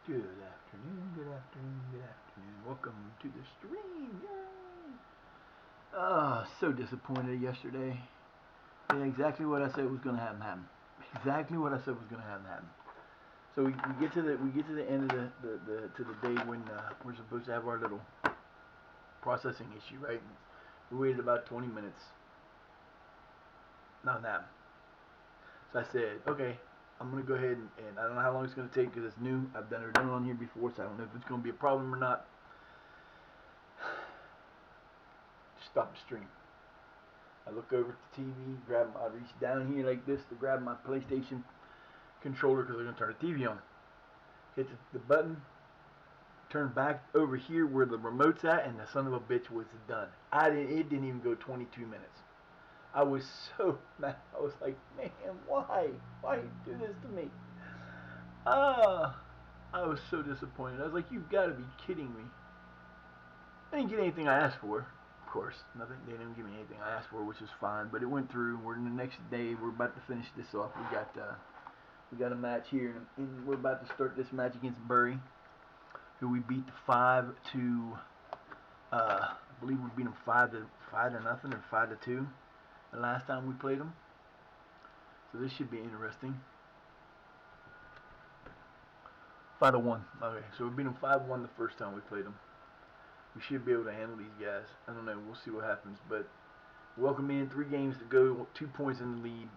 Good afternoon, good afternoon, good afternoon. Welcome to the stream. Yay! So disappointed yesterday. Yeah, exactly what I said was gonna happen. Exactly what I said was gonna happen. So we get to the end of the day when we're supposed to have our little processing issue, right? We waited about 20 minutes. Nothing happened. So I said, okay, I'm gonna go ahead and I don't know how long it's gonna take because it's new. I've never done it on here before, so I don't know if it's gonna be a problem or not. Stop the stream. I look over at the TV, I reach down here like this to grab my PlayStation controller because I'm gonna turn the TV on. Hit the button, turn back over here where the remote's at, and the son of a bitch was done. It didn't even go 22 minutes. I was so mad. I was like, man, why? Why you do this to me? I was so disappointed. I was like, you've got to be kidding me. I didn't get anything I asked for. Of course, nothing. They didn't give me anything I asked for, which was fine. But it went through. We're in the next day. We're about to finish this off. We got a match here, and we're about to start this match against Bury, who we beat 5-2. I believe we beat them 5-0 or 5-2 the last time we played them. So this should be interesting. 5-1. Okay, so we beat them 5-1 the first time we played them. We should be able to handle these guys. I don't know. We'll see what happens. But welcome in. 3 games to go. 2 points in the lead.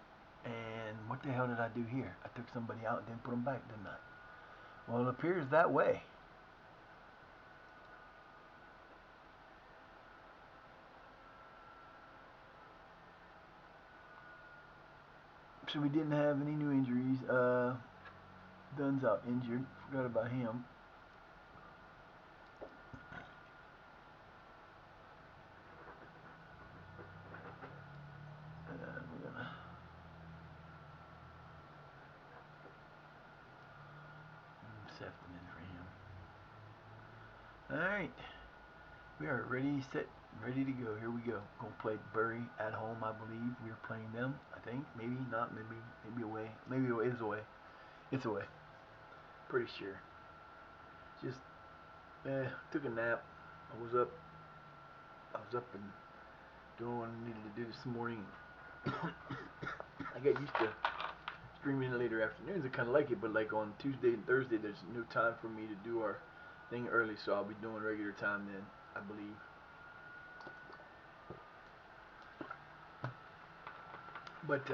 And what the hell did I do here? I took somebody out and then put them back, didn't I? Well, it appears that way. So we didn't have any new injuries. Dunn's out injured. Forgot about him. We're gonna Sefton in for him. Alright. We are ready, set, ready to go. Here we go. Gonna play Bury at home, I believe. We're playing them, I think. Maybe not, maybe away. Maybe it is away. It's away. Pretty sure. Just took a nap. I was up and doing what I needed to do this morning. I got used to streaming in later afternoons. I kinda like it, but like on Tuesday and Thursday there's no time for me to do our thing early, so I'll be doing regular time then, I believe. But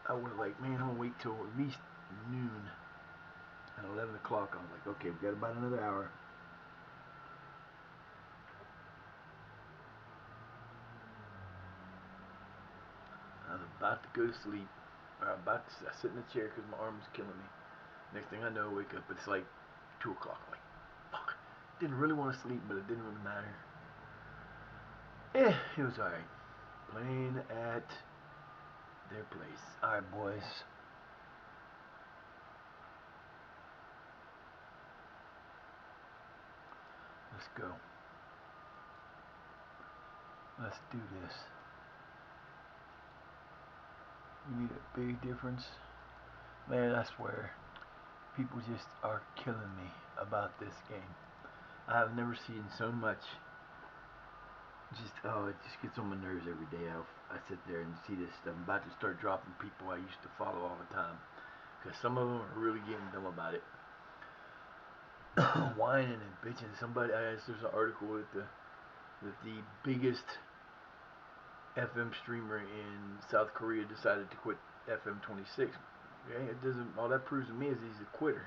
I was like, man, I'm gonna wait till at least noon. At 11 o'clock, I was like, okay, we've got about another hour. I was about to go to sleep. I sit in the chair because my arm was killing me. Next thing I know, I wake up. It's like 2 o'clock. I'm like, fuck. Didn't really want to sleep, but it didn't really matter. It was alright. Playing at their place. Alright, boys. Let's go. Let's do this. We need a big difference. Man, I swear, people just are killing me about this game. I have never seen so much. It just gets on my nerves every day. I sit there and see this stuff. I'm about to start dropping people I used to follow all the time. Because some of them are really getting dumb about it. Whining and bitching. There's an article that the biggest FM streamer in South Korea decided to quit FM 26. Okay, it doesn't. All that proves to me is he's a quitter.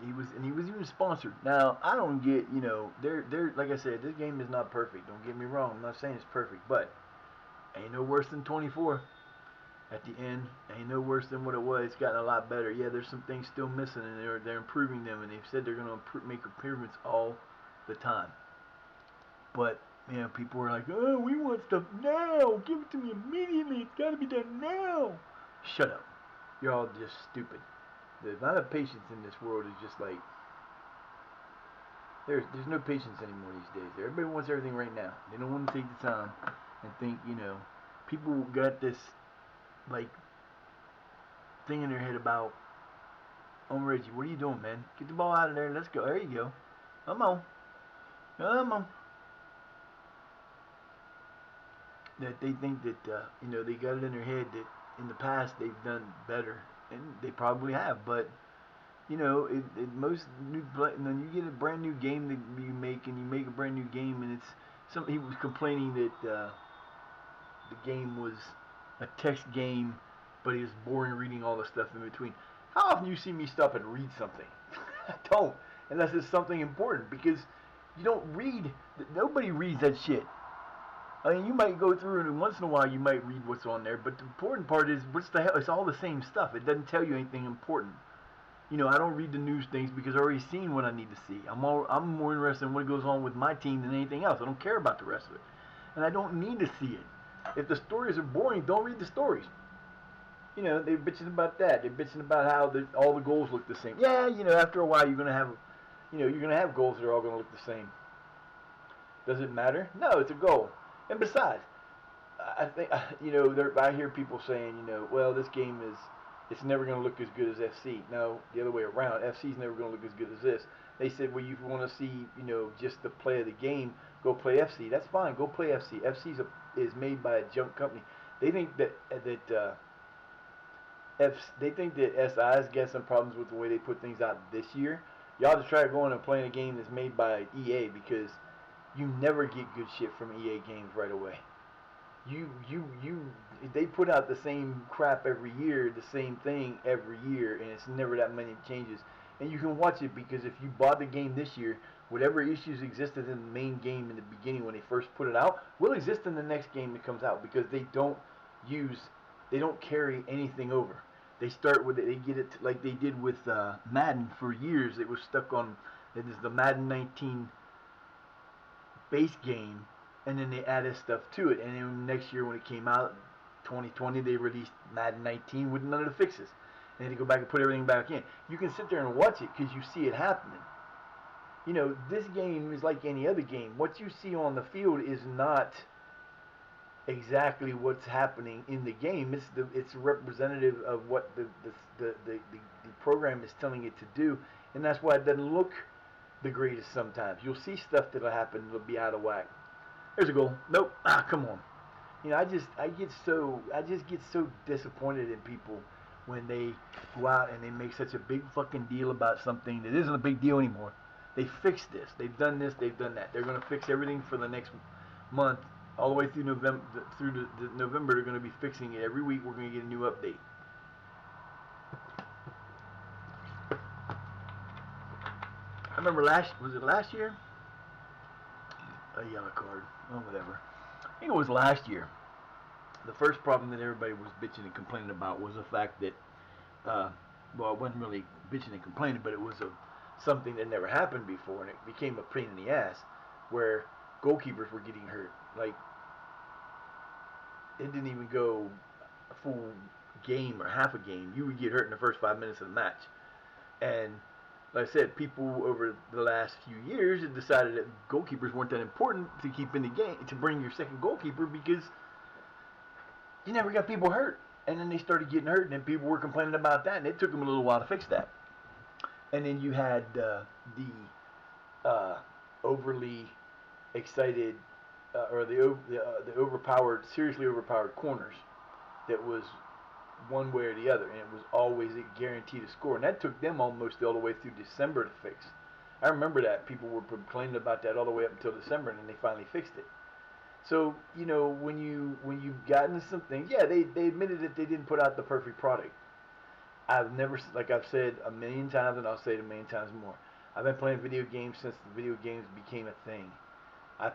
He was even sponsored. Now I don't get, they're like I said, this game is not perfect. Don't get me wrong. I'm not saying it's perfect, but ain't no worse than 24. At the end, ain't no worse than what it was. It's gotten a lot better. Yeah, there's some things still missing, and they're improving them, and they've said they're gonna make improvements all the time. But people are like, oh, we want stuff now. Give it to me immediately. It's got to be done now. Shut up. You're all just stupid. The amount of patience in this world is just like there's no patience anymore these days. Everybody wants everything right now. They don't want to take the time and think. People got this like thing in their head about On Reggie, what are you doing, man? Get the ball out of there. Let's go. There you go. Come on. Come on. That they think that they got it in their head that in the past they've done better, and they probably have. But most new when you get a brand new game that you make, and you make a brand new game, and it's some he was complaining that the game was a text game, but he was boring reading all the stuff in between. How often do you see me stop and read something? I don't, unless it's something important, because you don't read. Nobody reads that shit. I mean, you might go through it, and once in a while you might read what's on there, but the important part is what's the hell? It's all the same stuff. It doesn't tell you anything important. I don't read the news things because I've already seen what I need to see. I'm more interested in what goes on with my team than anything else. I don't care about the rest of it, and I don't need to see it. If the stories are boring, don't read the stories. They're bitching about that. They're bitching about how all the goals look the same. Yeah, after a while you're gonna have goals that are all gonna look the same. Does it matter? No, it's a goal. And besides, I think I hear people saying, well, this game it's never going to look as good as FC. No, the other way around. FC's never going to look as good as this. They said, well, you want to see, just the play of the game, go play FC. That's fine. Go play FC. Is made by a junk company. They think that they think that SI's got some problems with the way they put things out this year. Y'all just try going and playing a game that's made by EA, because you never get good shit from EA games right away. They put out the same crap every year, the same thing every year, and it's never that many changes. And you can watch it, because if you bought the game this year, whatever issues existed in the main game in the beginning when they first put it out will exist in the next game that comes out, because they don't carry anything over. They start with it, they get it like they did with Madden for years. It was stuck on, it is the Madden 19 base game, and then they added stuff to it. And then next year when it came out, 2020, they released Madden 19 with none of the fixes. And they go back and put everything back in. You can sit there and watch it because you see it happening. This game is like any other game. What you see on the field is not exactly what's happening in the game. It's representative of what the program is telling it to do, and that's why it doesn't look the greatest sometimes. You'll see stuff that'll happen that'll be out of whack. There's a goal. Nope. Come on. I just get so disappointed in people when they go out and they make such a big fucking deal about something that isn't a big deal anymore. They fixed this. They've done this. They've done that. They're going to fix everything for the next month, all the way through November. Through November, they're going to be fixing it every week. We're going to get a new update. I remember was it last year? A yellow card. Oh, whatever. I think it was last year. The first problem that everybody was bitching and complaining about was the fact that, well, it wasn't really bitching and complaining, but it was something that never happened before, and it became a pain in the ass, where goalkeepers were getting hurt. Like, it didn't even go a full game or half a game. You would get hurt in the first 5 minutes of the match. And like I said, people over the last few years have decided that goalkeepers weren't that important to keep in the game, to bring your second goalkeeper, because you never got people hurt. And then they started getting hurt, and then people were complaining about that, and it took them a little while to fix that. And then you had the overly excited or the overpowered, seriously overpowered corners that was one way or the other, and it was always a guaranteed a score, and that took them almost all the way through December to fix. I remember that people were complaining about that all the way up until December, and then they finally fixed it. So when you've gotten some things, yeah, they admitted that they didn't put out the perfect product. Like I've said a million times, and I'll say it a million times more, I've been playing video games since the video games became a thing. I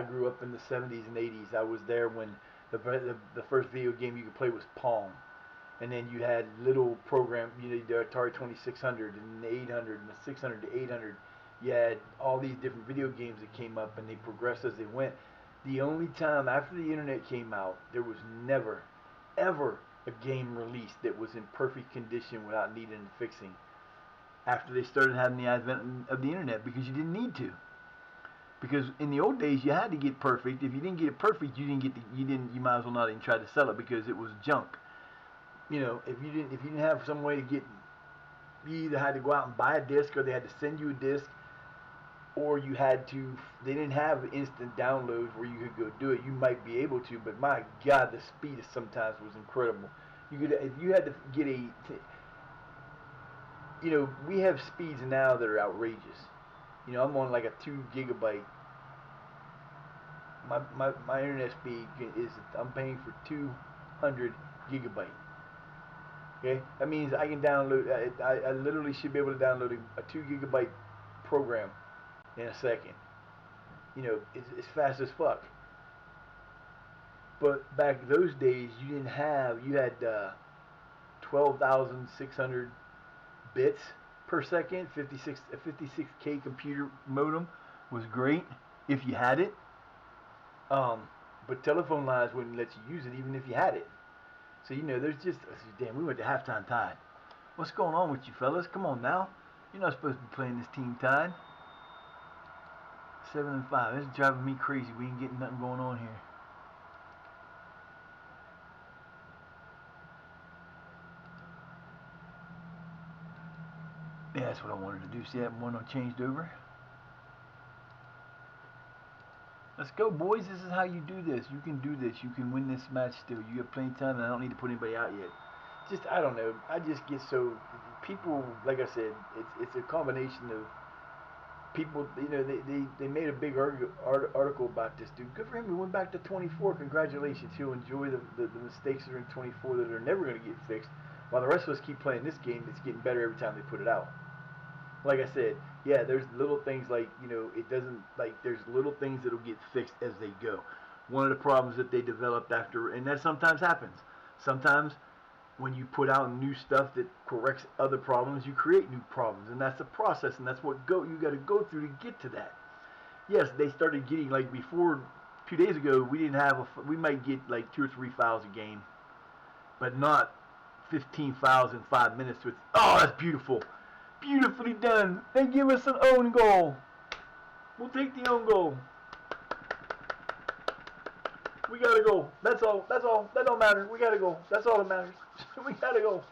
grew up in the 70s and 80s. I was there when the first video game you could play was Pong. And then you had little program, the Atari 2600 and the 800 and the 600 to 800. You had all these different video games that came up, and they progressed as they went. The only time after the internet came out, there was never, ever a game released that was in perfect condition without needing fixing. After they started having the advent of the internet, because you didn't need to. Because in the old days, you had to get perfect. If you didn't get it perfect, you might as well not even try to sell it, because it was junk. If you didn't have some way to get you either had to go out and buy a disc, or they had to send you a disc, or you had to. They didn't have instant downloads where you could go do it. You might be able to, but my God, the speed sometimes was incredible. You could, if you had to get a, we have speeds now that are outrageous. I'm on like a 2 gigabyte. My internet speed is, I'm paying for 200 gigabyte. Okay, that means I can download. I literally should be able to download a 2 gigabyte program in a second. It's fast as fuck. But back those days, you had 12,600 bits per second. 56K computer modem was great if you had it. But telephone lines wouldn't let you use it even if you had it. So there's just damn. We went to halftime tied. What's going on with you fellas? Come on now. You're not supposed to be playing this team tied. 7-5. This is driving me crazy. We ain't getting nothing going on here. Yeah, that's what I wanted to do. See that one changed over? Let's go, boys. This is how you do this. You can do this. You can win this match still. You have plenty of time, and I don't need to put anybody out yet. Just, I don't know. I just get so... People, like I said, it's a combination of people. They made a big article about this dude. Good for him. He went back to 24. Congratulations. He'll enjoy the mistakes that are in 24 that are never going to get fixed. While the rest of us keep playing this game, it's getting better every time they put it out. Like I said, yeah, there's little things like, it doesn't, like, there's little things that'll get fixed as they go. One of the problems that they developed after, and that sometimes happens. Sometimes when you put out new stuff that corrects other problems, you create new problems, and that's a process, and that's what you got to go through to get to that. Yes, they started getting, like, before 2 days ago, we might get like 2 or 3 fouls a game, but not 15 fouls in 5 minutes. Oh, that's beautiful. Beautifully done. They give us an own goal. We'll take the own goal. We gotta go. That's all. That don't matter. We gotta go. That's all that matters. We gotta go.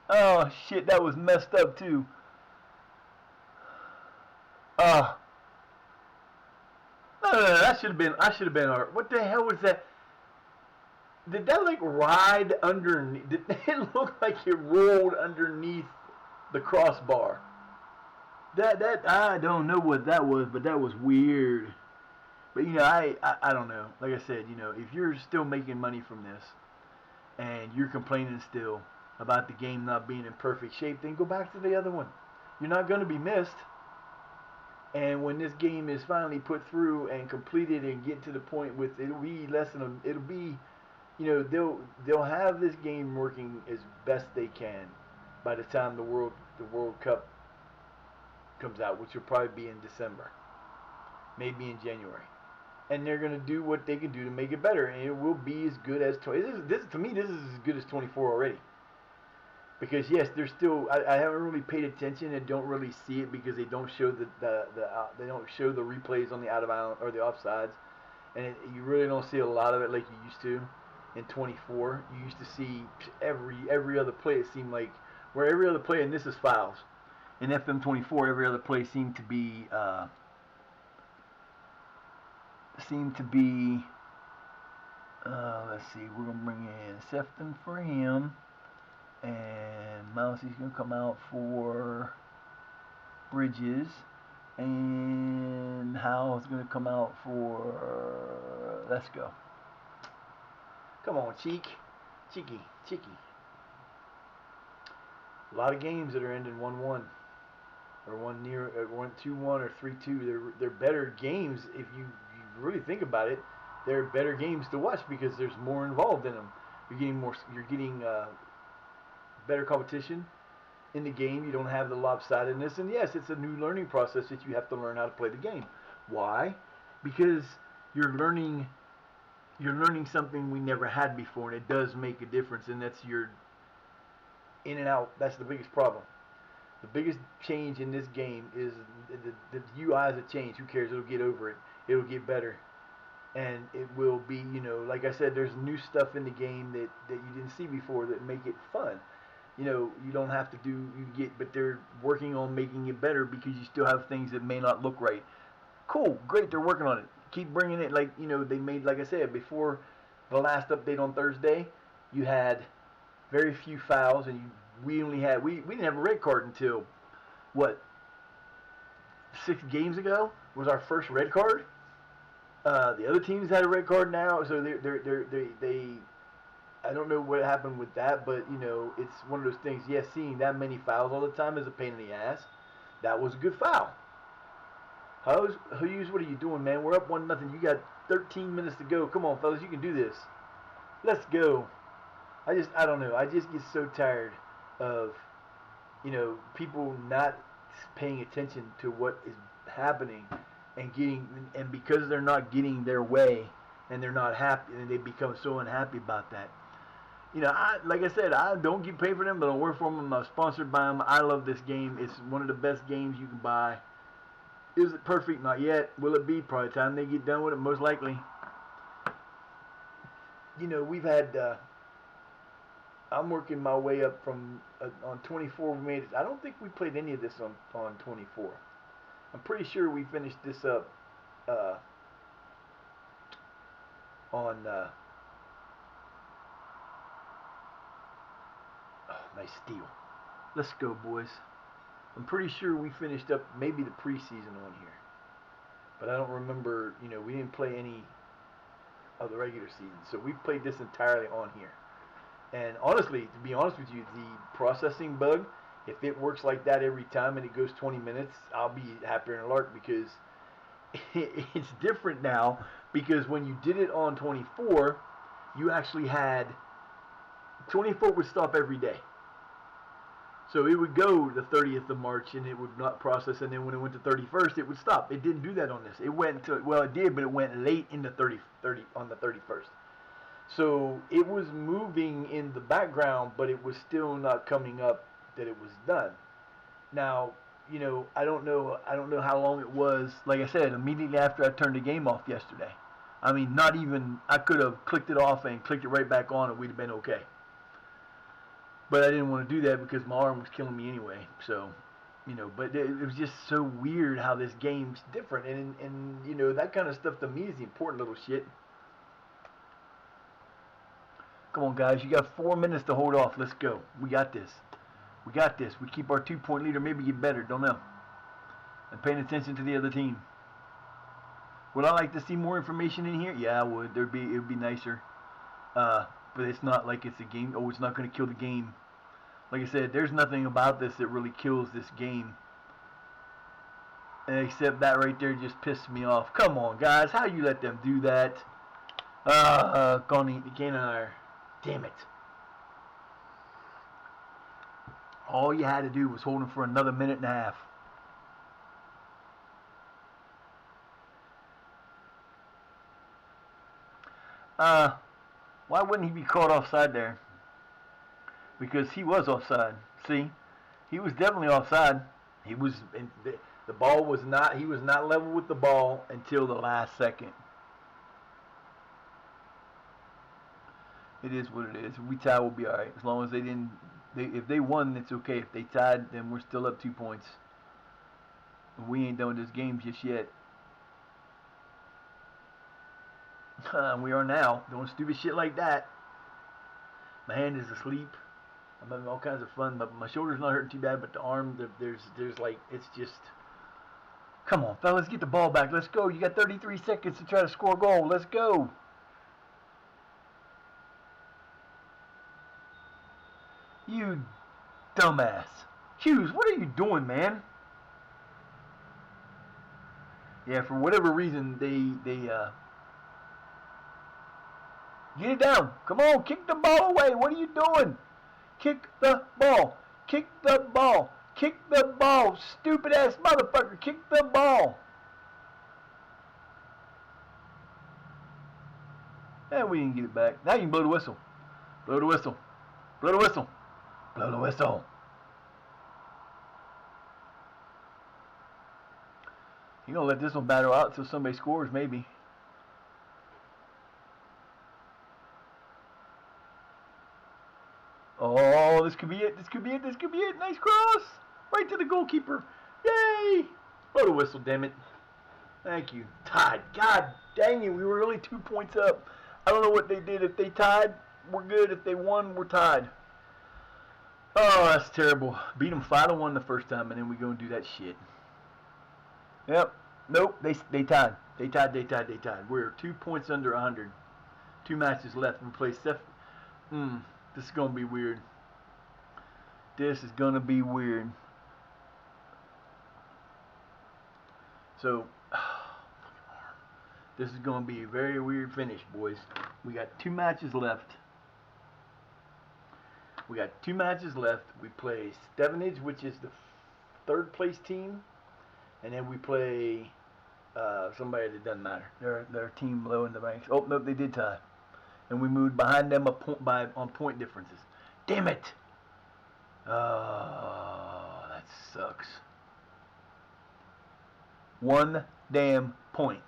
Oh shit, that was messed up too. No. That should have been. I should have been. What the hell was that? Did that like ride underneath? Did it look like it rolled underneath the crossbar? That I don't know what that was, but that was weird. But I don't know. Like I said, if you're still making money from this and you're complaining still about the game not being in perfect shape, then go back to the other one. You're not going to be missed. And when this game is finally put through and completed and get to the point with, it'll be they'll have this game working as best they can by the time the World Cup comes out, which will probably be in December, maybe in January. And they're going to do what they can do to make it better, and it will be as good as 20. To me, this is as good as 24 already. Because yes, there's still, I haven't really paid attention and don't really see it because they don't show they don't show the replays on the out of bounds or the offsides, and you really don't see a lot of it like you used to in 24. You used to see every other play. It seemed like where every other play, and this is fouls. In FM24, every other play seemed to be let's see, we're gonna bring in Sefton for him, and Mousie's gonna come out for Bridges, and Howell's gonna come out for, let's go. Come on, Cheeky. A lot of games that are ending 1-1. Or 2-1 or 3-2. They're better games if you really think about it. They're better games to watch because there's more involved in them. You're getting better competition in the game. You don't have the lopsidedness, and yes, it's a new learning process that you have to learn how to play the game. Why? Because you're learning something we never had before, and it does make a difference, and that's your in and out. That's the biggest problem. The biggest change in this game is the UIs have changed. Who cares? It'll get over it. It'll get better. And it will be, like I said, there's new stuff in the game that you didn't see before that make it fun. you don't have to but they're working on making it better because you still have things that may not look right. Cool, great, they're working on it. Keep bringing it. Like, they made, like I said, before the last update on Thursday, you had very few fouls, and we didn't have a red card until, what, 6 games ago was our first red card. The other teams had a red card now, so they I don't know what happened with that, but it's one of those things. Yes, seeing that many fouls all the time is a pain in the ass. That was a good foul. Hughes, what are you doing, man? We're up 1-0. You got 13 minutes to go. Come on, fellas, you can do this. Let's go. I don't know. I just get so tired of, people not paying attention to what is happening and because they're not getting their way and they're not happy and they become so unhappy about that. Like I said, I don't get paid for them, but I don't work for them. I'm not sponsored by them. I love this game. It's one of the best games you can buy. Is it perfect? Not yet. Will it be? Probably time they get done with it, most likely. We've had. I'm working my way up from on 24. We made it. I don't think we played any of this on 24. I'm pretty sure we finished this up on. Oh, nice steal. Let's go, boys. I'm pretty sure we finished up maybe the preseason on here, but I don't remember. We didn't play any of the regular season, so we played this entirely on here. And honestly, to be honest with you, the processing bug, if it works like that every time and it goes 20 minutes, I'll be happier than a lark because it's different now. Because when you did it on 24, you actually had 24 would stop every day. So it would go the 30th of March and it would not process, and then when it went to 31st, it would stop. It didn't do that on this. It went to, well, it did, but it went late in the 30 on the 31st. So it was moving in the background, but it was still not coming up that it was done. Now, I don't know how long it was. Like I said, immediately after I turned the game off yesterday. I mean, not even, I could have clicked it off and clicked it right back on and we'd have been okay. But I didn't want to do that because my arm was killing me anyway. So, but it was just so weird how this game's different. And that kind of stuff to me is the important little shit. Come on, guys. You got 4 minutes to hold off. Let's go. We got this. We got this. We keep our 2-point lead or maybe get better. Don't know. And paying attention to the other team. Would I like to see more information in here? Yeah, I would. It would be nicer. But it's not like it's a game. Oh, it's not going to kill the game. Like I said, there's nothing about this that really kills this game. Except that right there just pissed me off. Come on, guys. How you let them do that? Connie, damn it. All you had to do was hold him for another minute and a half. Why wouldn't he be caught offside there? Because he was offside. See? He was definitely offside. He was the ball was not he was not level with the ball until the last second. It is what it is. If we tie, we'll be all right. As long as if they won, it's okay. If they tied, then we're still up 2 points. We ain't done this game just yet. We are now doing stupid shit like that. My hand is asleep. I'm having all kinds of fun. My shoulder's not hurting too bad, but the arm, there's like, it's just. Come on, fellas, get the ball back. Let's go. You got 33 seconds to try to score a goal. Let's go. You dumbass. Hughes, what are you doing, man? Yeah, for whatever reason, they get it down. Come on, kick the ball away. What are you doing? Kick the ball. Kick the ball. Kick the ball. Stupid ass motherfucker. Kick the ball. And we didn't get it back. Now you can blow the whistle. Blow the whistle. Blow the whistle. Blow the whistle. You're going to let this one battle out until somebody scores, maybe. Oh, this could be it. This could be it. This could be it. Nice cross. Right to the goalkeeper. Yay! Blow the whistle, damn it. Thank you. Tied. God dang it. We were only 2 points up. I don't know what they did. If they tied, we're good. If they won, we're tied. Oh, that's terrible. Beat them 5-1 the first time, and then we go and do that shit. Yep. Nope. They tied. They tied. We're 2 points under 100. 2 matches left. We play Steph. This is gonna be weird. This is gonna be weird. So, this is gonna be a very weird finish, boys. We got 2 matches left. We play Stevenage, which is the 3rd place team, and then we play somebody that doesn't matter. They're a team low in the ranks. Oh no, they did tie, and we moved behind them on point differences. Damn it! Oh, that sucks. 1 damn point.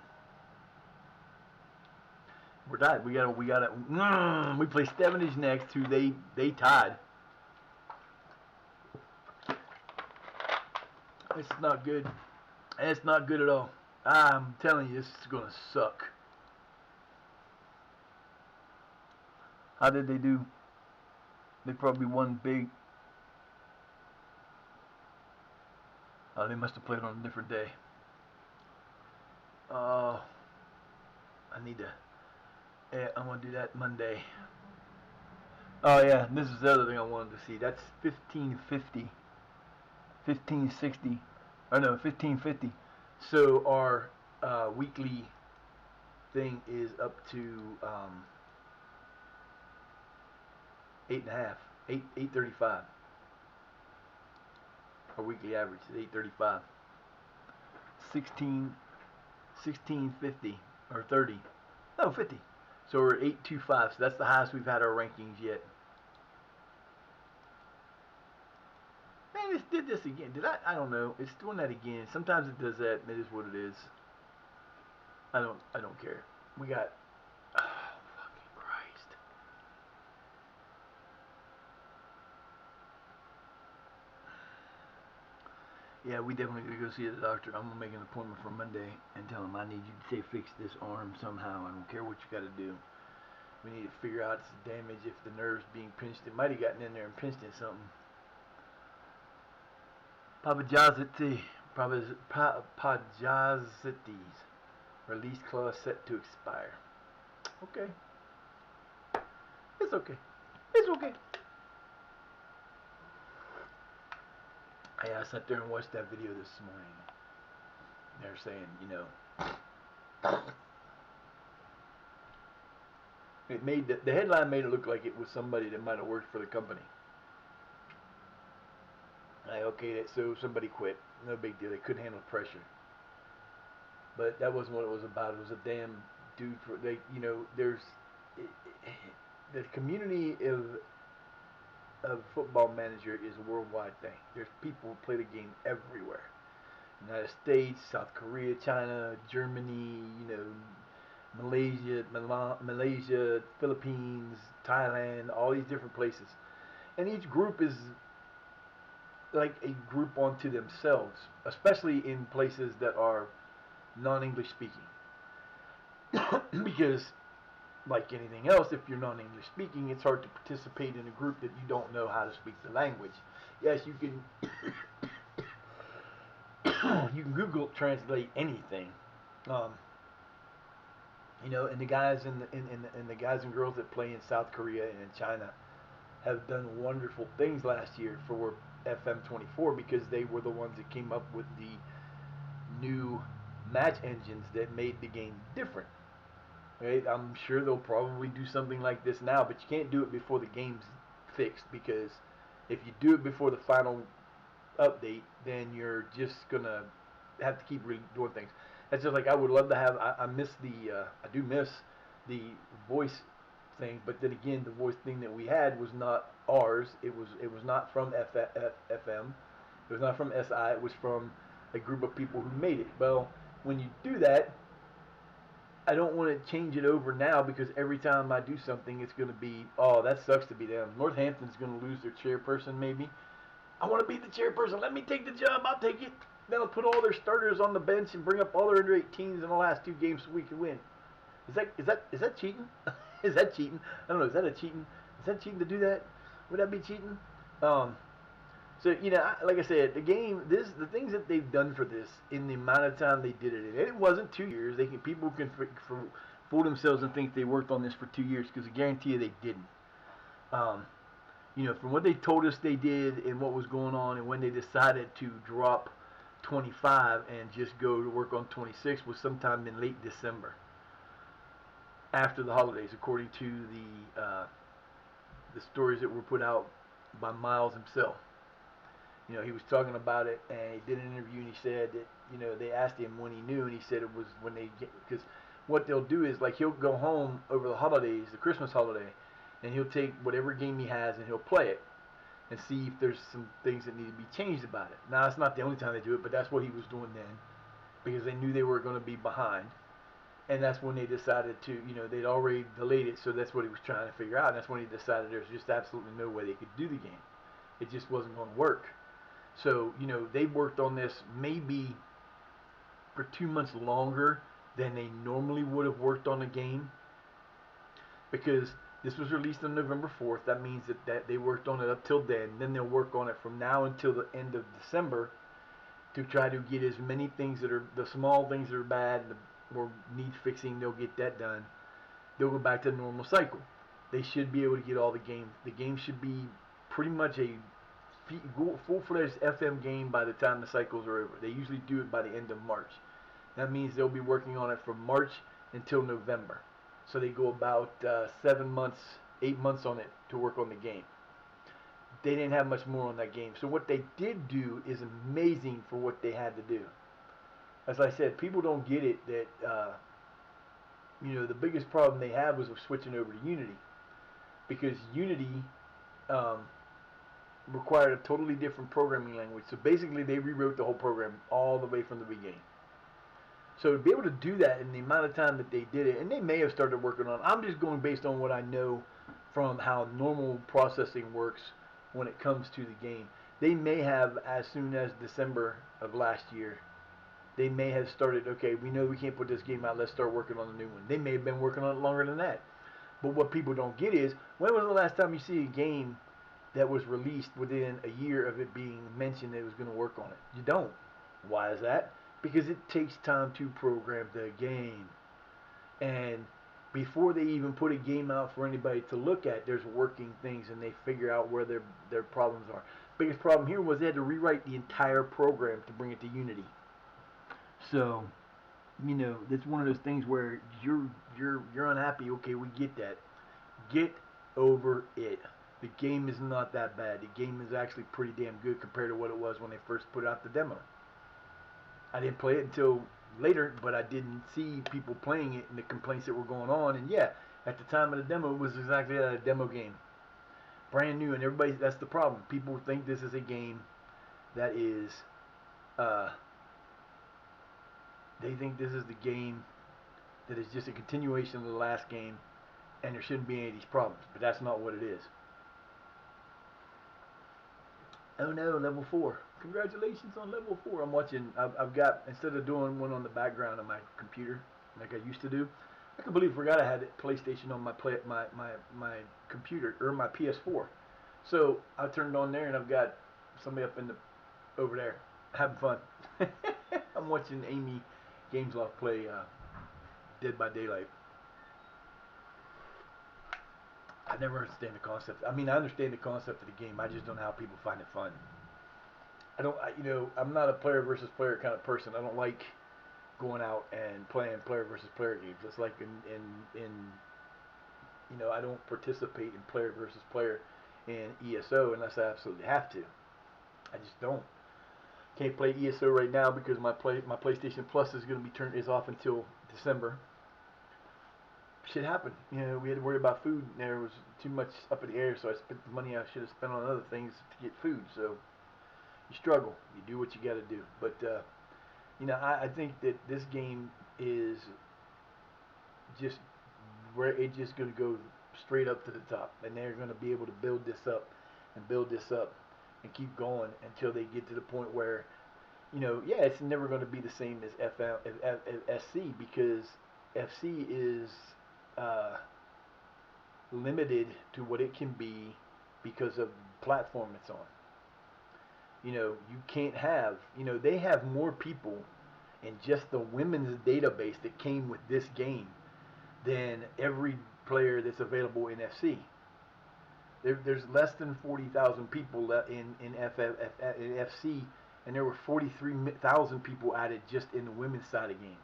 We're tied. We play Stevenage next, who they tied. This is not good. It's not good at all. I'm telling you, this is gonna suck. How did they do? They probably won big. Oh, they must have played on a different day. I need to. Yeah, I'm gonna do that Monday. Oh yeah, this is the other thing I wanted to see. That's 1550, 1560, or no, 1550. So our weekly thing is up to 8.5, 835. Our weekly average is 835. 1650 or 30. No, 50. So we're 825. So that's the highest we've had our rankings yet. Man, it did this again. Did I don't know. It's doing that again. Sometimes it does that. It is what it is. I don't care. We got fucking Christ. Yeah, we definitely gotta go see the doctor. I'm gonna make an appointment for Monday and tell him I need you to say fix this arm somehow. I don't care what you gotta do. We need to figure out the damage, if the nerve's being pinched. It might have gotten in there and pinched in something. Papajazites. Release clause set to expire. Okay. It's okay. It's okay. Yeah, I sat there and watched that video this morning. They're saying, it made the headline made it look like it was somebody that might have worked for the company. Like, okay, so somebody quit. No big deal. They couldn't handle pressure. But that wasn't what it was about. It was a damn dude for there's the community of football manager is a worldwide thing. There's people who play the game everywhere. United States, South Korea, China, Germany, Malaysia, Philippines, Thailand, all these different places. And each group is like a group unto themselves, especially in places that are non-English speaking. Because like anything else, if you're non-English speaking, it's hard to participate in a group that you don't know how to speak the language. Yes, you can you can Google translate anything. And the guys and the guys and girls that play in South Korea and in China have done wonderful things last year for FM24 because they were the ones that came up with the new match engines that made the game different. Right? I'm sure they'll probably do something like this now, but you can't do it before the game's fixed, because if you do it before the final update, then you're just gonna have to keep doing things. That's just like I would love to have. I miss I do miss the voice thing, but then again, the voice thing that we had was not ours. It was not from FM. It was not from SI. It was from a group of people who made it. Well, when you do that, I don't want to change it over now because every time I do something, it's going to be, oh, that sucks to be them. Northampton's going to lose their chairperson, maybe. I want to be the chairperson. Let me take the job. I'll take it. Then I'll put all their starters on the bench and bring up all their under 18s in the last 2 games so we can win. Is that cheating? Is that cheating? I don't know. Is that a cheating? Is that cheating to do that? Would that be cheating? Um, so like I said, the things that they've done for this in the amount of time they did it, and it wasn't 2 years. People can fool themselves and think they worked on this for 2 years because I guarantee you they didn't. Um, from what they told us they did and what was going on, and when they decided to drop 25 and just go to work on 26 was sometime in late December, after the holidays, according to the stories that were put out by Miles himself. He was talking about it, and he did an interview, and he said that, they asked him when he knew, and he said it was when because what they'll do is, like, he'll go home over the holidays, the Christmas holiday, and he'll take whatever game he has, and he'll play it, and see if there's some things that need to be changed about it. Now, it's not the only time they do it, but that's what he was doing then, because they knew they were going to be behind, and that's when they decided to, they'd already delayed it, so that's what he was trying to figure out, and that's when he decided there's just absolutely no way they could do the game. It just wasn't going to work. So, they worked on this maybe for 2 months longer than they normally would have worked on a game, because this was released on November 4th. That means that they worked on it up till then. Then they'll work on it from now until the end of December to try to get as many things that are, the small things that are bad or need fixing, they'll get that done. They'll go back to the normal cycle. They should be able to get all the game. The game should be pretty much a full-fledged FM game by the time the cycles are over. They usually do it by the end of March. That means they'll be working on it from March until November. So they go about 7 months, 8 months on it to work on the game. They didn't have much more on that game. So what they did do is amazing for what they had to do. As I said, people don't get it that, the biggest problem they had was with switching over to Unity. Because Unity required a totally different programming language. So basically they rewrote the whole program all the way from the beginning. So to be able to do that in the amount of time that they did it, and they may have started working on it, I'm just going based on what I know from how normal processing works when it comes to the game. They may have, as soon as December of last year, they may have started, okay, we know we can't put this game out, let's start working on a new one. They may have been working on it longer than that. But what people don't get is, when was the last time you see a game that was released within a year of it being mentioned that it was going to work on it? You don't. Why is that? Because it takes time to program the game. And before they even put a game out for anybody to look at, there's working things, and they figure out where their problems are. Biggest problem here was they had to rewrite the entire program to bring it to Unity. So, it's one of those things where you're unhappy. Okay, we get that. Get over it. The game is not that bad. The game is actually pretty damn good compared to what it was when they first put out the demo. I didn't play it until later, but I didn't see people playing it and the complaints that were going on. And yeah, at the time of the demo, it was exactly that, a demo game. Brand new, and everybody, that's the problem. People think this is a game that is, they think this is the game that is just a continuation of the last game, and there shouldn't be any of these problems. But that's not what it is. Oh no, level 4. Congratulations on level 4. I'm watching, I've got, instead of doing one on the background of my computer like I used to do, I completely forgot I had PlayStation on my computer, or my PS4. So I turned on there and I've got somebody over there having fun. I'm watching Amy Gamesloft play Dead by Daylight. I never understand the concept. I mean, I understand the concept of the game. I just don't know how people find it fun. I'm not a player versus player kind of person. I don't like going out and playing player versus player games. It's like I don't participate in player versus player in ESO unless I absolutely have to. I just don't. Can't play ESO right now because my PlayStation Plus is going to be is off until December. Shit happened. We had to worry about food. And there was too much up in the air, so I spent the money I should have spent on other things to get food. So you struggle. You do what you got to do. But I think that this game is just where it's just going to go straight up to the top, and they're going to be able to build this up and build this up and keep going until they get to the point where, yeah, it's never going to be the same as SC, because FC is uh, limited to what it can be because of the platform it's on. You can't have, they have more people in just the women's database that came with this game than every player that's available in FC. There's less than 40,000 people in FC, and there were 43,000 people added just in the women's side of the game.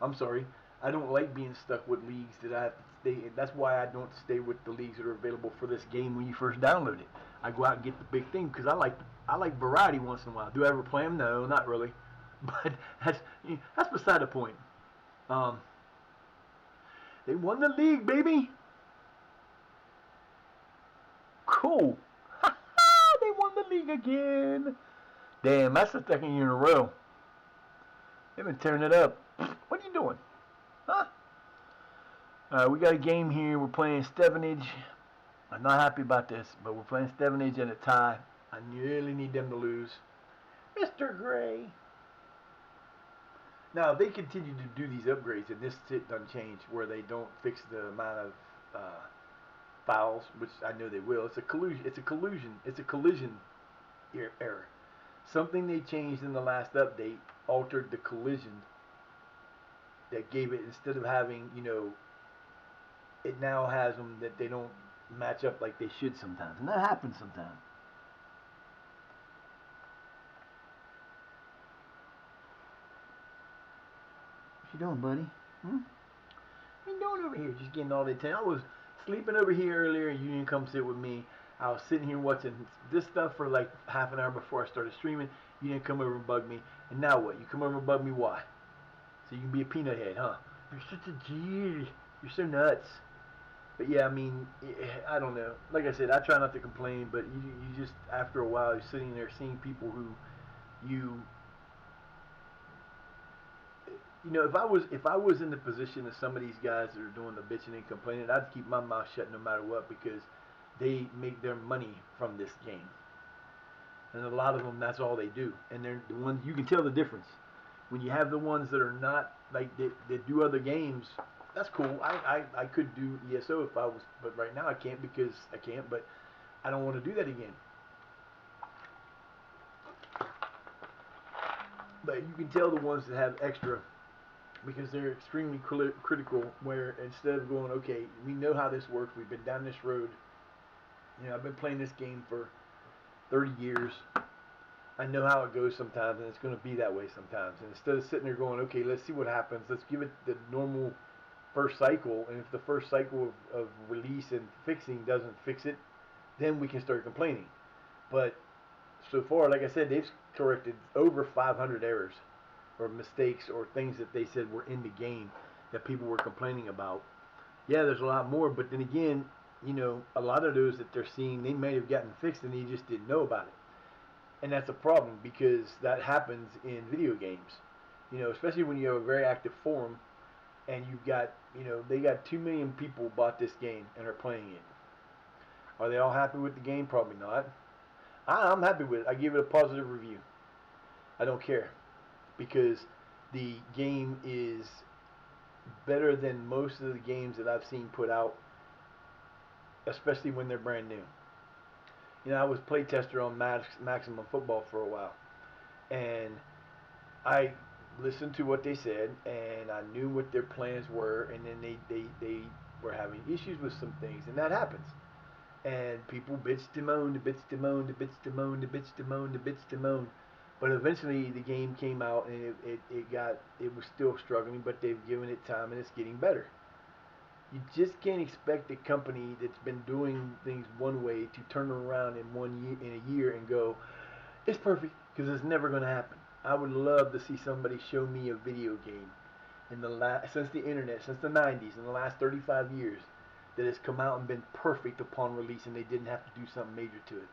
I'm sorry, I don't like being stuck with leagues that I have to stay. That's why I don't stay with the leagues that are available for this game when you first download it. I go out and get the big thing because I like variety once in a while. Do I ever play them? No, not really. But that's beside the point. Um, they won the league, baby. Cool. They won the league again. Damn, that's the second year in a row. They've been tearing it up. What are you doing? Huh? We got a game here. We're playing Stevenage. I'm not happy about this, but we're playing Stevenage in a tie. I really need them to lose. Mr. Gray. Now, if they continue to do these upgrades, and this shit doesn't change, where they don't fix the amount of fouls, which I know they will. It's a collusion. It's a collision error. Something they changed in the last update altered the collision that gave it, instead of having, it now has them that they don't match up like they should sometimes. And that happens sometimes. What you doing, buddy? What you doing over here? Just getting all the attention. I was sleeping over here earlier and you didn't come sit with me. I was sitting here watching this stuff for like half an hour before I started streaming. You didn't come over and bug me. And now what? You come over and bug me, why? So you can be a peanut head, huh? You're such a G. You're so nuts. But yeah, I mean, I don't know. Like I said, I try not to complain, but you just, after a while, you're sitting there seeing people who if I was in the position of some of these guys that are doing the bitching and complaining, I'd keep my mouth shut no matter what, because they make their money from this game. And a lot of them, that's all they do. And they're the ones, you can tell the difference. When you have the ones that are not, like, that do other games, that's cool. I could do ESO if I was, but right now I can't because I can't, but I don't want to do that again. But you can tell the ones that have extra, because they're extremely critical, where instead of going, okay, we know how this works, we've been down this road, I've been playing this game for 30 years, I know how it goes sometimes, and it's going to be that way sometimes. And instead of sitting there going, okay, let's see what happens, let's give it the normal first cycle, and if the first cycle of release and fixing doesn't fix it, then we can start complaining. But so far, like I said, they've corrected over 500 errors or mistakes or things that they said were in the game that people were complaining about. Yeah, there's a lot more, but then again, a lot of those that they're seeing, they may have gotten fixed and they just didn't know about it. And that's a problem, because that happens in video games. Especially when you have a very active forum and you've got, they got 2 million people bought this game and are playing it. Are they all happy with the game? Probably not. I'm happy with it. I give it a positive review. I don't care, because the game is better than most of the games that I've seen put out, especially when they're brand new. I was playtester on Maximum Football for a while, and I listened to what they said, and I knew what their plans were, and then they were having issues with some things, and that happens. And people bitched and moaned, bitched and moaned, bitched and moaned, bitched and moaned, bitched and moaned. But eventually the game came out, and it was still struggling, but they've given it time, and it's getting better. You just can't expect a company that's been doing things one way to turn around in a year and go, it's perfect, because it's never going to happen. I would love to see somebody show me a video game since the internet, since the 90s, in the last 35 years, that has come out and been perfect upon release, and they didn't have to do something major to it.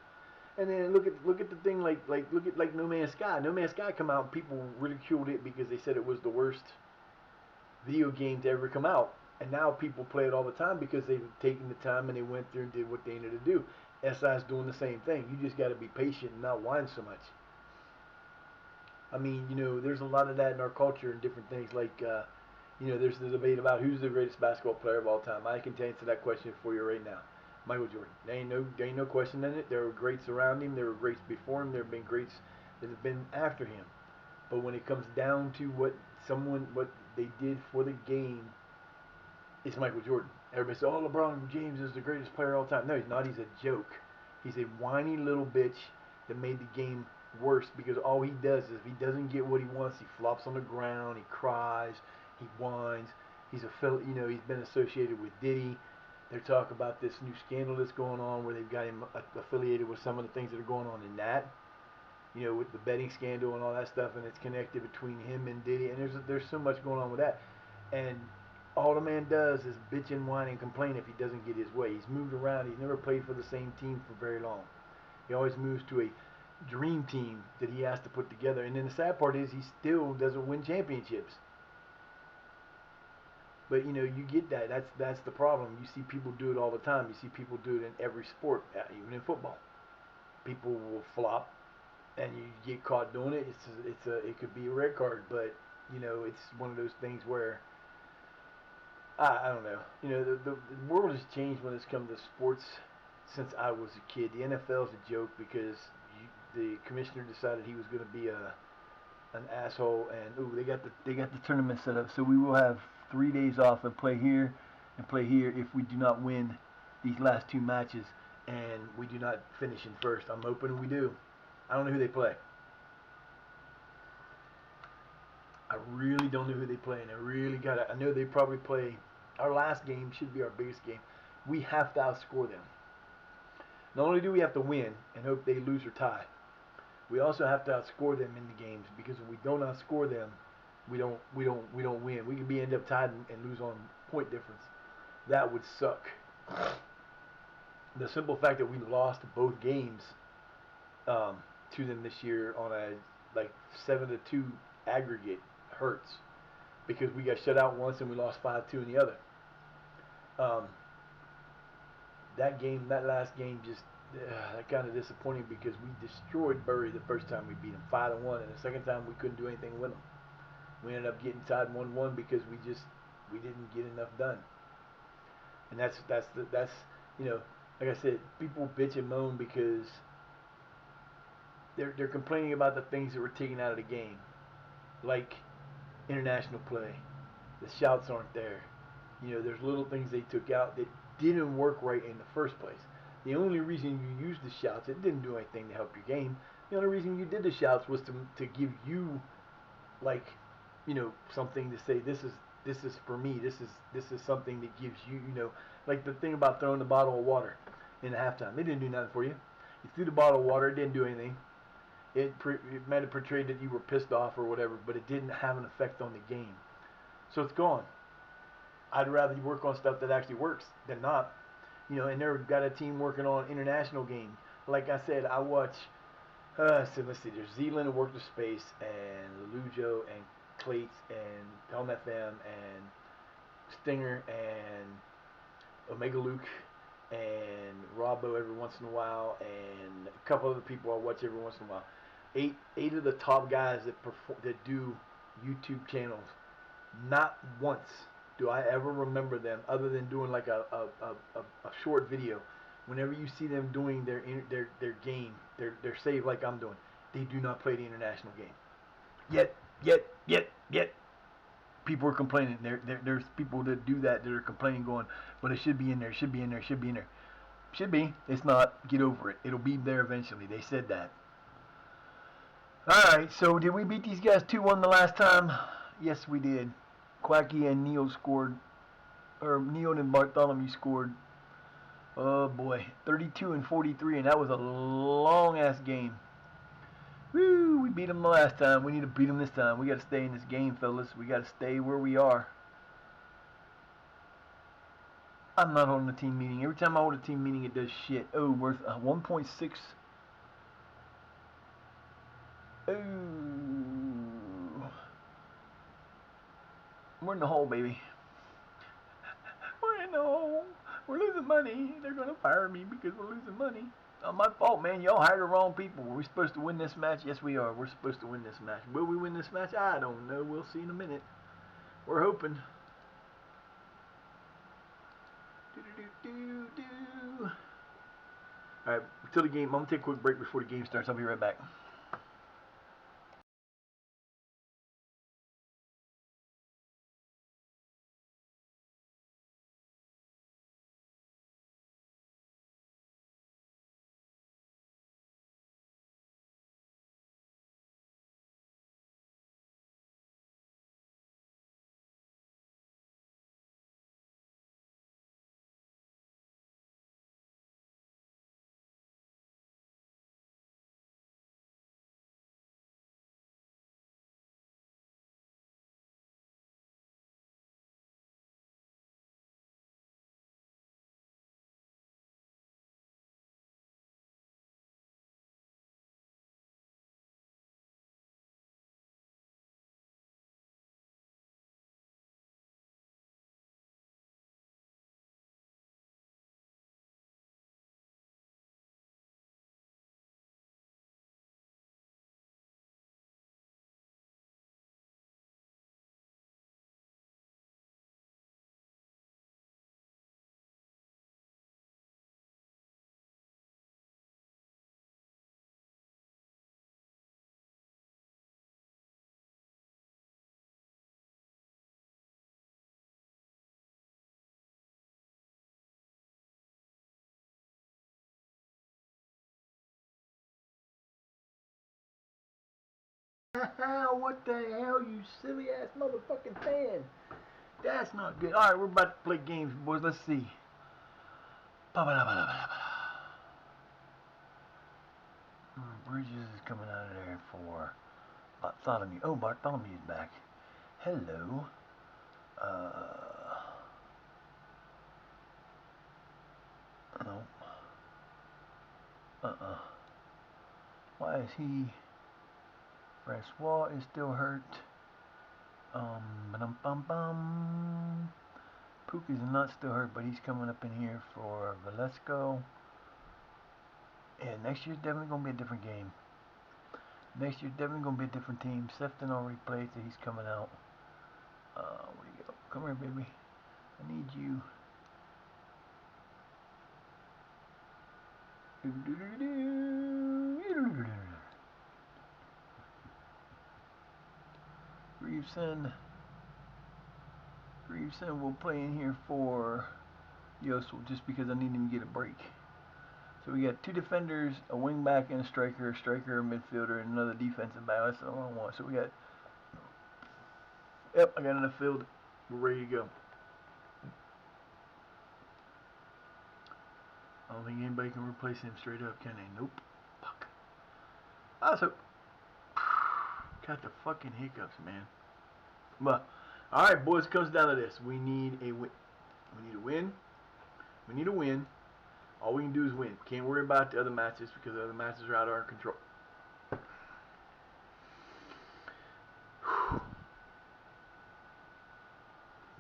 And then look at the thing look at No Man's Sky. No Man's Sky come out and people ridiculed it because they said it was the worst video game to ever come out. And now people play it all the time because they've taken the time and they went through and did what they needed to do. SI's doing the same thing. You just got to be patient and not whine so much. I mean, there's a lot of that in our culture and different things. Like, there's the debate about who's the greatest basketball player of all time. I can answer that question for you right now. Michael Jordan. There ain't no question in it. There were greats around him. There were greats before him. There have been greats that have been after him. But when it comes down to what they did for the game, it's Michael Jordan. Everybody says, "Oh, LeBron James is the greatest player of all time." No, he's not. He's a joke. He's a whiny little bitch that made the game worse because all he does is if he doesn't get what he wants, he flops on the ground, he cries, he whines. He's he's been associated with Diddy. They're talking about this new scandal that's going on where they've got him affiliated with some of the things that are going on in that. With the betting scandal and all that stuff, and it's connected between him and Diddy, and there's so much going on with that. And all the man does is bitch and whine and complain if he doesn't get his way. He's moved around. He's never played for the same team for very long. He always moves to a dream team that he has to put together. And then the sad part is he still doesn't win championships. But you get that. That's the problem. You see people do it all the time. You see people do it in every sport, even in football. People will flop, and you get caught doing it. It could be a red card, but it's one of those things where I don't know. The world has changed when it's come to sports since I was a kid. The NFL is a joke because the commissioner decided he was going to be an asshole, and they got the tournament set up. So we will have 3 days off and play here if we do not win these last two matches and we do not finish in first. I'm hoping we do. I don't know who they play. I really don't know who they play, and I know they probably play. Our last game should be our biggest game. We have to outscore them. Not only do we have to win and hope they lose or tie, we also have to outscore them in the games because if we don't outscore them, we don't win. We could end up tied and lose on point difference. That would suck. The simple fact that we lost both games to them this year on a 7-2 aggregate hurts because we got shut out once and we lost 5-2 in the other. That last game, just that kind of disappointing because we destroyed Bury the first time we beat them 5-1, and the second time we couldn't do anything with them. We ended up getting tied 1-1 because we didn't get enough done. And that's like I said, people bitch and moan because they're complaining about the things that were taken out of the game, like international play. The shouts aren't there. There's little things they took out that didn't work right in the first place. The only reason you used the shouts, it didn't do anything to help your game. The only reason you did the shouts was to give you something to say. This is for me. This is something that gives you like the thing about throwing the bottle of water in the halftime. It didn't do nothing for you. You threw the bottle of water. It didn't do anything. It might have portrayed that you were pissed off or whatever, but it didn't have an effect on the game. So it's gone. I'd rather you work on stuff that actually works than not. And they've got a team working on international games. Like I said, I watch, so let's see, there's Zealand who worked with Space, and Lelujo, and Clates, and Helm FM, and Stinger, and Omega Luke, and Robbo every once in a while, and a couple other people I watch every once in a while. Eight of the top guys that do YouTube channels. Not once do I ever remember them other than doing like a short video. Whenever you see them doing their game, their save like I'm doing, they do not play the international game. Yet, people are complaining. There's people that do that are complaining, going, "But it should be in there. Should be in there. Should be in there. Should be. It's not. Get over it. It'll be there eventually." They said that. All right. So did we beat these guys 2-1 the last time? Yes, we did. Quacky and Neil scored, or Neil and Bartholomew scored. Oh boy, 32 and 43, and that was a long ass game. Woo! We beat them the last time. We need to beat them this time. We got to stay in this game, fellas. We got to stay where we are. I'm not holding a team meeting. Every time I hold a team meeting, it does shit. Oh, worth 1.6. Oh. We're in the hole, baby. losing money. They're gonna fire me because we're losing money. Not my fault, man. Y'all hired the wrong people. Were we supposed to win this match? Yes, we are. We're supposed to win this match. Will we win this match? I don't know. We'll see in a minute. We're hoping. Alright, until the game, I'm going to take a quick break before the game starts. I'll be right back. What the hell, you silly ass motherfucking fan? That's not good. Alright, we're about to play games, boys. Let's see. Bridges is coming out of there for Bartholomew. Oh, Bartholomew's back. Hello. No. Why is he... Francois is still hurt. Pook is not still hurt, but he's coming up in here for Velasco. And next year's definitely going to be a different game. Next year's definitely going to be a different team. Sefton already played, so he's coming out. Where you go? Come here, baby. I need you. Greaveson will play in here for Yosel just because I need him to get a break. So we got two defenders, a wing back, and a striker, a midfielder, and another defensive back. That's all I want. So we got, yep, I got enough field. We're ready to go. I don't think anybody can replace him straight up, can they? Nope. Fuck. Also, got the fucking hiccups, man. But, alright, boys, it comes down to this. We need a win. We need a win. We need a win. All we can do is win. Can't worry about the other matches because the other matches are out of our control.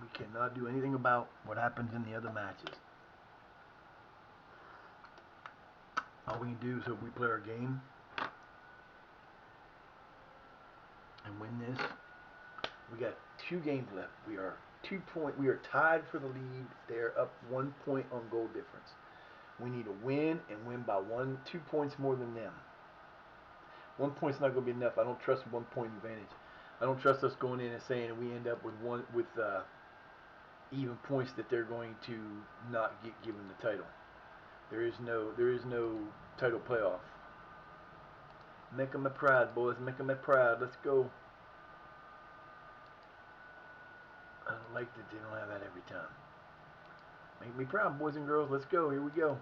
We cannot do anything about what happens in the other matches. All we can do is hope we play our game and win this. We got 2 games left. We are tied for the lead. They're up 1 point on goal difference. We need to win and win by 2 points more than them. 1 point's not going to be enough. I don't trust 1 point advantage. I don't trust us going in and saying we end up with even points that they're going to not get given the title. There is no title playoff. Make them proud, boys. Make them proud. Let's go. I don't like that they don't have that every time. Make me proud, boys and girls. Let's go. Here we go.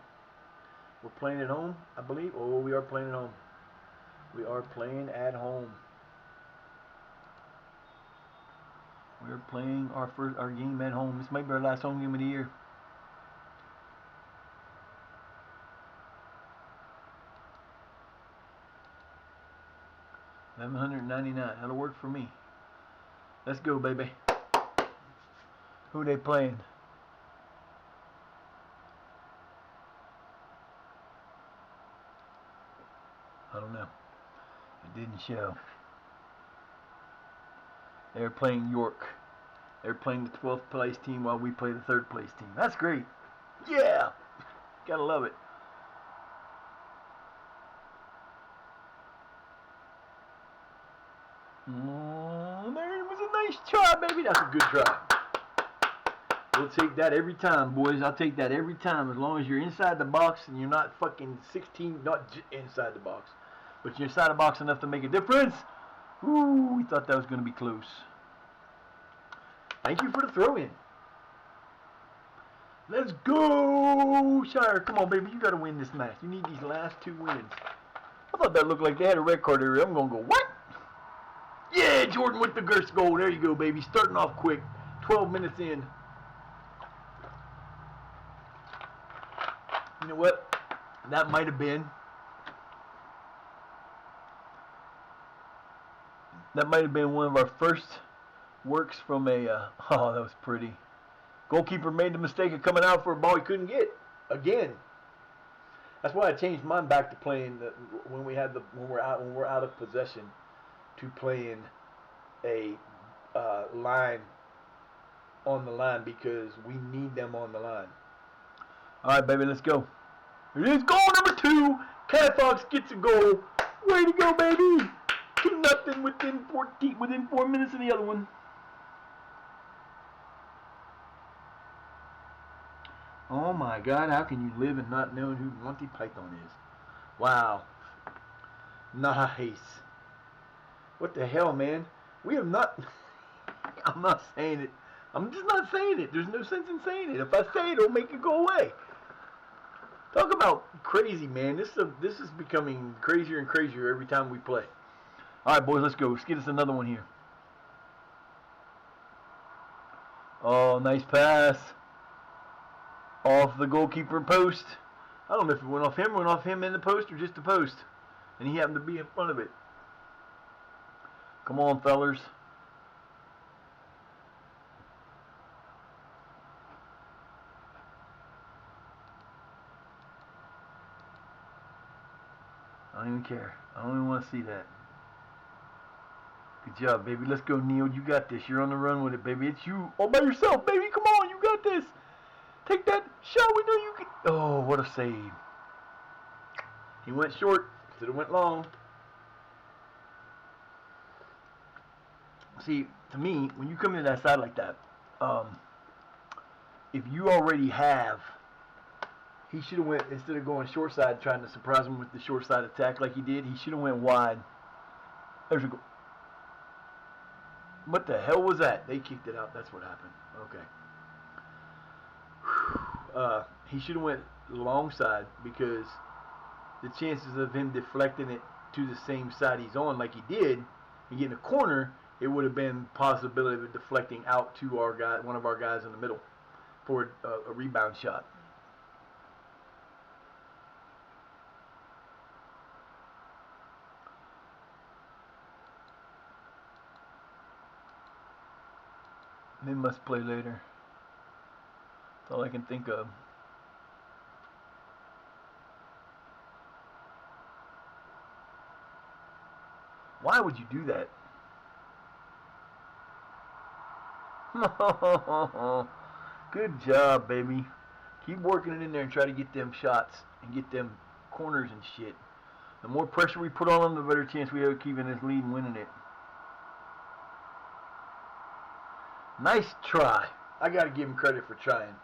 We're playing at home, I believe. Oh, we are playing at home. We are playing at home. We are playing our game at home. This might be our last home game of the year. $1,199. That'll work for me. Let's go, baby. Who they playing? I don't know. It didn't show. They were playing York. They were playing the 12th place team while we play the 3rd place team. That's great. Yeah! Gotta love it. There was a nice try, baby. That's a good try. We'll take that every time, boys. I'll take that every time, as long as you're inside the box and you're not fucking 16, not inside the box, but you're inside the box enough to make a difference. Ooh, we thought that was going to be close. Thank you for the throw-in. Let's go, Shire. Come on, baby. You got to win this match. You need these last 2 wins. I thought that looked like they had a red card area. I'm going to go, what? Yeah, Jordan with the Gerst goal. There you go, baby. Starting off quick. 12 minutes in. You know what? That might have been. That might have been one of our first works from a. Oh, that was pretty. Goalkeeper made the mistake of coming out for a ball he couldn't get. Again. That's why I changed mine back to playing when we're out of possession, to playing a line on the line, because we need them on the line. All right, baby, let's go. It is goal number 2. Cat Fox gets a goal. Way to go, baby. 2-0 within 4 minutes of the other one. Oh my God, how can you live and not know who Monty Python is? Wow. Nice. What the hell, man? We have not... I'm not saying it. I'm just not saying it. There's no sense in saying it. If I say it, it'll make it go away. Talk about crazy, man. This is becoming crazier and crazier every time we play. All right, boys, let's go. Let's get us another one here. Oh, nice pass. Off the goalkeeper post. I don't know if it went off him in the post, or just the post. And he happened to be in front of it. Come on, fellers. I don't even care. I don't even want to see that. Good job, baby. Let's go, Neil. You got this. You're on the run with it, baby. It's you all by yourself, baby. Come on. You got this. Take that shot. We know you can. Oh, what a save. He went short. Should have went long. See, to me, when you come into that side like that, if you already have, he should have went, instead of going short side, trying to surprise him with the short side attack like he did, he should have went wide. There's a goal. What the hell was that? They kicked it out. That's what happened. Okay. He should have went long side, because the chances of him deflecting it to the same side he's on like he did and getting a corner, it would have been possibility of deflecting out to our guy, one of our guys in the middle, for a rebound shot. They must play later. That's all I can think of. Why would you do that? Good job, baby. Keep working it in there and try to get them shots and get them corners and shit. The more pressure we put on them, the better chance we have of keeping this lead and winning it. Nice try. I got to give him credit for trying.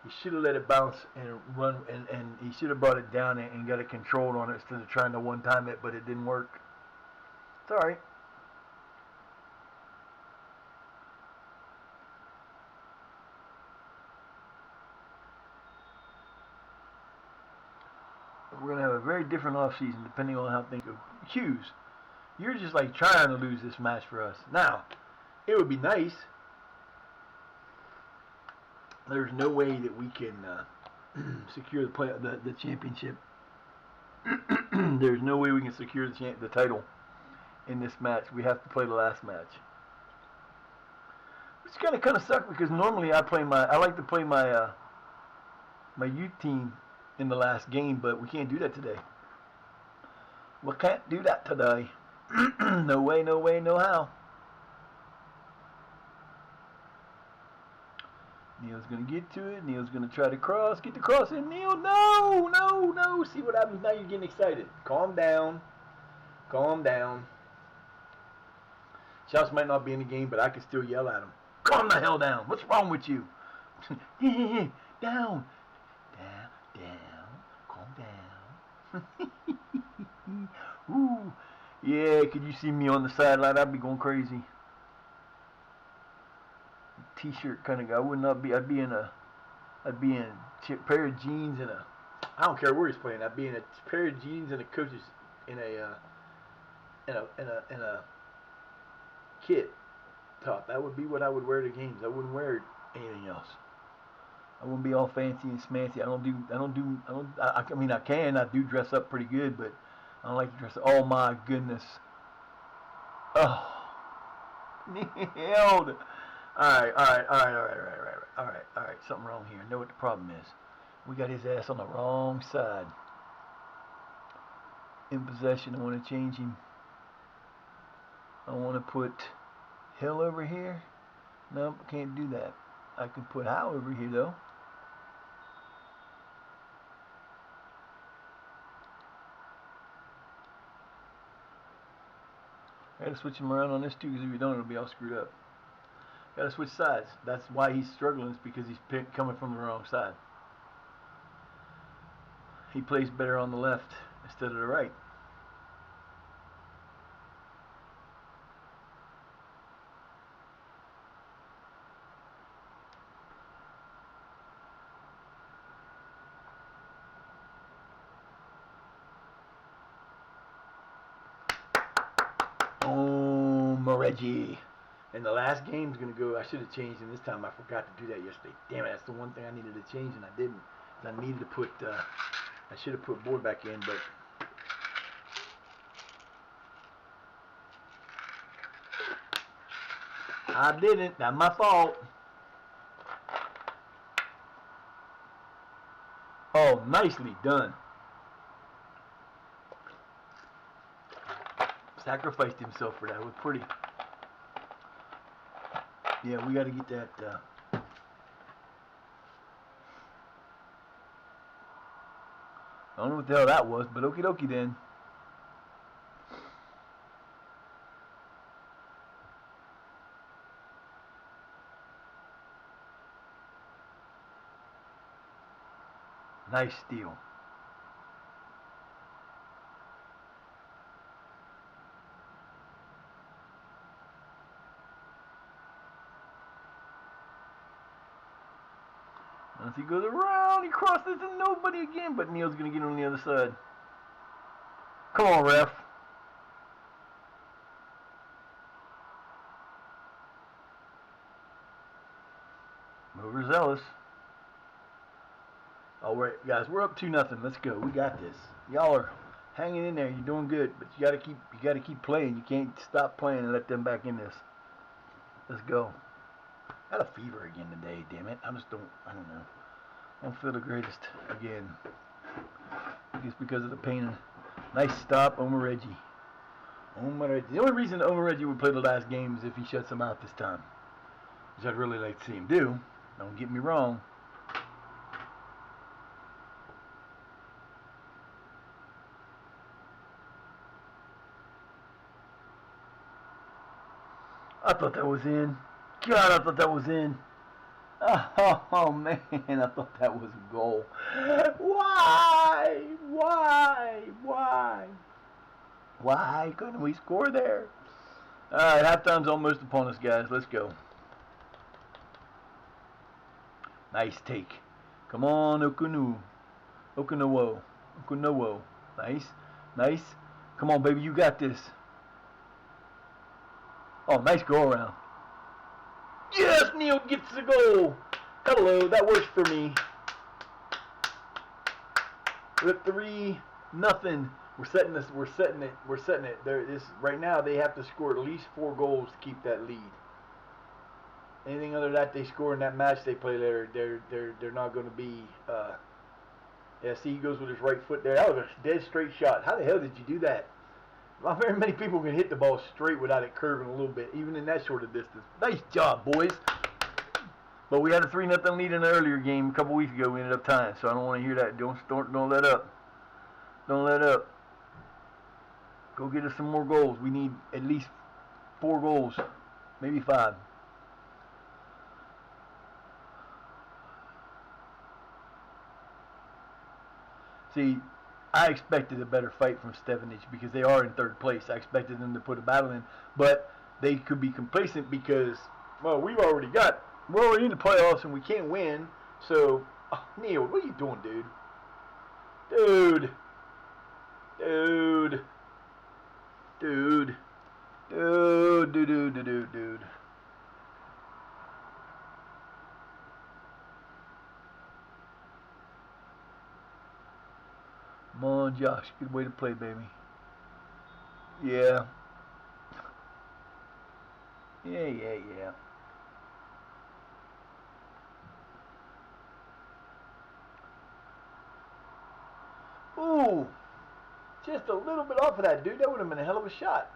He should have let it bounce and run, and he should have brought it down and got it controlled on it instead of trying to one-time it, but it didn't work. It's all right. We're going to have a very different offseason depending on how things go. Hughes, you're just like trying to lose this match for us. Now, it would be nice. There's no way that we can secure the championship. There's no way we can secure the title in this match. We have to play the last match. It's kind of suck, because normally I like to play my my youth team in the last game, but we can't do that today. We can't do that today. No way, no way, no how. Neil's going to get to it. Neil's going to try to cross. Get the cross in. Neil, no, no, no. See what happens? Now you're getting excited. Calm down. Calm down. Shouts might not be in the game, but I can still yell at him. Calm the hell down. What's wrong with you? Down. Down. Down. Calm down. Ooh. Yeah, could you see me on the sideline? I'd be going crazy. T-shirt kind of guy. I would not be. I'd be in a pair of jeans and a. I don't care where he's playing. I'd be in a pair of jeans and a coach's in a kit top. That would be what I would wear to games. I wouldn't wear anything else. I wouldn't be all fancy and smancy. I mean, I can. I do dress up pretty good, but I don't like to dress up. Oh my goodness. Oh. Nailed. Alright. Something wrong here. I know what the problem is. We got his ass on the wrong side. In possession, I want to change him. I want to put Hill over here. Nope, can't do that. I can put Howe over here though. I gotta switch him around on this too, because if you don't, it'll be all screwed up. Gotta switch sides. That's why he's struggling, is because he's coming from the wrong side. He plays better on the left instead of the right. Oh, Reggie. And the last game's going to go, I should have changed him this time. I forgot to do that yesterday. Damn it, that's the one thing I needed to change, and I didn't. I needed to put, I should have put Board back in, but I didn't. That's my fault. Oh, nicely done. Sacrificed himself for that. It was pretty. Yeah, we got to get that. I don't know what the hell that was, but okie dokie then. Nice steal. Once he goes around, he crosses and nobody again, but Neil's going to get on the other side. Come on, ref. Overzealous. All right, guys, we're up 2-0. Let's go. We got this. Y'all are hanging in there. You're doing good, but you gotta keep playing. You can't stop playing and let them back in this. Let's go. Got a fever again today. Damn it. I don't know. I don't feel the greatest again. I guess because of the pain. Nice stop, Omar Reggie. The only reason Omar Reggie would play the last game is if he shuts him out this time, which I'd really like to see him do. Don't get me wrong. I thought that was in. God, I thought that was in. Oh man, I thought that was a goal. Why? Why couldn't we score there? Alright, halftime's almost upon us, guys. Let's go. Nice take. Come on, Okunowo. Nice. Come on, baby, you got this. Oh, nice go around. Yes, Neil gets the goal. Hello, that works for me. We're at 3-0. We're setting it. Right now they have to score at least 4 goals to keep that lead. Anything other than that they score in that match they play later, they're not going to be Yeah, see, he goes with his right foot there. That was a dead straight shot. How the hell did you do that? Not very many people can hit the ball straight without it curving a little bit, even in that short of distance. Nice job, boys. But we had a 3-0 lead in the earlier game a couple weeks ago. We ended up tying, so I don't want to hear that. Don't let up. Don't let up. Go get us some more goals. We need at least 4 goals, maybe 5. See, I expected a better fight from Stevenage because they are in 3rd place. I expected them to put a battle in, but they could be complacent because, well, we're already in the playoffs and we can't win. So, Neil, what are you doing, dude? Dude. Dude. Dude. Dude. Dude. Dude. Dude. Dude. Come on, Josh. Good way to play, baby. Yeah. Yeah. Ooh. Just a little bit off of that, dude. That would have been a hell of a shot.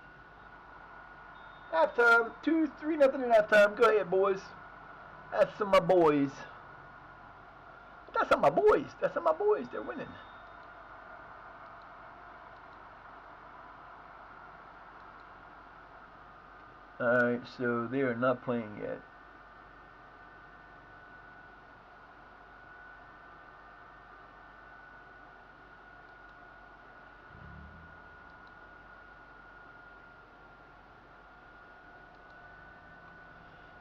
Halftime. 3-0 at halftime. Go ahead, boys. That's some of my boys. That's some of my boys. That's some of my boys. They're winning. Alright, so they are not playing yet.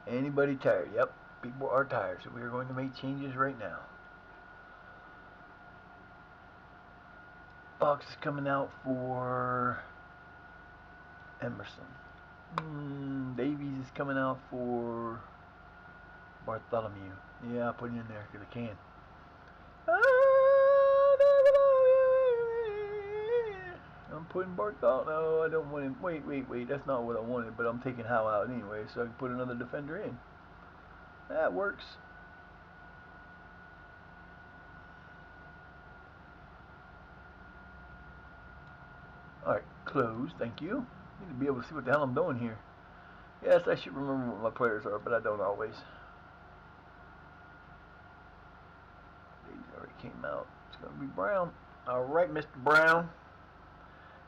Anybody tired? Yep, people are tired, so we are going to make changes right now. Fox is coming out for Emerson. Davies is coming out for Bartholomew. Yeah, I'll put it in there because I can. I'm putting Bartholomew. No, I don't want him. Wait. That's not what I wanted, but I'm taking Howe out anyway, so I can put another defender in. That works. Alright, close. Thank you. Need to be able to see what the hell I'm doing here. Yes, I should remember what my players are, but I don't always. These already came out. It's going to be Brown. Alright, Mr. Brown.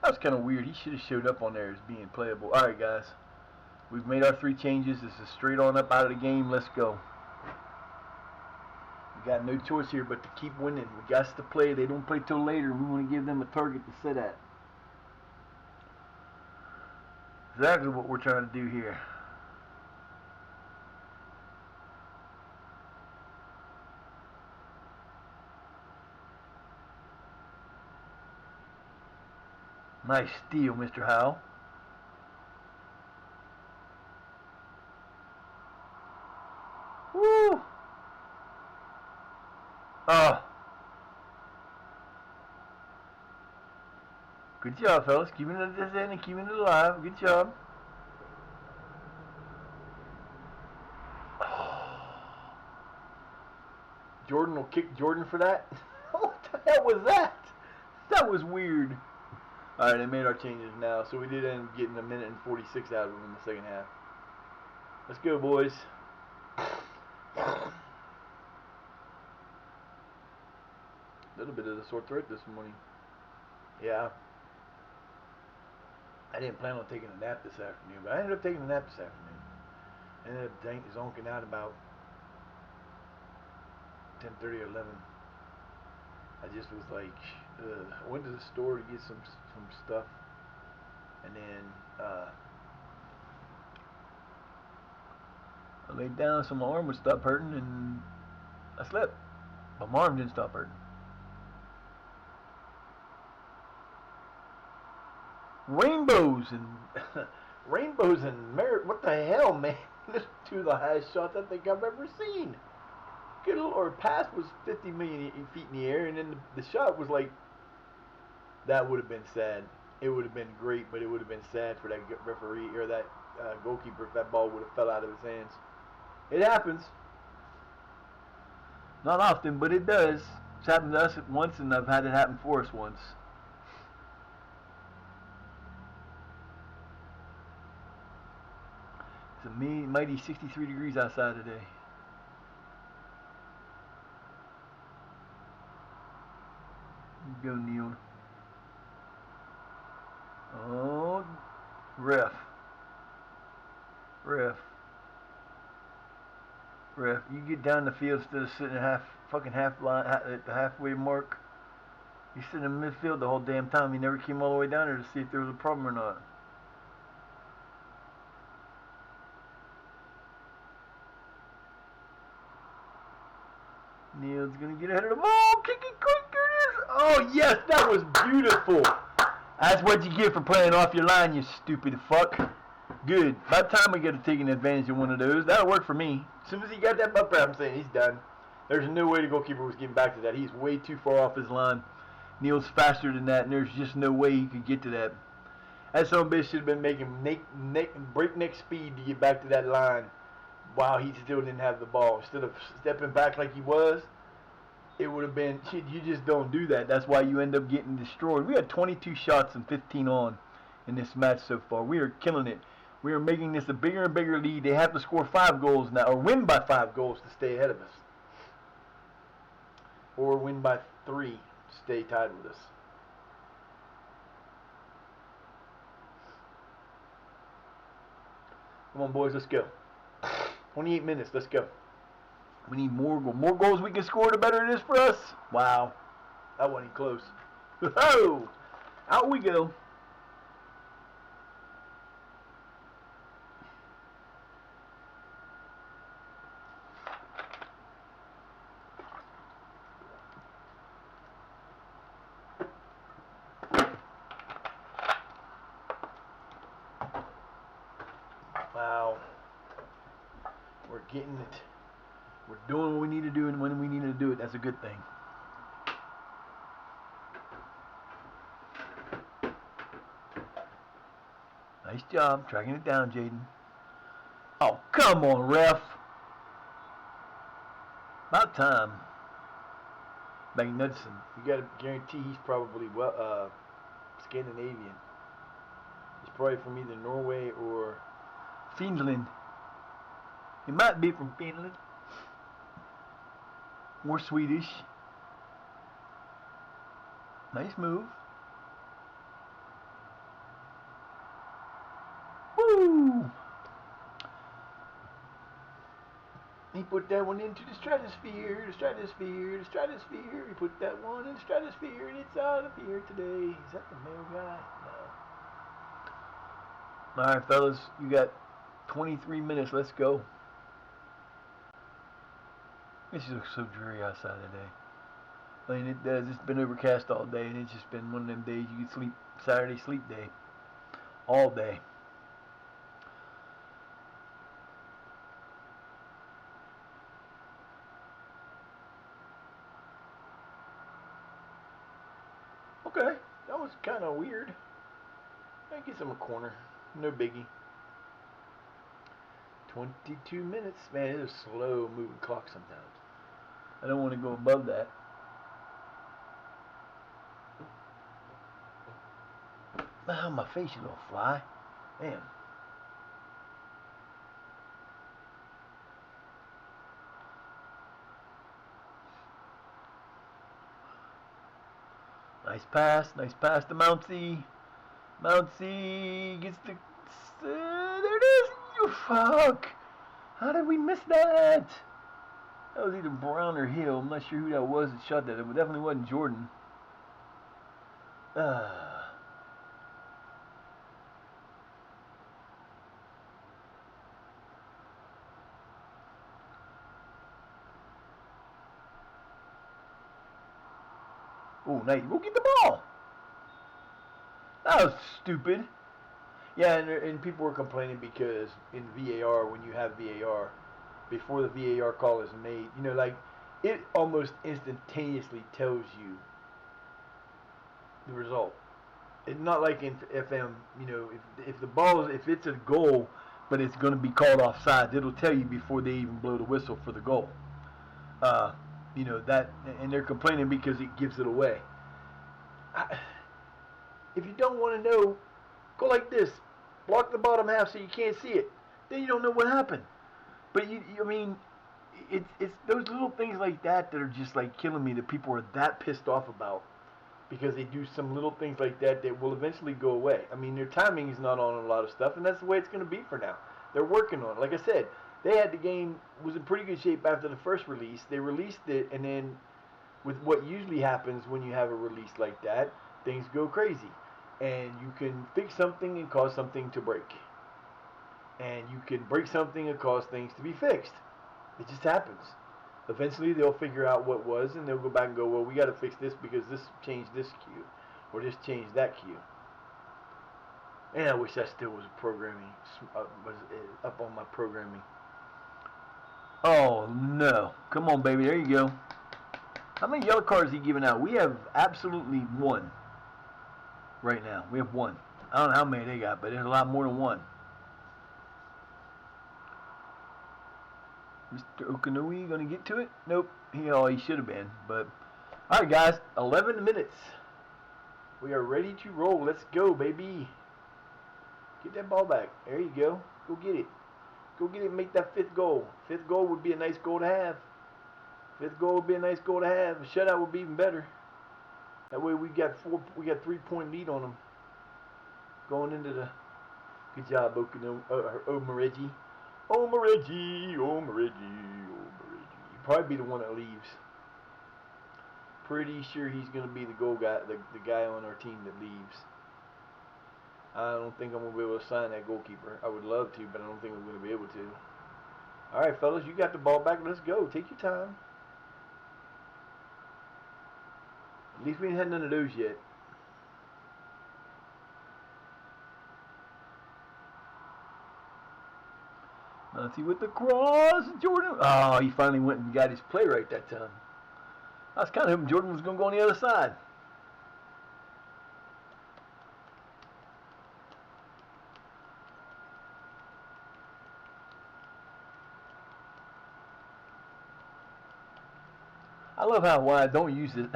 That was kind of weird. He should have showed up on there as being playable. Alright, guys. We've made our 3 changes. This is straight on up out of the game. Let's go. We got no choice here but to keep winning. We got to play. They don't play till later. We want to give them a target to sit at. Exactly what we're trying to do here. Nice steal, Mr. Howe. Woo! Good job, fellas. Keeping it this in and keeping it alive. Good job. Jordan will kick Jordan for that? What the hell was that? That was weird. Alright, they made our changes now, so we did end up getting 1:46 out of them in the second half. Let's go, boys. A little bit of the sore throat this morning. Yeah. I didn't plan on taking a nap this afternoon, but I ended up taking a nap this afternoon. I ended up zonking out about 10:30 or 11. I just was like, I went to the store to get some stuff, and then I laid down so my arm would stop hurting, and I slept. But my arm didn't stop hurting. Rainbows and rainbows and merit. What the hell, man? This is 2 of the highest shots I think I've ever seen. Good Lord, pass was 50 million feet in the air, and then the shot was like, that would have been sad. It would have been great, but it would have been sad for that referee or that goalkeeper if that ball would have fell out of his hands. It happens. Not often, but it does. It's happened to us once, and I've had it happen for us once. It's a mighty 63 degrees outside today. Go, Neil. Oh, ref. You get down the field instead of sitting at half line at the halfway mark. He's sitting in midfield the whole damn time. He never came all the way down there to see if there was a problem or not. Neil's gonna get ahead of the ball. Kick it quick, there it is. Oh yes, that was beautiful. That's what you get for playing off your line, you stupid fuck. Good. By the time we get to taking advantage of one of those, that'll work for me. As soon as he got that butt grab, I'm saying he's done. There's no way the goalkeeper was getting back to that. He's way too far off his line. Neil's faster than that, and there's just no way he could get to that. That son of a bitch should have been making breakneck speed to get back to that line while he still didn't have the ball. Instead of stepping back like he was, it would have been, shit, you just don't do that. That's why you end up getting destroyed. We had 22 shots and 15 on in this match so far. We are killing it. We are making this a bigger and bigger lead. They have to score 5 goals now, or win by 5 goals to stay ahead of us. Or win by 3 to stay tied with us. Come on, boys, let's go. 28 minutes, let's go. We need more goals. More goals we can score, the better it is for us. Wow. That wasn't close. Oh! Out we go. Wow. We're getting it. We're doing what we need to do, and when we need to do it, that's a good thing. Nice job tracking it down, Jaden. Oh, come on, ref. About time. Magnificent. You got to guarantee he's probably Scandinavian. He's probably from either Norway or Finland. He might be from Finland. Or Swedish. Nice move. Woo! He put that one into the stratosphere. He put that one in the stratosphere, and it's out of here today. Is that the male guy? No. All right, fellas, you got 23 minutes. Let's go. It just looks so dreary outside today. I mean, it does. It's been overcast all day, and it's just been one of them days you can sleep. Saturday sleep day. All day. Okay, that was kind of weird. I guess I'm a corner. No biggie. 22 minutes. Man, it is a slow moving clock sometimes. I don't want to go above that. Oh, my face, you little fly. Damn. Nice pass to Mountsy. Mountsy gets the... there it is! You fuck! How did we miss that? That was either Brown or Hill. I'm not sure who that was that shot that. It definitely wasn't Jordan. Oh, nice. Go get the ball! That was stupid. Yeah, and people were complaining because in VAR, when you have VAR, before the VAR call is made, you know, like, it almost instantaneously tells you the result. It's not like in FM, you know, if the ball if it's a goal, but it's going to be called offside, it'll tell you before they even blow the whistle for the goal. that, and they're complaining because it gives it away. If you don't want to know, go like this. Block the bottom half so you can't see it. Then you don't know what happened. But I mean, it's those little things like that are just like killing me. That people are that pissed off about because they do some little things like that will eventually go away. I mean, their timing is not on a lot of stuff, and that's the way it's going to be for now. They're working on it. Like I said, they had the game was in pretty good shape after the first release. They released it, and then with what usually happens when you have a release like that, things go crazy. And you can fix something and cause something to break. And you can break something and cause things to be fixed. It just happens. Eventually they'll figure out what was, and they'll go back and go, well, we got to fix this because this changed this queue, or this changed that queue. And I wish I still was programming, was up on my programming. Oh no! Come on, baby. There you go. How many yellow cards are you giving out? We have absolutely one right now. We have one. I don't know how many they got, but there's a lot more than one. Mr. Okanui gonna get to it? Nope. He should have been. But all right, guys. 11 minutes. We are ready to roll. Let's go, baby. Get that ball back. There you go. Go get it. Go get it and make that fifth goal. Fifth goal would be a nice goal to have. Fifth goal would be a nice goal to have. A shutout would be even better. That way we got 3-point lead on them. Going into the. Good job, Omareji. Omareji. He'll probably be the one that leaves. Pretty sure he's going to be the goal guy, the guy on our team that leaves. I don't think I'm going to be able to sign that goalkeeper. I would love to, but I don't think I'm going to be able to. All right, fellas, you got the ball back. Let's go. Take your time. At least we ain't had none of those yet. Let's see with the cross, Jordan. Oh, he finally went and got his play right that time. I was kind of hoping Jordan was going to go on the other side. I love why I don't use it.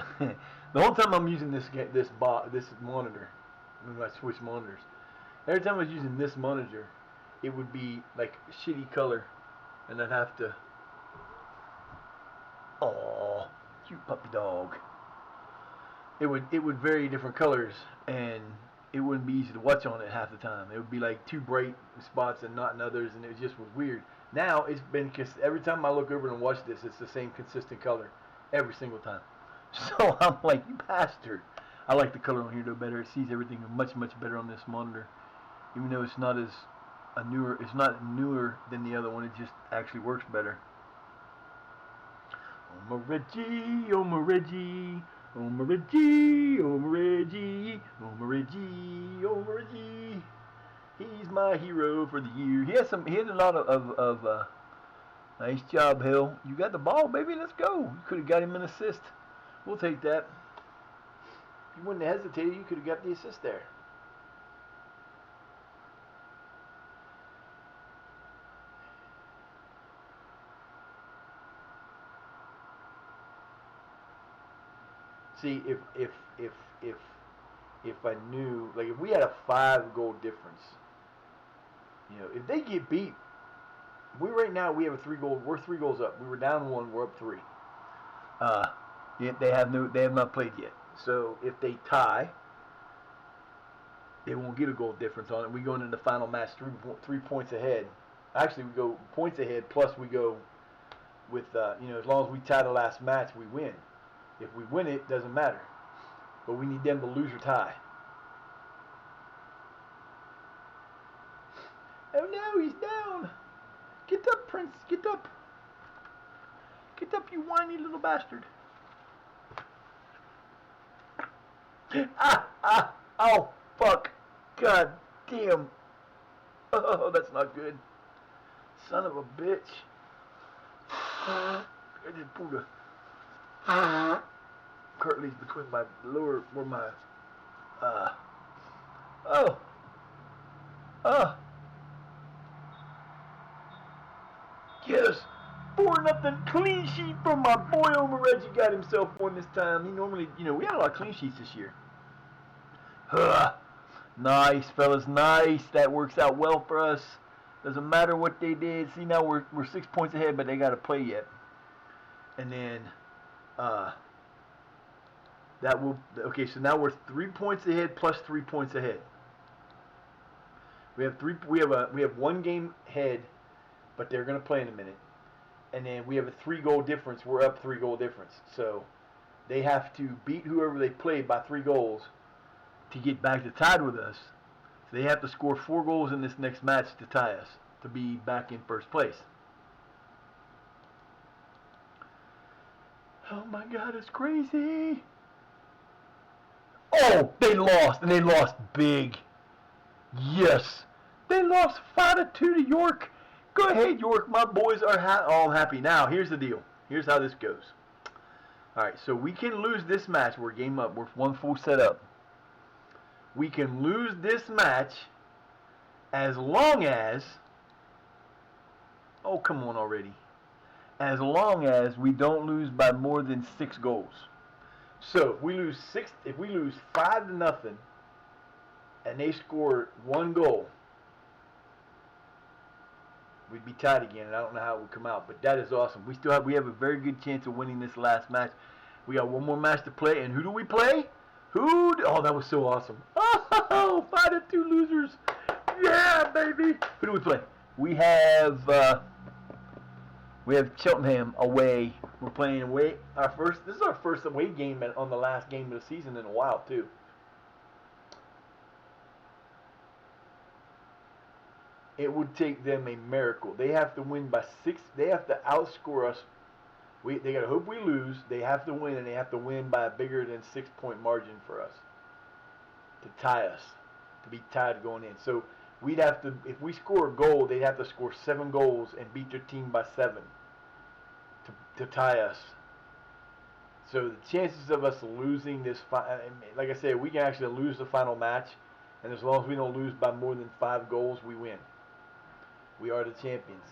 The whole time I'm using this monitor, when I switch monitors. Every time I was using this monitor, it would be like shitty color, and I'd have to. Oh, cute puppy dog. It would vary different colors, and it wouldn't be easy to watch on it half the time. It would be like too bright spots and not in others, and it just was weird. Now it's been every time I look over and watch this, it's the same consistent color every single time. So I'm like, you bastard. I like the color on here though better. It sees everything much better on this monitor, even though it's not it's not newer than the other one. It just actually works better. Omareji, Omareji, Omareji, Omareji, Omareji, Omareji. He's my hero for the year. He had a lot of nice job, Hill. You got the ball, baby. Let's go. You could have got him an assist. We'll take that. If you wouldn't have hesitated, you could have got the assist there. See, if I knew, like, if we had a 5-goal difference, if they get beat, we have a 3-goal. We're 3 goals up. We were down 1. We're up 3. They have not played yet. So if they tie, they won't get a goal difference on it. We go into the final match 3 points ahead. Actually, we go points ahead, plus we go with as long as we tie the last match, we win. If we win it, doesn't matter. But we need them to lose or tie. Oh no, he's down. Get up, Prince. Get up. Get up, you whiny little bastard. Oh, fuck. God damn. Oh, that's not good. Son of a bitch. I just pulled a cartilage between my lower, where my, yes, 4-0. nothing. Clean sheet from my boy over Reggie. Got himself one this time. He normally, we had a lot of clean sheets this year. Huh. Nice, fellas. Nice. That works out well for us. Doesn't matter what they did. See, now we're 6 points ahead, but they got to play yet. And then, that will, okay, so now we're 3 points ahead plus 3 points ahead. We have one game ahead, but they're going to play in a minute. And then we have a 3-goal difference. We're up 3-goal difference. So they have to beat whoever they play by 3 goals to get back to tied with us. So they have to score 4 goals in this next match to tie us, to be back in first place. Oh my God, it's crazy. Oh, they lost, and they lost big. Yes, they lost 5-2 to York. Go ahead, York. My boys are all happy. Now, here's the deal. Here's how this goes. All right, so we can lose this match. We're game up. We're 1 full set up. We can lose this match as long as, oh, come on already, as long as we don't lose by more than 6 goals. So if we lose 5-0, and they score 1 goal, we'd be tied again, and I don't know how it would come out, but that is awesome. We have a very good chance of winning this last match. We got one more match to play, and who do we play? Oh, that was so awesome. Oh, 5-2 losers. Yeah, baby. Who do we play? We have Cheltenham away. We're playing away. This is our first away game on the last game of the season in a while, too. It would take them a miracle. They have to win by 6. They have to outscore us. They got to hope we lose. They have to win, and they have to win by a bigger than 6-point margin for us to tie us, to be tied going in. So we'd have to, if we score a goal, they'd have to score 7 goals and beat their team by 7 to tie us. So the chances of us losing this, like I said, we can actually lose the final match, and as long as we don't lose by more than 5 goals, we win. We are the champions.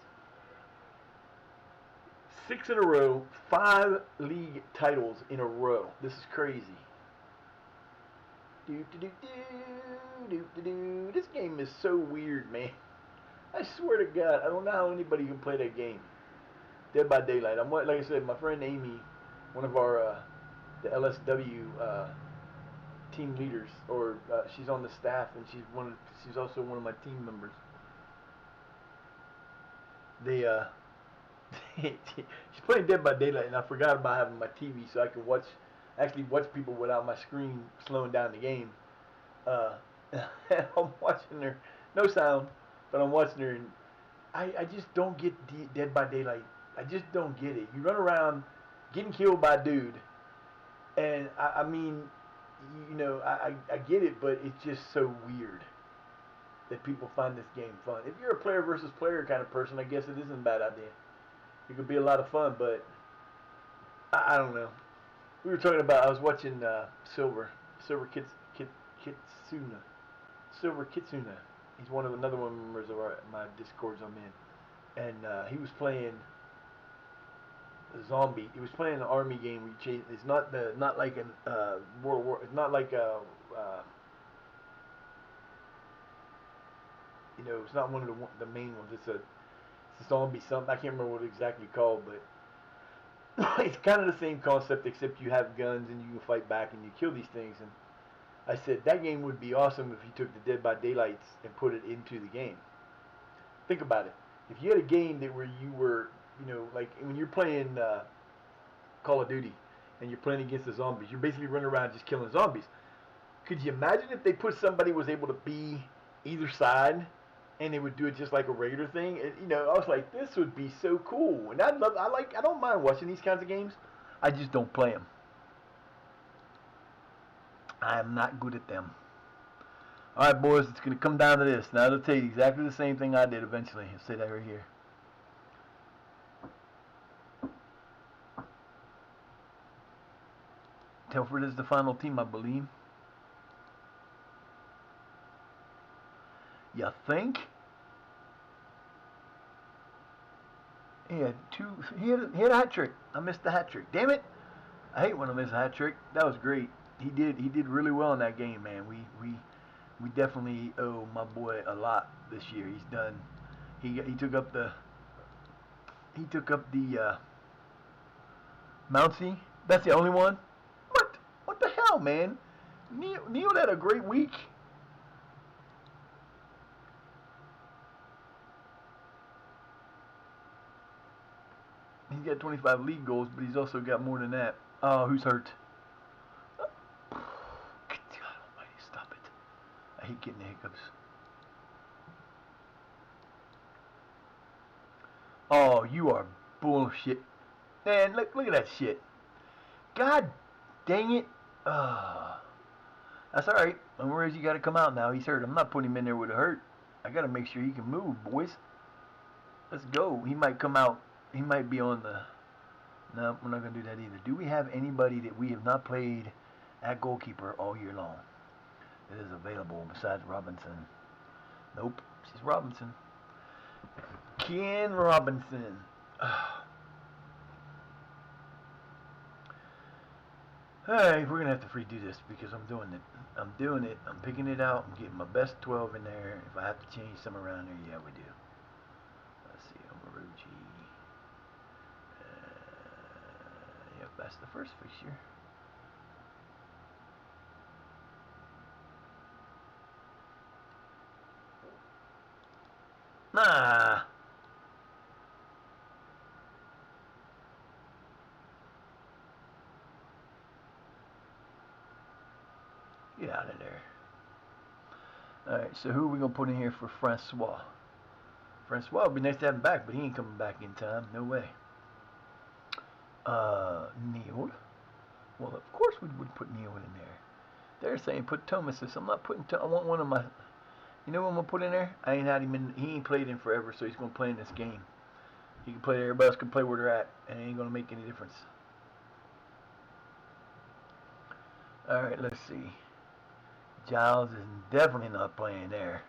6 in a row, 5 league titles in a row. This is crazy. This game is so weird, man. I swear to God, I don't know how anybody can play that game. Dead by Daylight. Like I said, my friend Amy, one of our the LSW team leaders, or she's on the staff, and she's also one of my team members. She's playing Dead by Daylight, and I forgot about having my TV so I can actually watch people without my screen slowing down the game. I'm watching her, no sound, but I'm watching her, and I just don't get Dead by Daylight. I just don't get it. You run around getting killed by a dude, and I mean, I get it, but it's just so weird that people find this game fun. If you're a player versus player kind of person, I guess it isn't a bad idea. It could be a lot of fun, but I don't know. We were talking about, I was watching Silver Kitsuna. Silver Kitsuna. He's another one of the members of my Discords I'm in. And he was playing a zombie. He was playing an army game where you change. It's not like an World War. It's not like a it's not one of the main ones. It's a zombie something. I can't remember what it's exactly called, but it's kind of the same concept, except you have guns and you can fight back and you kill these things. And I said that game would be awesome if you took the Dead by Daylights and put it into the game. Think about it. If you had a game where you were, like when you're playing Call of Duty and you're playing against the zombies, you're basically running around just killing zombies. Could you imagine if they put somebody was able to be either side and they would do it just like a regular thing? I was like, this would be so cool. And I don't mind watching these kinds of games. I just don't play them. I am not good at them. All right, boys, it's going to come down to this. Now, it'll tell you exactly the same thing I did eventually. I'll say that right here. Telford is the final team, I believe. You think? He had two. He had a hat trick. I missed the hat trick. Damn it! I hate when I miss a hat trick. That was great. He did really well in that game, man. We definitely owe my boy a lot this year. He's done. He took up the Mountie. That's the only one. What the hell, man? Neil had a great week. He's got 25 league goals, but he's also got more than that. Oh, who's hurt? God almighty, stop it. I hate getting the hiccups. Oh, you are bullshit. Man, look at that shit. God dang it. That's alright. Whereas you got to come out now. He's hurt. I'm not putting him in there with a hurt. I got to make sure he can move, boys. Let's go. He might come out. He might be on the... No, we're not going to do that either. Do we have anybody that we have not played at goalkeeper all year long that is available besides Robinson? Nope. She's Robinson. Ken Robinson. Alright, we're going to have to redo this because I'm doing it. I'm doing it. I'm picking it out. I'm getting my best 12 in there. If I have to change some around there, yeah, we do. Let's see. Omaruji. Yep, that's the first fixture. Nah. Get out of there. Alright, so who are we going to put in here for Francois? Francois would be nice to have him back, but he ain't coming back in time. No way. Neil. Well, of course we would put Neil in there. They're saying put Thomas. I'm not putting. I want one of my. You know what I'm gonna put in there? I ain't had him in. He ain't played in forever, so he's gonna play in this game. He can play. Everybody else can play where they're at, and it ain't gonna make any difference. All right, let's see. Giles is definitely not playing there.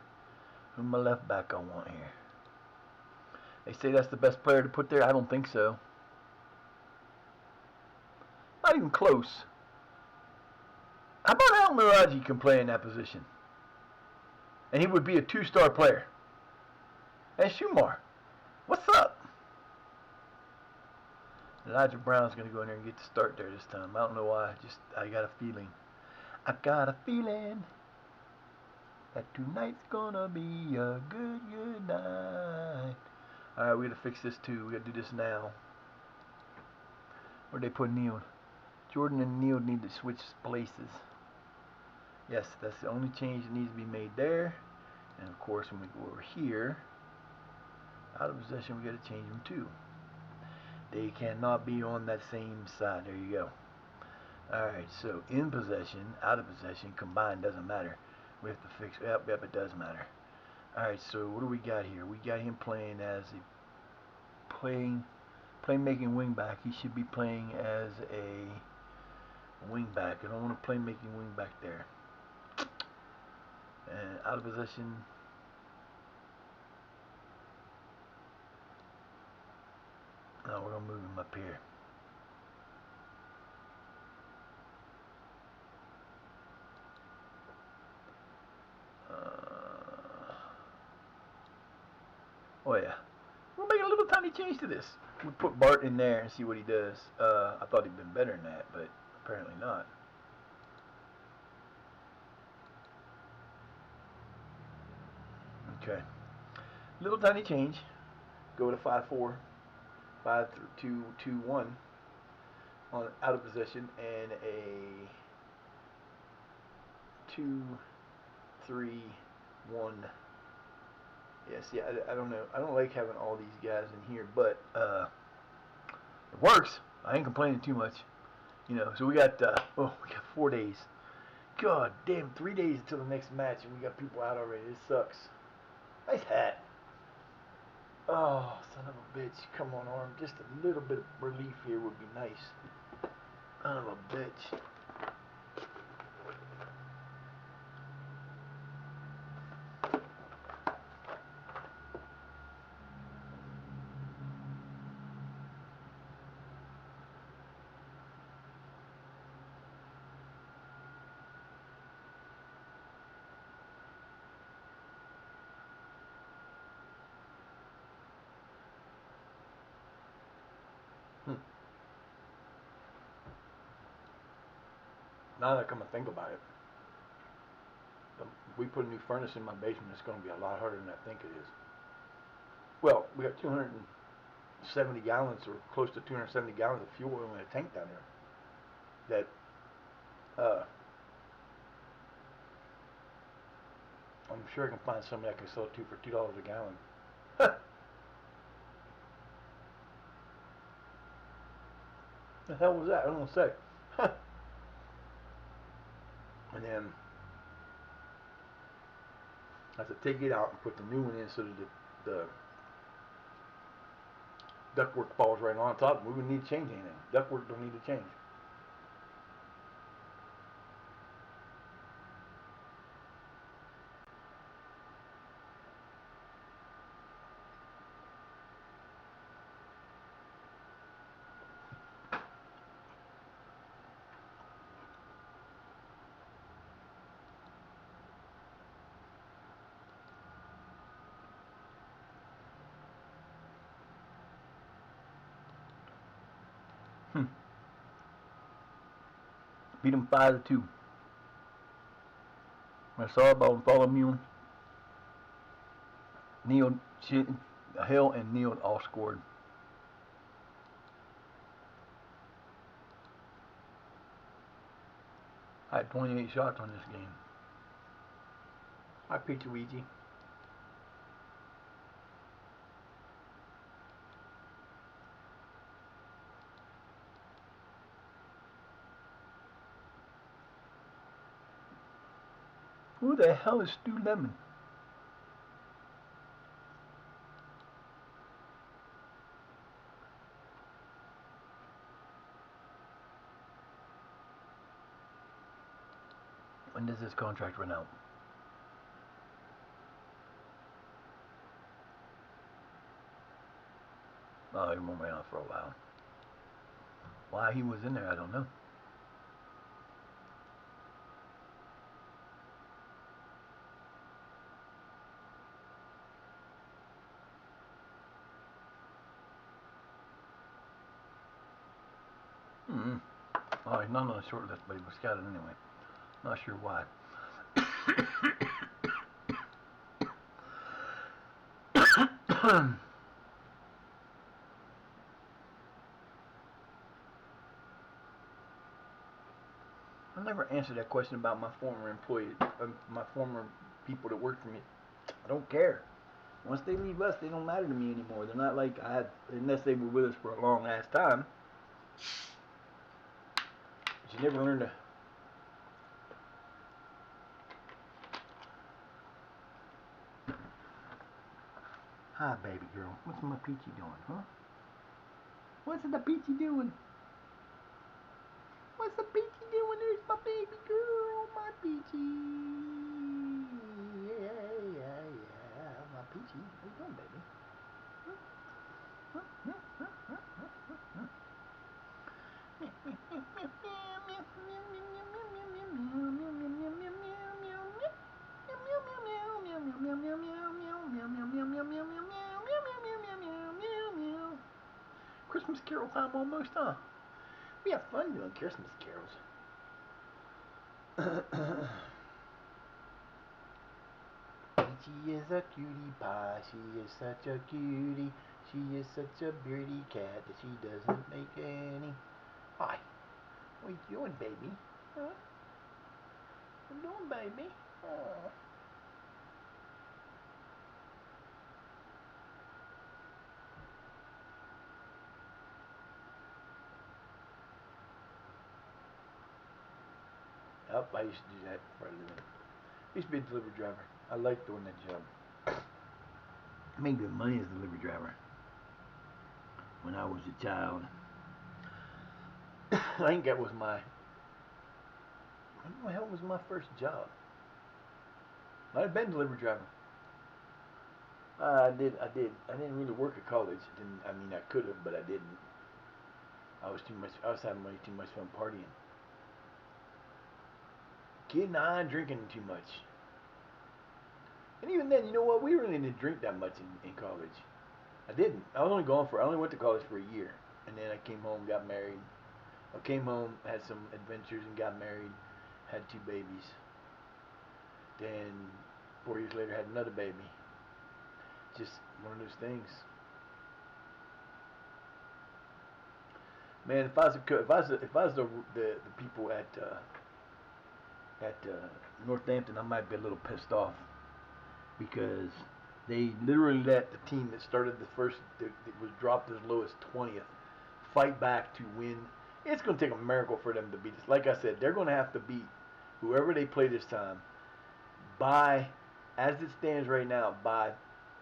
Who's my left back I want here? They say that's the best player to put there. I don't think so. Not even close. How about Al Miraji can play in that position? And he would be a 2-star player. And Shumar, what's up? Elijah Brown's going to go in there and get the start there this time. I don't know why. I got a feeling. I got a feeling that tonight's going to be a good, good night. Alright, we got to fix this too. We got to do this now. Where'd they put Neil? Jordan and Neil need to switch places. Yes, that's the only change that needs to be made there. And of course, when we go over here, out of possession, we got to change them too. They cannot be on that same side. There you go. Alright, so in possession, out of possession, combined, doesn't matter. We have to fix, yep, it does matter. Alright, so what do we got here? We got him playing as a playmaking wing back. He should be playing as a wing back. I don't want a playmaking wing back there. And out of possession. No, we're gonna move him up here. Oh yeah. We'll make a little tiny change to this. We'll put Bart in there and see what he does. I thought he'd been better than that, but apparently not. Okay. Little tiny change. Go to 5-4, 5-2-2-1 on out of possession, and a 2-3-1. Yeah, see, I don't know. I don't like having all these guys in here, but it works. I ain't complaining too much. You know, so we got 4 days. God damn, 3 days until the next match, and we got people out already. This sucks. Nice hat. Oh, son of a bitch. Come on, arm. Just a little bit of relief here would be nice. Son of a bitch. Now that I come to think about it, if we put a new furnace in my basement, it's going to be a lot harder than I think it is. Well, we got 270 gallons or close to 270 gallons of fuel oil in a tank down there. That I'm sure I can find somebody I can sell it to for $2 a gallon. The hell was that? I don't know what to say. And then I have to take it out and put the new one in so that the ductwork falls right on top. We wouldn't need to change anything. Ductwork don't need to change. Beat them 5-2. I saw about follow me. Neil, Hill, and Neil all scored. I had 28 shots on this game. I picked Luigi. Who the hell is Stu Lemon? When does this contract run out? Oh, he won't be out for a while. Why he was in there, I don't know. Oh, he's not on the short list, but he was scouted anyway. Not sure why. I never answered that question about my former employees, my former people that worked for me. I don't care. Once they leave us, they don't matter to me anymore. They're not like I had, unless they were with us for a long ass time. But you never learn to. Hi, baby girl. What's my peachy doing, huh? What's the peachy doing? What's the peachy doing? There's my baby girl, my peachy. Yeah, my peachy. How you doing, baby? Christmas Carol time almost, huh? We have fun doing Christmas carols. Peachy is a cutie pie. She is such a cutie. She is such a pretty cat that she doesn't make any. Hi. What you doing, baby? Huh? What you doing, baby? Oh. Yep, I used to do that for a living. I used to be a delivery driver. I liked doing that job. I made good money as a delivery driver when I was a child. I think that was my. What the hell was my first job? Might have been delivery driver. I did. I didn't really work at college. I mean, I could have, but I didn't. I was too much. I was having way too much fun partying. Getting high and drinking too much. And even then, you know what? We really didn't drink that much in college. I didn't. I was only going for. I only went to college for a year, and then I came home, got married, I came home, had some adventures, and got married. Had 2 babies. Then 4 years later, had another baby. Just one of those things. Man, if I was the people at Northampton, I might be a little pissed off because they literally let the team that started the first, that was dropped as low as 20th, fight back to win. It's going to take a miracle for them to beat us. Like I said, they're going to have to beat whoever they play this time by, as it stands right now, by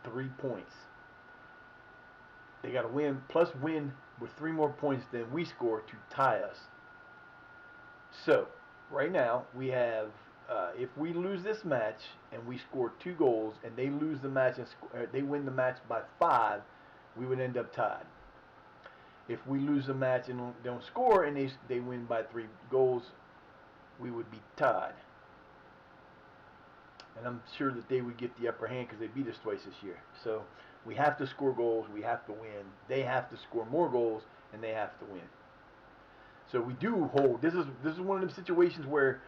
3 points. They got to win, plus win with 3 more points than we score to tie us. So, right now, we have, if we lose this match and we score 2 goals and they lose the match and they win the match by 5, we would end up tied. If we lose the match and don't score and they win by 3 goals, we would be tied. And I'm sure that they would get the upper hand because they beat us twice this year. So we have to score goals, we have to win. They have to score more goals, and they have to win. So we do hold. This is one of the situations where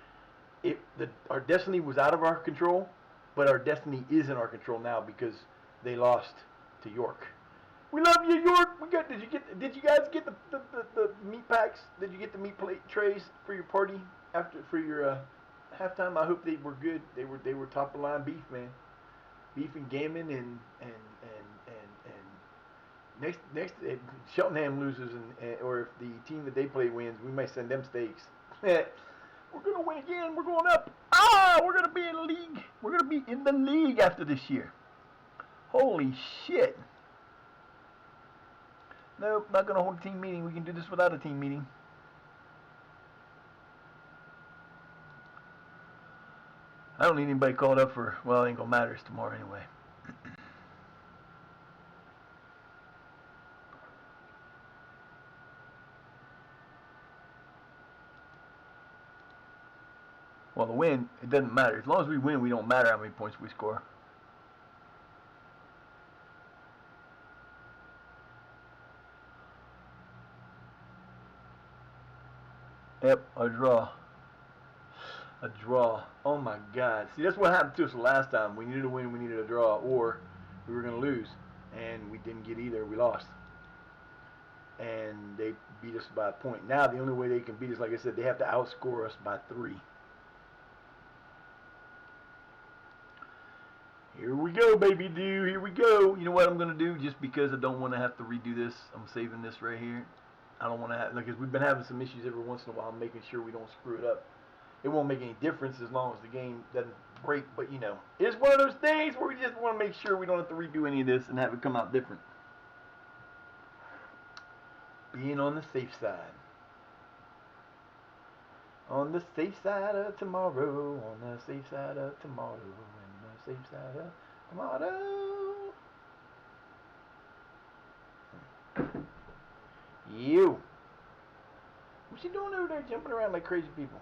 our destiny was out of our control, but our destiny is in our control now because they lost to York. We love you, York. Did you guys get the meat packs? Did you get the meat plate trays for your party for your halftime? I hope they were good. They were top of line beef, man. Beef and gammon and next if Cheltenham loses or if the team that they play wins, we might send them steaks. We're gonna win again. We're going up. We're gonna be in the league. We're gonna be in the league after this year. Holy shit. Nope, not gonna hold a team meeting. We can do this without a team meeting. I don't need anybody called up for, well, it ain't gonna matter. It's tomorrow anyway. Well, the win, it doesn't matter. As long as we win, we don't matter how many points we score. Yep, a draw. A draw. Oh my God. See, that's what happened to us last time. We needed a win, we needed a draw, or we were going to lose. And we didn't get either. We lost. And they beat us by a point. Now, the only way they can beat us, like I said, they have to outscore us by 3. Here we go, baby do. Here we go. You know what I'm going to do? Just because I don't want to have to redo this, I'm saving this right here. I don't want to have, because we've been having some issues every once in a while, making sure we don't screw it up. It won't make any difference as long as the game doesn't break, but you know, it's one of those things where we just want to make sure we don't have to redo any of this and have it come out different. Being on the safe side. On the safe side of tomorrow, on the safe side of tomorrow, on the safe side of tomorrow. You. What's you doing over there jumping around like crazy people?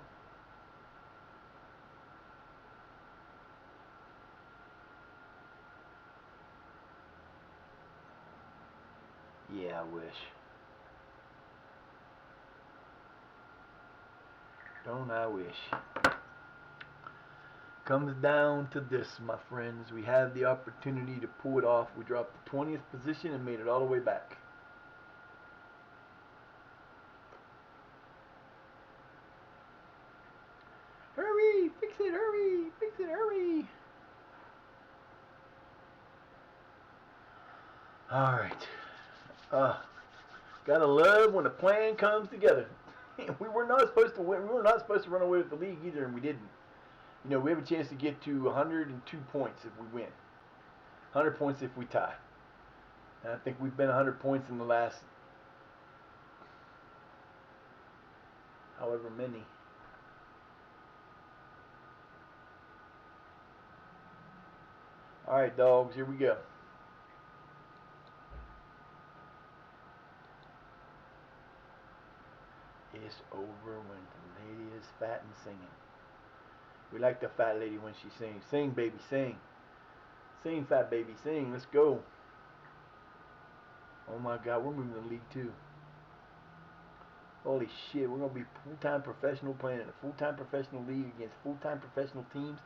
Yeah, I wish. Don't I wish. Comes down to this, my friends. We had the opportunity to pull it off. We dropped the 20th position and made it all the way back. Hurry! Fix it! Hurry! Fix it! Hurry! Alright. Gotta love when a plan comes together. We were not supposed to win. We were not supposed to run away with the league either, and we didn't. You know, we have a chance to get to 102 points if we win. 100 points if we tie. And I think we've been 100 points in the last however many. Alright, dogs, here we go. It's over when the lady is fat and singing. We like the fat lady when she sings. Sing, baby, sing. Sing, fat baby, sing. Let's go. Oh my God, we're moving to League 2. Holy shit, we're going to be full-time professional playing in a full-time professional league against full-time professional teams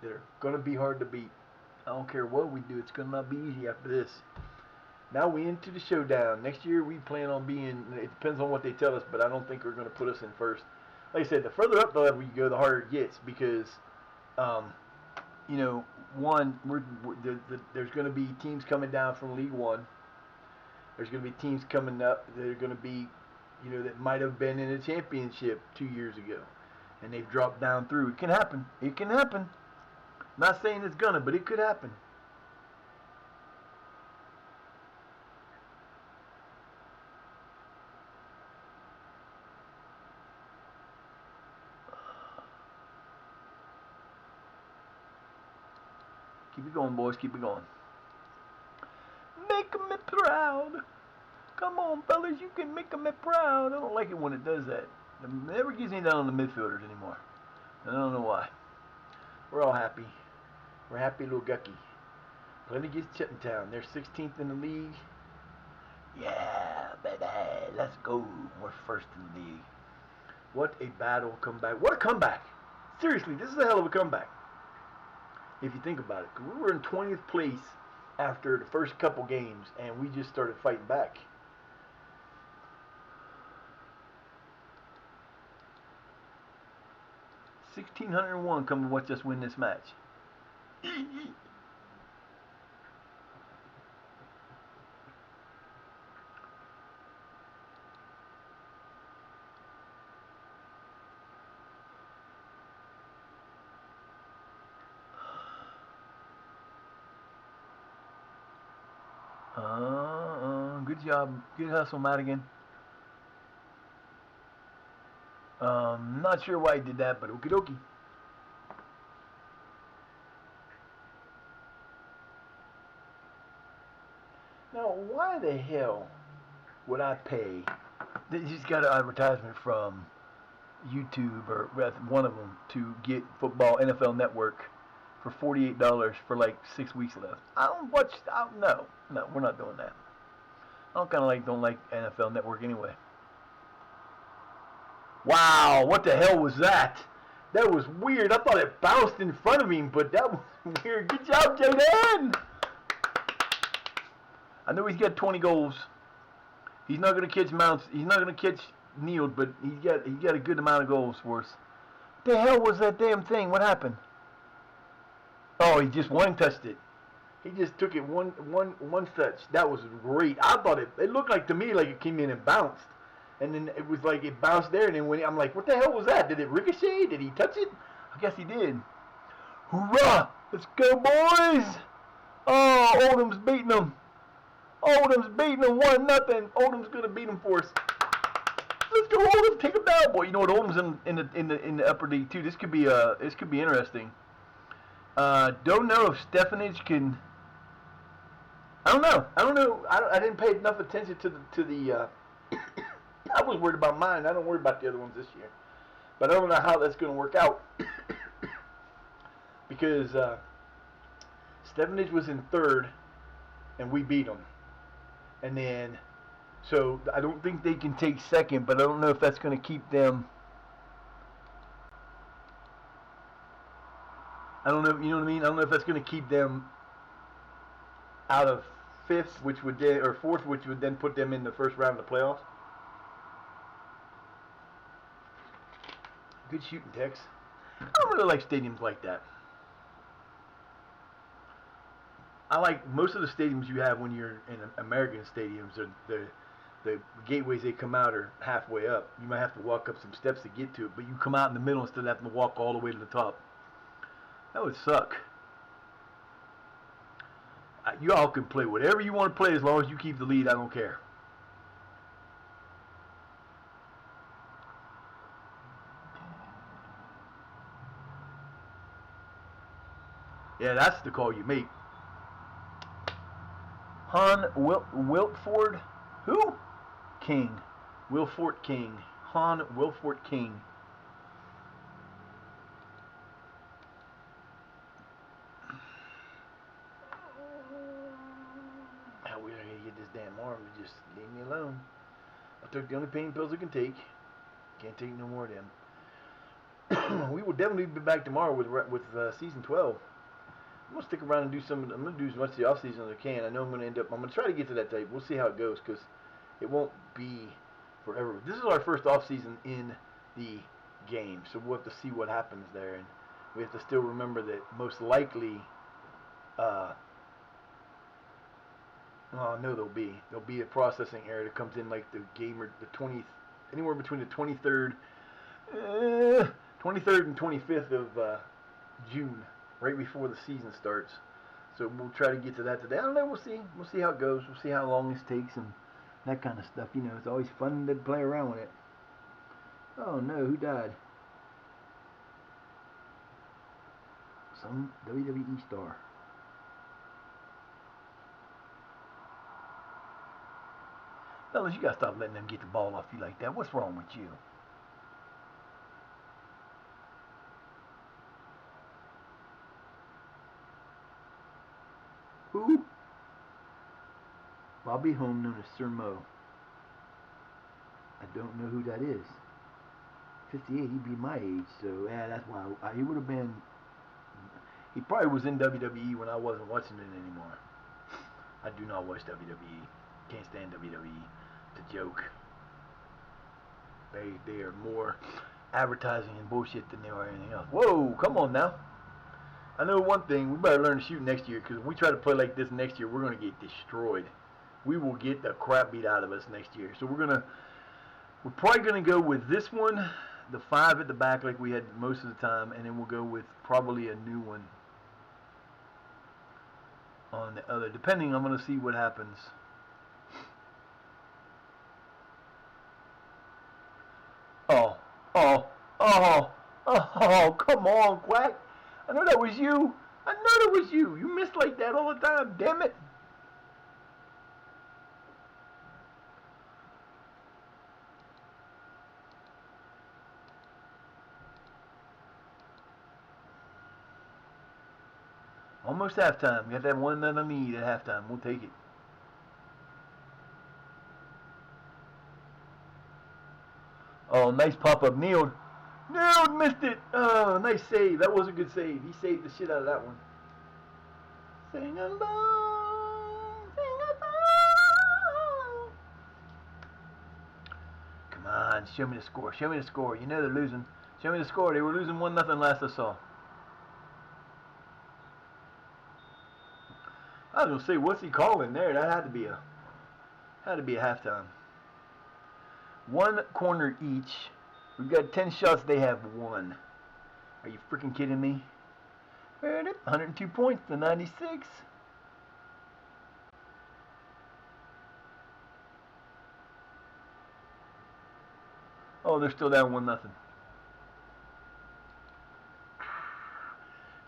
that are going to be hard to beat. I don't care what we do, it's going to not be easy after this. Now we into the showdown. Next year we plan on being, it depends on what they tell us, but I don't think they're going to put us in first. Like I said, the further up the level you go, the harder it gets because, you know, one, there's going to be teams coming down from League One. There's going to be teams coming up that are going to be, you know, that might have been in a championship 2 years ago, and they've dropped down through. It can happen. It can happen. I'm not saying it's gonna, but it could happen. Keep it going, boys. Keep it going. Make me proud. Come on, fellas. You can make me proud. I don't like it when it does that. It never gets me down on the midfielders anymore. I don't know why. We're all happy. We're happy little Gucky. Playing against Chippentown. They're 16th in the league. Yeah, baby. Let's go. We're first in the league. What a battle comeback. What a comeback. Seriously, this is a hell of a comeback. If you think about it. We were in 20th place after the first couple games, and we just started fighting back. $1,601 come to watch us win this match. Good job. Good hustle, Madigan. Not sure why he did that, but okie dokie. Now, why the hell would I pay? He's got an advertisement from YouTube or one of them to get football NFL Network for $48 for like 6 weeks left. I don't watch. No, we're not doing that. I don't like NFL Network anyway. Wow, what the hell was that? That was weird. I thought it bounced in front of him, but that was weird. Good job, Jaden. I know he's got 20 goals. He's not gonna catch mounts. He's not gonna catch Neils, but he got a good amount of goals for us. What the hell was that damn thing? What happened? Oh, he just one touched it. He just took it one touch. That was great. I thought it looked like to me like it came in and bounced. And then it was like it bounced there, and then I'm like, what the hell was that? Did it ricochet? Did he touch it? I guess he did. Hoorah! Let's go, boys! Oh, Oldham's beating them. Oldham's beating them 1-0. Oldham's gonna beat them for us. Let's go, Oldham! Take them down, boy. You know what? Oldham's in the upper league too. This could be interesting. Don't know if Stefanage can. I don't know. I didn't pay enough attention to the. I was worried about mine. I don't worry about the other ones this year. But I don't know how that's going to work out. Because Stefanage was in third, and we beat them. And then, so I don't think they can take second, but I don't know if that's going to keep them. I don't know, you know what I mean? I don't know if that's going to keep them out of fifth, or fourth, which would then put them in the first round of the playoffs. Good shooting, Tex. I don't really like stadiums like that. I like most of the stadiums you have when you're in American stadiums. The gateways they come out are halfway up. You might have to walk up some steps to get to it, but you come out in the middle instead of having to walk all the way to the top. That would suck. You all can play whatever you want to play as long as you keep the lead. I don't care. Yeah, that's the call you make. Wiltford? Who? King. Wilfort King. Wilfort King. How we are gonna get this damn arm to just leave me alone. I took the only pain pills I can take. Can't take no more of them. We will definitely be back tomorrow with season 12. I'm gonna stick around and do some. I'm gonna do as much of the off season as I can. I know I'm gonna end up. I'm gonna try to get to that tape. We'll see how it goes because it won't be forever. This is our first off season in the game, so we'll have to see what happens there, and we have to still remember that most likely. Oh no, there'll be a processing error that comes in like the game or the 20th, anywhere between the 23rd, 23rd and 25th of June, right before the season starts. So we'll try to get to that today. I don't know. We'll see. We'll see how it goes. We'll see how long this takes and that kind of stuff. You know, it's always fun to play around with it. Oh no, who died? Some WWE star. Fellas, you gotta stop letting them get the ball off you like that. What's wrong with you? Who? Bobby Home, known as Sir Mo. I don't know who that is. 58, he'd be my age, so yeah, that's why he would have been. He probably was in WWE when I wasn't watching it anymore. I do not watch WWE. Can't stand WWE. It's a joke. They are more advertising and bullshit than they are anything else. Whoa, come on now. I know one thing. We better learn to shoot next year because if we try to play like this next year, we're going to get destroyed. We will get the crap beat out of us next year. So we're probably going to go with this one, the 5 at the back like we had most of the time, and then we'll go with probably a new one on the other. Depending, I'm going to see what happens. Oh, oh, oh, oh, come on, Quack. I know that was you. I know that was you. You miss like that all the time. Damn it. Almost halftime. Got that one that I need at halftime. We'll take it. Oh, nice pop-up. Nailed. Nailed. Missed it. Oh, nice save. That was a good save. He saved the shit out of that one. Sing along. Sing along. Come on. Show me the score. Show me the score. You know they're losing. Show me the score. They were losing 1-0 last I saw. I was gonna say, what's he calling there? That had to be a halftime. One corner each. We've got 10 shots. They have 1. Are you freaking kidding me? 102 points to 96. Oh, they're still down 1-0.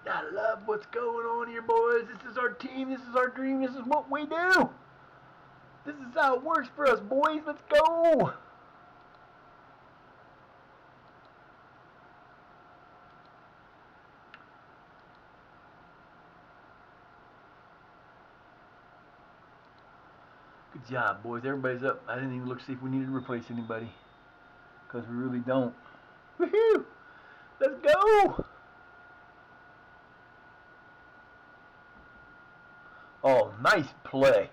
I love what's going on here, boys. This is our team. This is our dream. This is what we do. This is how it works for us, boys. Let's go. Good job, boys. Everybody's up. I didn't even look to see if we needed to replace anybody. Because we really don't. Woohoo! Let's go! Oh, nice play.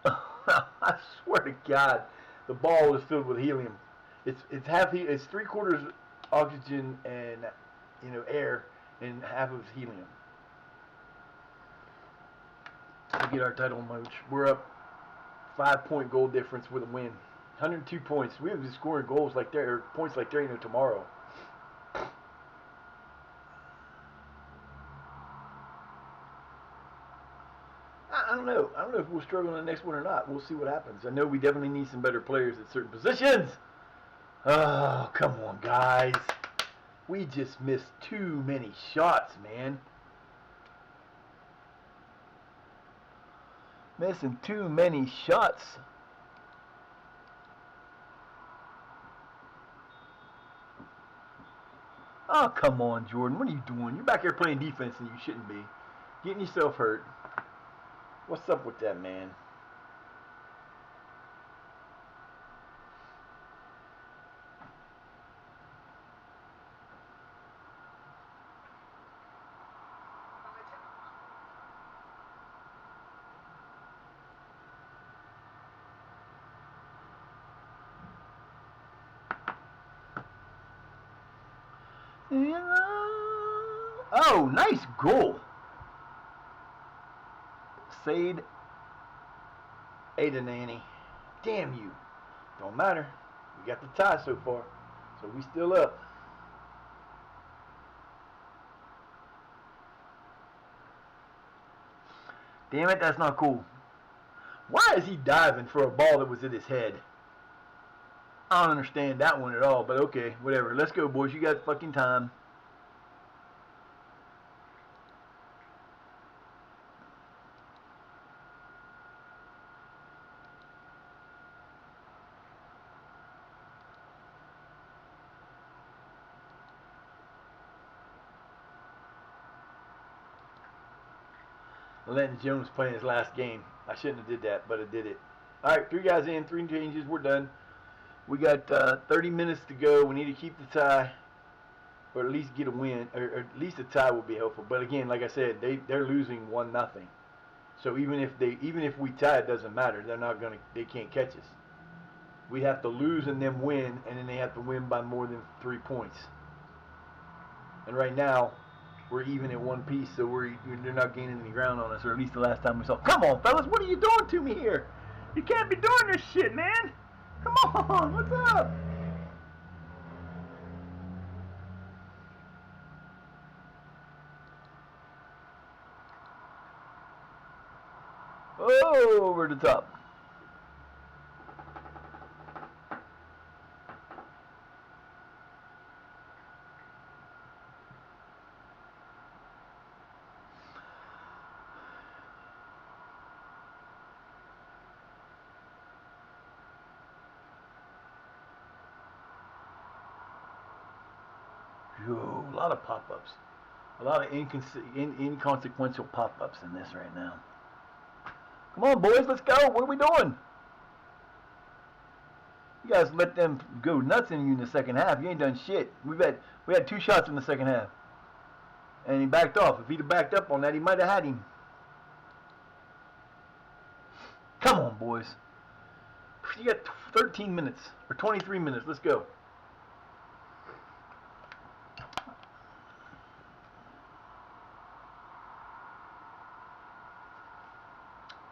I swear to God, the ball is filled with helium. It's 3/4 oxygen and air, and half of helium. To get our title match, we're up 5-point goal difference with a win. 102 points. We have been scoring goals like there, points like there, tomorrow. I don't know. I don't know if we'll struggle in the next one or not. We'll see what happens. I know we definitely need some better players at certain positions. Oh, come on, guys. We just missed too many shots, man. Missing too many shots. Oh, come on, Jordan. What are you doing? You're back here playing defense and you shouldn't be. Getting yourself hurt. What's up with that, man? Oh, nice goal. Said Adenani. Damn you. Don't matter. We got the tie so far. So we still up. Damn it, that's not cool. Why is he diving for a ball that was in his head? I don't understand that one at all, but okay, whatever. Let's go, boys. You got fucking time. Letting Jones play his last game. I shouldn't have did that, but I did it. All right, 3 guys in, 3 changes. We're done. We got 30 minutes to go. We need to keep the tie, or at least get a win, or at least a tie will be helpful. But again, like I said, they're losing 1-0. So even if we tie, it doesn't matter. They can't catch us. We have to lose and then win, and then they have to win by more than 3 points. And right now, we're even at one piece, so they're not gaining any ground on us, or at least the last time we saw. Come on, fellas, what are you doing to me here? You can't be doing this shit, man. Come on, what's up? Oh, over the top. Yo, a lot of pop-ups. A lot of inconsequential pop-ups in this right now. Come on, boys, let's go. What are we doing? You guys let them go nuts in you in the second half. You ain't done shit. We had 2 shots in the second half. And he backed off. If he'd have backed up on that, he might have had him. Come on, boys. You got 13 minutes or 23 minutes. Let's go.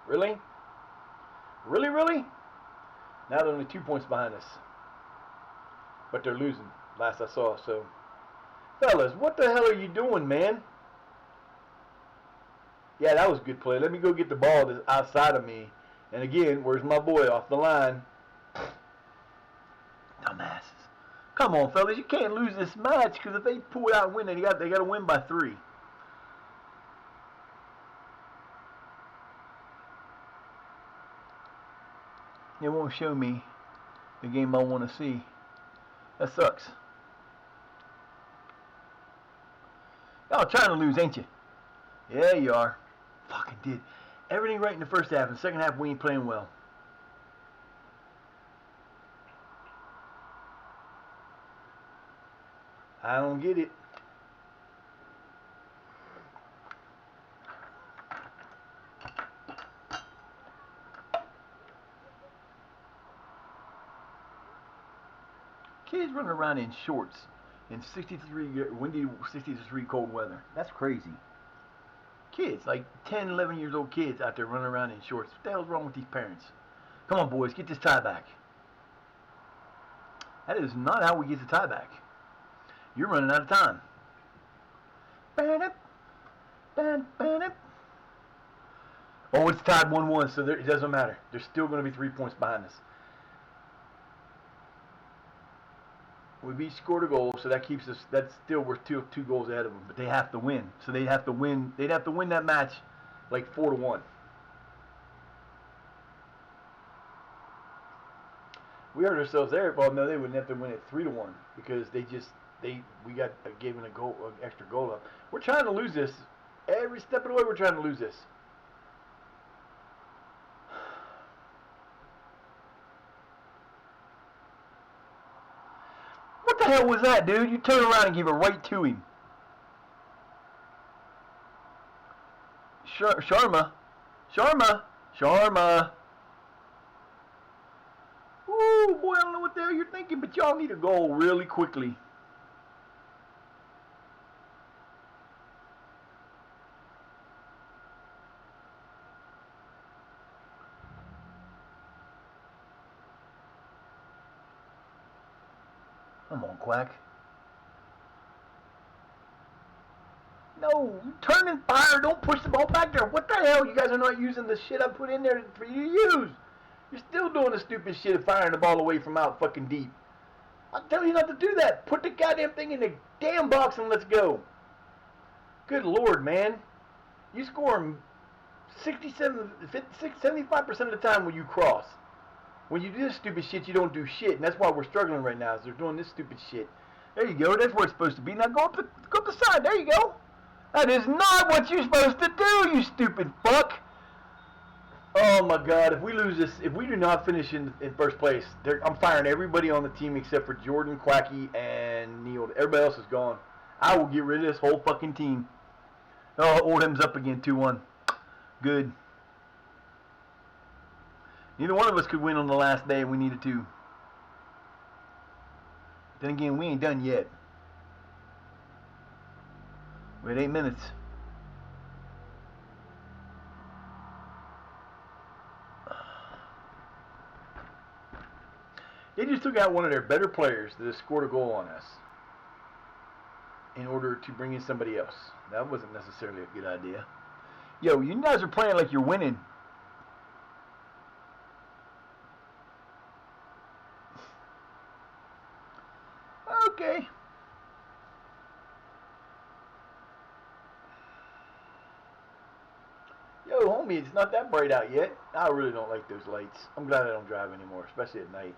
Really? Really, really? Now they're only 2 points behind us. But they're losing, last I saw. So, fellas, what the hell are you doing, man? Yeah, that was a good play. Let me go get the ball that's outside of me. And again, where's my boy off the line? Dumbasses. Come on, fellas. You can't lose this match because if they pull it out and win, they got to win by 3. It won't show me the game I want to see. That sucks. Y'all trying to lose, ain't you? Yeah, you are. Fucking did everything right in the first half. In the second half, we ain't playing well. I don't get it. Kids running around in shorts in 63 windy, 63 cold weather. That's crazy. Kids, like 10, 11 years old kids out there running around in shorts. What the hell's wrong with these parents? Come on, boys, get this tie back. That is not how we get the tie back. You're running out of time. Oh, it's tied 1-1, so it doesn't matter. There's still going to be 3 points behind us. We each scored a goal, so that keeps us. That's still we're two goals ahead of them. But they have to win, so they'd have to win. They'd have to win that match, like 4-1. We hurt ourselves there. Well, no, they wouldn't have to win it 3-1 because we got given an extra goal up. We're trying to lose this. Every step of the way, we're trying to lose this. What the hell was that, dude? You turn around and give it right to him. Sharma. Ooh, boy, I don't know what the hell you're thinking, but y'all need a goal really quickly. Come on, Quack. No, turn and fire. Don't push the ball back there. What the hell? You guys are not using the shit I put in there for you to use. You're still doing the stupid shit of firing the ball away from out fucking deep. I tell you not to do that. Put the goddamn thing in the damn box and let's go. Good Lord, man. You score 75% of the time when you cross. When you do this stupid shit, you don't do shit. And that's why we're struggling right now, is they're doing this stupid shit. There you go. That's where it's supposed to be. Now go up the side. There you go. That is not what you're supposed to do, you stupid fuck. Oh my God, if we lose this, if we do not finish in first place, I'm firing everybody on the team except for Jordan, Quacky, and Neil. Everybody else is gone. I will get rid of this whole fucking team. Oh, Oldham's up again, 2-1. Good. Neither one of us could win on the last day, and we needed to. Then again, we ain't done yet. We had 8 minutes. They just took out one of their better players that has scored a goal on us in order to bring in somebody else. That wasn't necessarily a good idea. Yo, you guys are playing like you're winning. Okay. Yo, homie, it's not that bright out yet. I really don't like those lights. I'm glad I don't drive anymore, especially at night.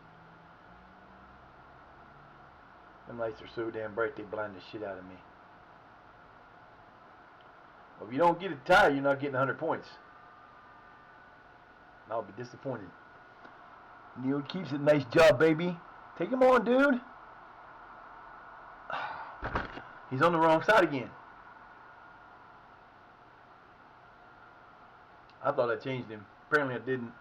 Them lights are so damn bright, they blind the shit out of me. Well, if you don't get a tie, you're not getting 100 points. And I'll be disappointed. Neil keeps it. Nice job, baby. Take him on, dude. He's on the wrong side again. I thought I changed him. Apparently I didn't.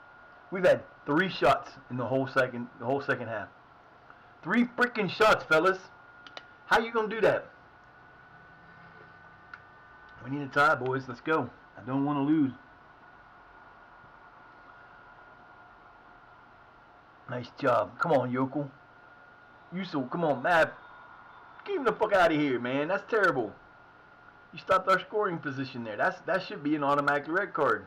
We've had 3 shots in the whole second half. 3 freaking shots, fellas. How you gonna do that? We need a tie, boys. Let's go. I don't want to lose. Nice job. Come on, Yokel. Yusel, come on, Matt. Get him the fuck out of here, man. That's terrible. You stopped our scoring position there. That should be an automatic red card.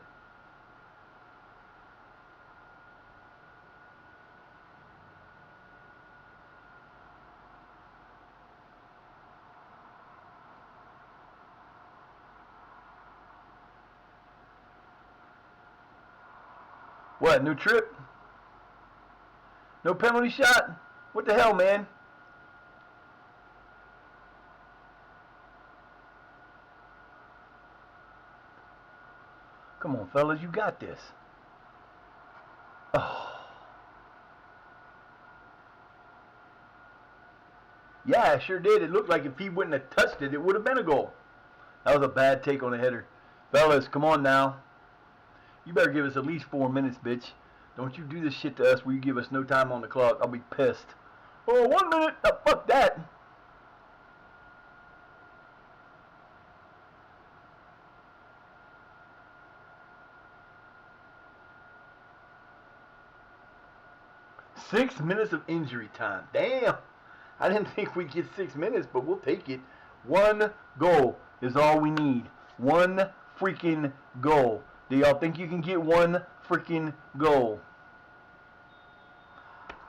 What, new trip? No penalty shot? What the hell, man? Come on, fellas, you got this. Oh. Yeah, it sure did. It looked like if he wouldn't have touched it, it would have been a goal. That was a bad take on the header. Fellas, come on now. You better give us at least 4 minutes, bitch. Don't you do this shit to us where you give us no time on the clock. I'll be pissed. Oh, 1 minute. Oh, fuck that. Six minutes of injury time. Damn. I didn't think we'd get 6 minutes, but we'll take it. 1 goal is all we need. 1 freaking goal. Do y'all think you can get 1 freaking goal?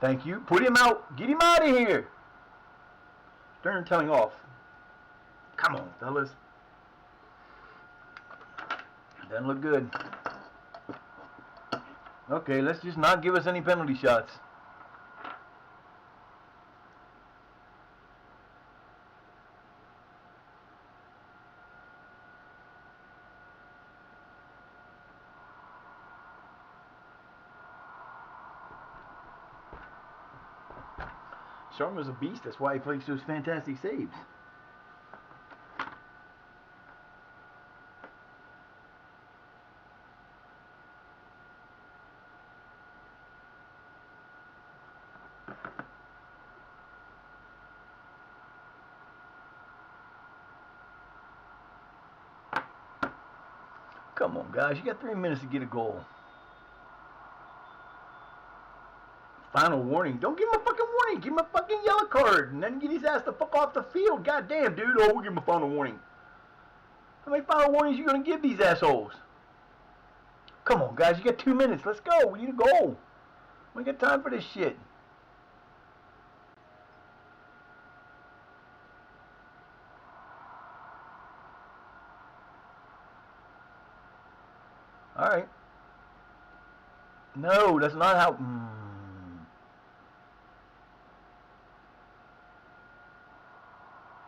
Thank you. Put him out. Get him out of here. Stern telling off. Come on, fellas. Doesn't look good. Okay, let's just not give us any penalty shots. Sharma's a beast. That's why he plays those fantastic saves. Come on, guys. You got 3 minutes to get a goal. Final warning. Don't give him a fucking warning. Give him a fucking yellow card and then get his ass the fuck off the field. God damn, dude. Oh, we'll give him a final warning. How many final warnings you gonna give these assholes? Come on, guys. You got 2 minutes. Let's go. We need to go. We got time for this shit. All right. No, that's not how.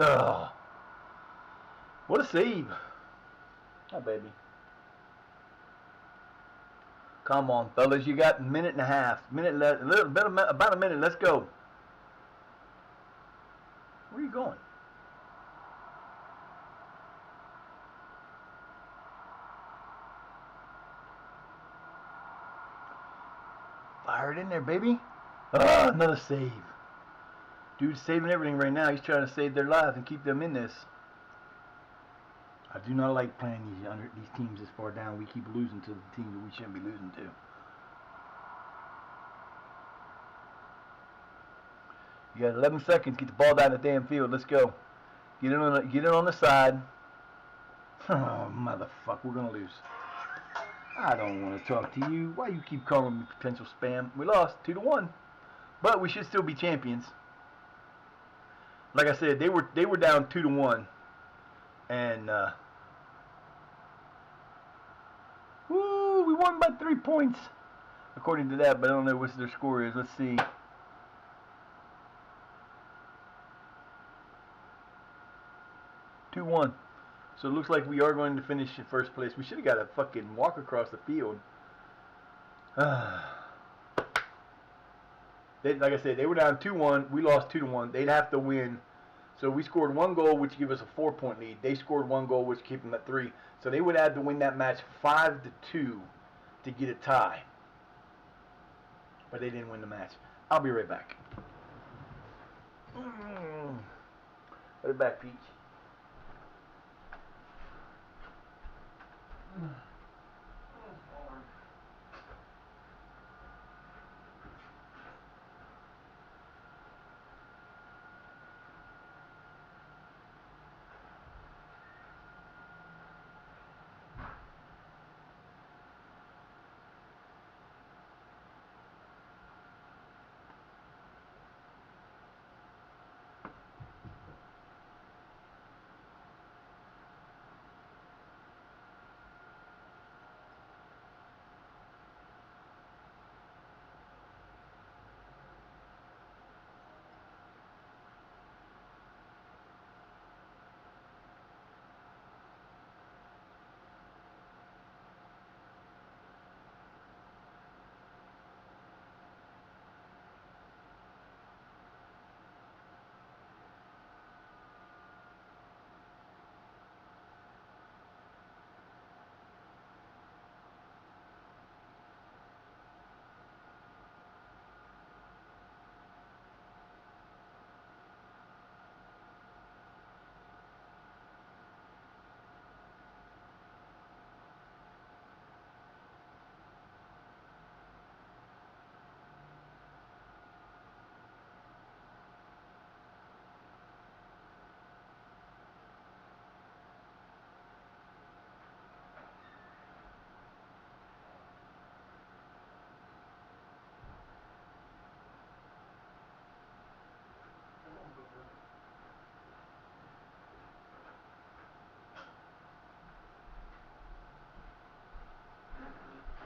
Ugh. What a save. Oh, baby. Come on, fellas. You got a minute and a half. Minute left. A little bit, about a minute. Let's go. Where are you going? Fire it in there, baby. Ah, another save. Dude's saving everything right now. He's trying to save their lives and keep them in this. I do not like playing these teams this far down. We keep losing to the teams that we shouldn't be losing to. You got 11 seconds. Get the ball down the damn field. Let's go. Get it on the side. Oh, motherfucker. We're going to lose. I don't want to talk to you. Why you keep calling me potential spam? We lost 2-1. But we should still be champions. Like I said, they were down 2-1. And woo, we won by 3 points. According to that, but I don't know what their score is. Let's see. So it looks like we are going to finish in first place. We should have got a fucking walk across the field. Like I said, they were down 2-1. We lost 2-1. They'd have to win. So we scored 1 goal, which gave us a 4-point lead. They scored 1 goal, which kept them at 3. So they would have to win that match 5-2 to get a tie. But they didn't win the match. I'll be right back. Right back, Peach.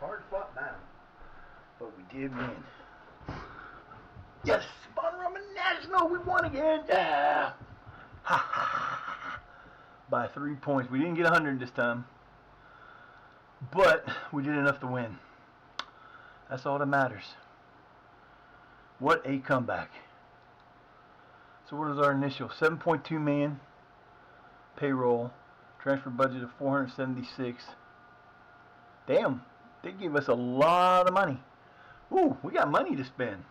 Hard fought battle. But we did win. Yes! Bon Roman National! We won again! Yeah! Ha ha! By 3 points. We didn't get 100 this time. But we did enough to win. That's all that matters. What a comeback. So what is our initial? 7.2 million payroll. Transfer budget of 476. Damn. They gave us a lot of money. Ooh, we got money to spend.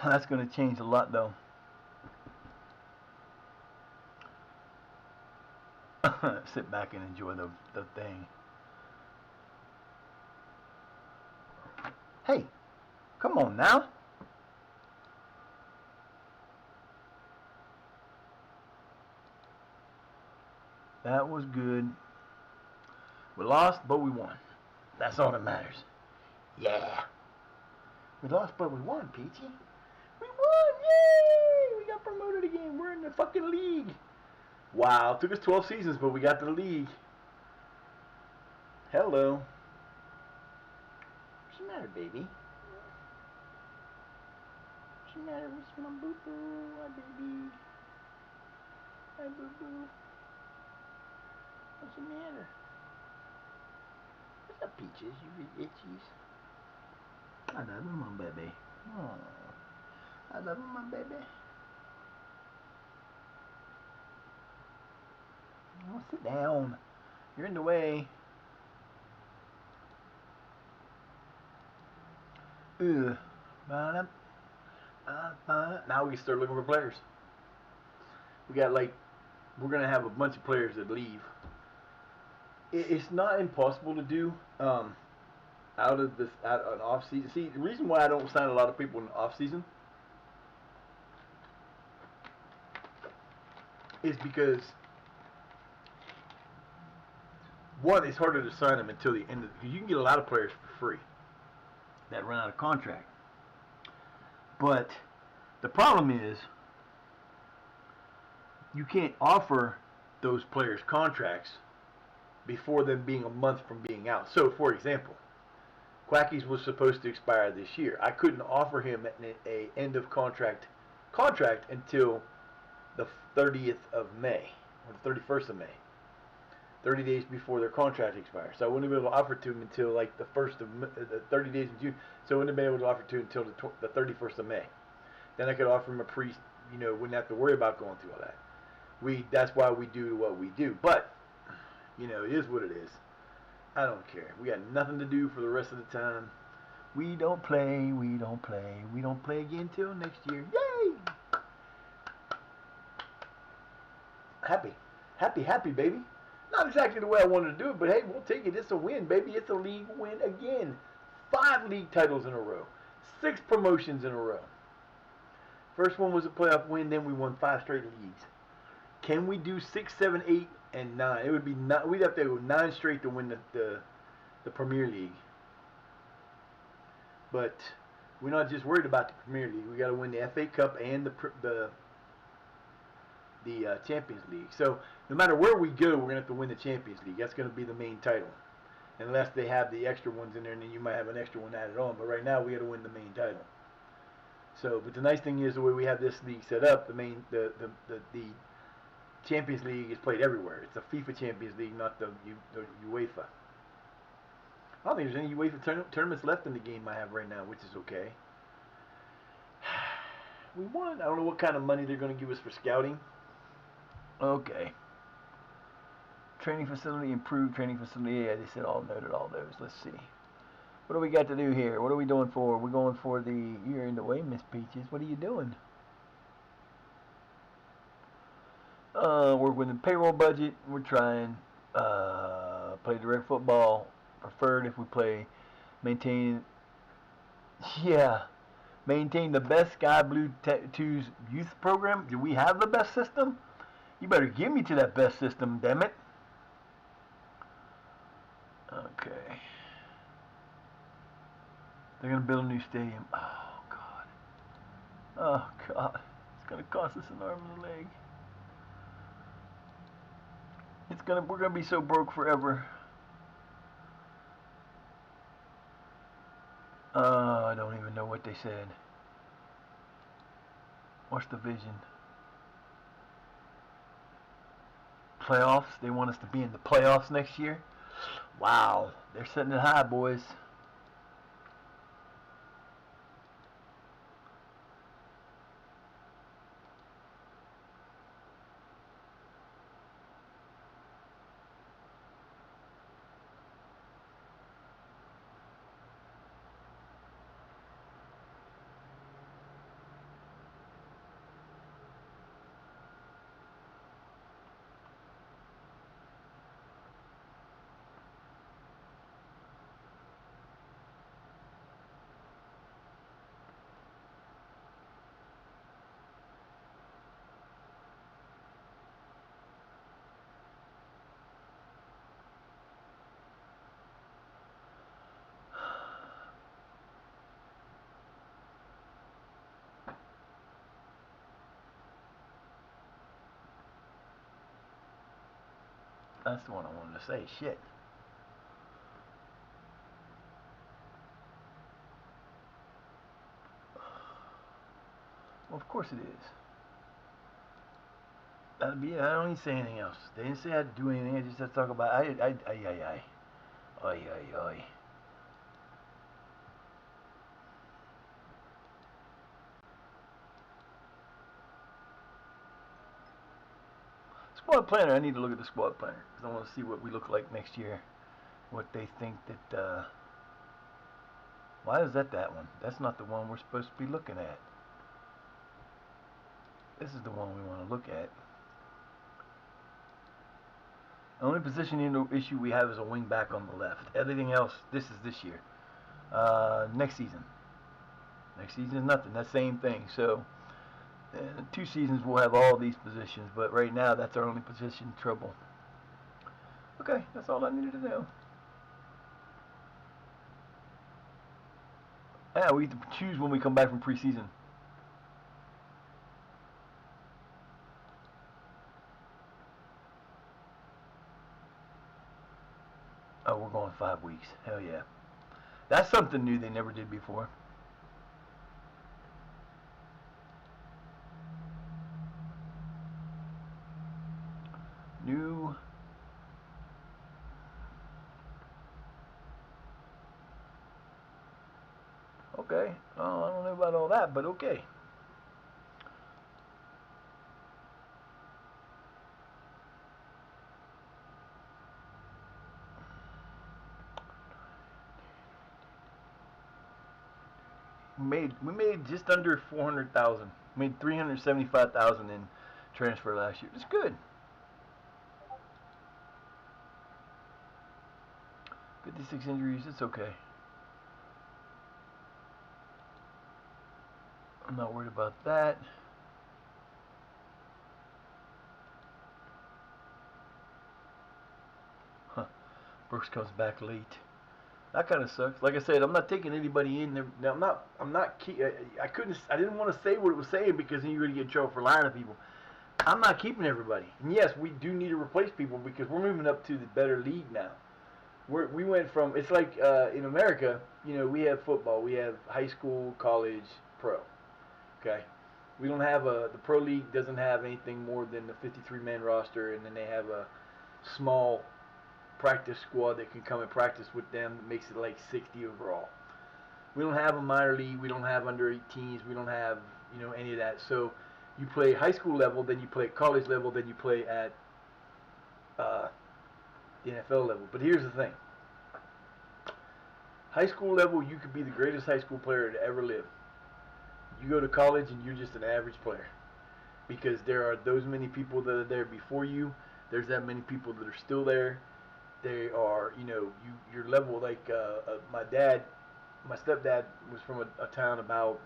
That's going to change a lot, though. sit back and enjoy the thing. Hey, come on now. That was good. We lost, but we won. That's all that matters. Yeah. We lost, but we won, Peachy. We won! Yay! We got promoted again. We're in the fucking league. Wow. It took us 12 seasons, but we got to the league. Hello. What's the matter, baby? What's the matter with my boo-boo? Hi, baby. Hi, boo-boo. What's the matter? What's up, Peaches? You big itchies? I love you, my baby. Oh, I love you, my baby. Oh, sit down. You're in the way. Ugh. Now we start looking for players. We got we're gonna have a bunch of players that leave. It's not impossible to do out of an off season. See, the reason why I don't sign a lot of people in the off season is because one, it's harder to sign them until the end of. You can get a lot of players for free that run out of contract, but the problem is you can't offer those players contracts before them being a month from being out. So, for example, Quackies was supposed to expire this year. I couldn't offer him an end of contract until the 30th of May or the 31st of May. 30 days before their contract expires. So I wouldn't be able to offer to him until like the 30 days in June. So I wouldn't have been able to offer to him until the 31st of May. Then I could offer him a wouldn't have to worry about going through all that. That's why we do what we do. But, it is what it is. I don't care. We got nothing to do for the rest of the time. We don't play. We don't play again till next year. Yay! Happy, baby. Not exactly the way I wanted to do it, but hey, we'll take it. It's a win, baby. It's a league win again. 5 league titles in a row. 6 promotions in a row. First one was a playoff win, then we won 5 straight leagues. Can we do 6, 7, 8, and 9? It would be we'd have to go 9 straight to win the Premier League. But we're not just worried about the Premier League. We got to win the FA Cup and the Champions League. So no matter where we go, we're going to have to win the Champions League. That's going to be the main title. Unless they have the extra ones in there, and then you might have an extra one added on. But right now, we got to win the main title. So, but the nice thing is the way we have this league set up, the Champions League is played everywhere. It's a FIFA Champions League, not the UEFA. I don't think there's any UEFA tournaments left in the game I have right now, which is okay. We won. I don't know what kind of money they're going to give us for scouting. Okay. Training facility, improved training facility. Yeah, they said all noted all those. Let's see. What do we got to do here? What are we doing for? We're going for the year in the way, Miss Peaches. What are you doing? Work with the payroll budget. We're trying. Play direct football. Preferred if we play. Maintain. Yeah. Maintain the best Sky Blue Tattoos youth program. Do we have the best system? You better give me to that best system, damn it. Okay. They're going to build a new stadium. Oh, God. Oh, God. It's going to cost us an arm and a leg. We're going to be so broke forever. I don't even know what they said. What's the vision? Playoffs? They want us to be in the playoffs next year? Wow. They're setting it high, boys. That's the one I wanted to say. Shit. Well, of course it is. That'd be it. I don't need to say anything else. They didn't say I had to do anything. I just had to talk about. Oi. Squad planner. I need to look at the squad planner because I want to see what we look like next year. What they think that. Why is that one? That's not the one we're supposed to be looking at. This is the one we want to look at. The only position issue we have is a wing back on the left. Everything else, this is this year. Next season. Next season is nothing. That same thing. So, in 2 seasons we'll have all these positions, but right now that's our only position trouble. Okay, that's all I needed to know. Yeah, we have to choose when we come back from preseason. Oh, we're going 5 weeks. Hell yeah. That's something new they never did before. New. Okay. Oh, I don't know about all that, but okay. We made just under 400,000. Made 375,000 in transfer last year. It's good. 56 injuries. It's okay. I'm not worried about that. Huh. Brooks comes back late. That kind of sucks. Like I said, I'm not taking anybody in there. Now, I'm not. I didn't want to say what it was saying because then you're going to get in trouble for lying to people. I'm not keeping everybody. And yes, we do need to replace people because we're moving up to the better league now. We went from, it's like in America, we have football, we have high school, college, pro. Okay, we don't have the pro league doesn't have anything more than the 53-man roster, and then they have a small practice squad that can come and practice with them. That makes it like 60 overall. We don't have a minor league. We don't have under 18s. We don't have any of that. So you play high school level, then you play college level, then you play at uh, the NFL level. But here's the thing. High school level, you could be the greatest high school player to ever live. You go to college and you're just an average player because there are those many people that are there before you. There's that many people that are still there. They are, your level. Like my stepdad was from a town about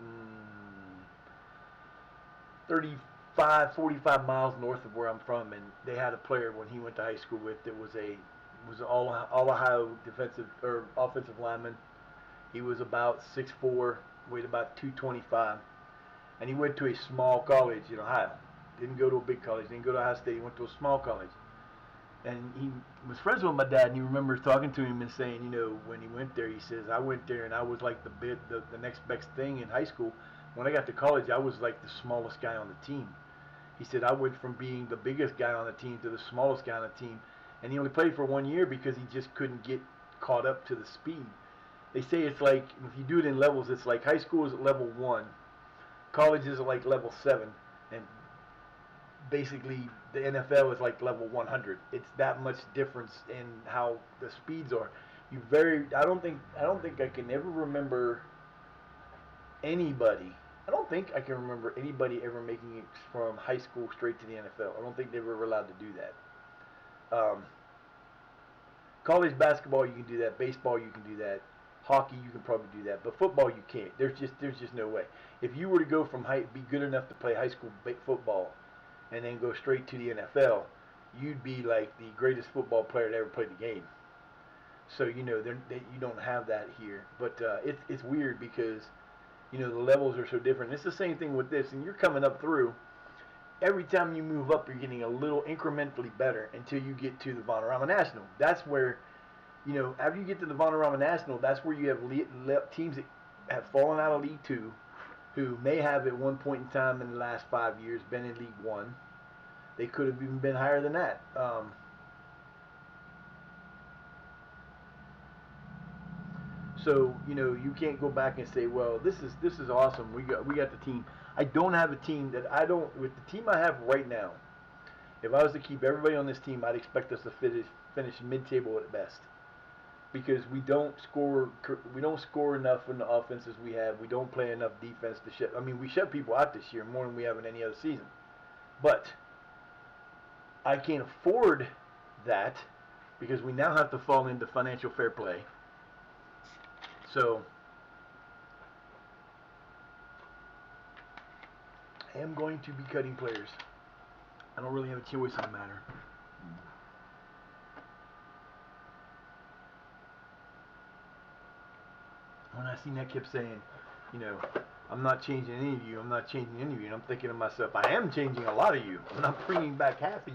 35, 45 miles north of where I'm from, and they had a player when he went to high school with that was all Ohio defensive or offensive lineman. He was about 6'4", weighed about 225, and he went to a small college in Ohio. Didn't go to a big college. Didn't go to Ohio State. He went to a small college. And he was friends with my dad, and he remembers talking to him and saying, when he went there, he says, I went there and I was like the next best thing in high school. When I got to college, I was like the smallest guy on the team. He said, I went from being the biggest guy on the team to the smallest guy on the team. And he only played for 1 year because he just couldn't get caught up to the speed. They say it's like, if you do it in levels, it's like high school is at level 1, college is at like level 7, and basically the NFL is like level 100. It's that much difference in how the speeds are. I don't think I can ever remember anybody. I don't think I can remember anybody ever making it from high school straight to the NFL. I don't think they were allowed to do that. College basketball you can do that. Baseball you can do that. Hockey you can probably do that, but football you can't. There's just no way. If you were to go from be good enough to play high school football and then go straight to the NFL, you'd be like the greatest football player that ever played the game. So you don't have that here, but it's weird because the levels are so different. It's the same thing with this, and you're coming up through. every time you move up, you're getting a little incrementally better until you get to the Vanarama National. That's where, after you get to the Vanarama National, that's where you have teams that have fallen out of League Two, who may have at one point in time in the last 5 years been in League One. They could have even been higher than that. So you can't go back and say, well, this is awesome. We got the team. I don't have a team that I don't with the team I have right now. If I was to keep everybody on this team, I'd expect us to finish mid-table at best, because we don't score enough in the offenses we have. We don't play enough defense to shut. I mean, we shut people out this year more than we have in any other season. But I can't afford that because we now have to fall into financial fair play. So I am going to be cutting players. I don't really have a choice in the matter. When I seen that, kept saying, I'm not changing any of you. I'm not changing any of you. And I'm thinking to myself, I am changing a lot of you. I'm not bringing back half of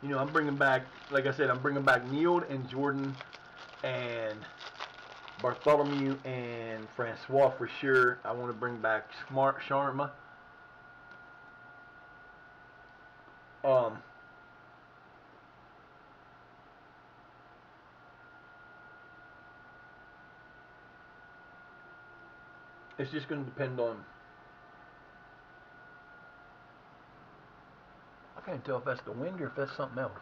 you. I'm bringing back, like I said, I'm bringing back Neil and Jordan and Bartholomew and Francois for sure. I want to bring back Sharma. It's just going to depend on. I can't tell if that's the wind or if that's something else.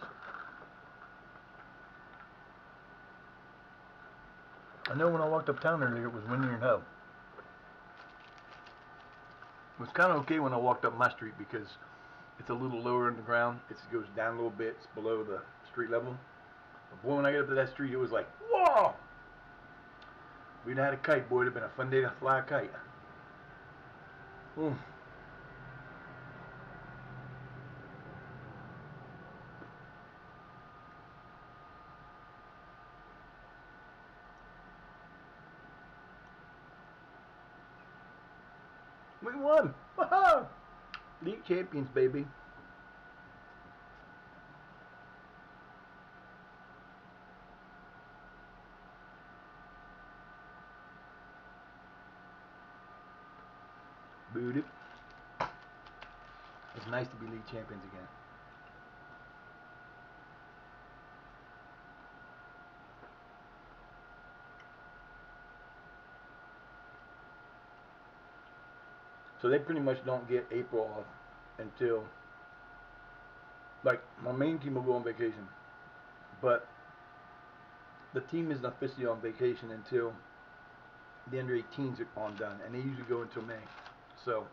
I know when I walked uptown earlier it was windy and hell. It was kind of okay when I walked up my street because it's a little lower in the ground. It goes down a little bit. It's below the street level. But boy, when I got up to that street, it was like, whoa! If we'd had a kite, boy, it'd have been a fun day to fly a kite. We won! League champions, baby. Booted. It's nice to be league champions again. So they pretty much don't get April off until, like, my main team will go on vacation, but the team isn't officially on vacation until the under 18s are on done, and they usually go until May. So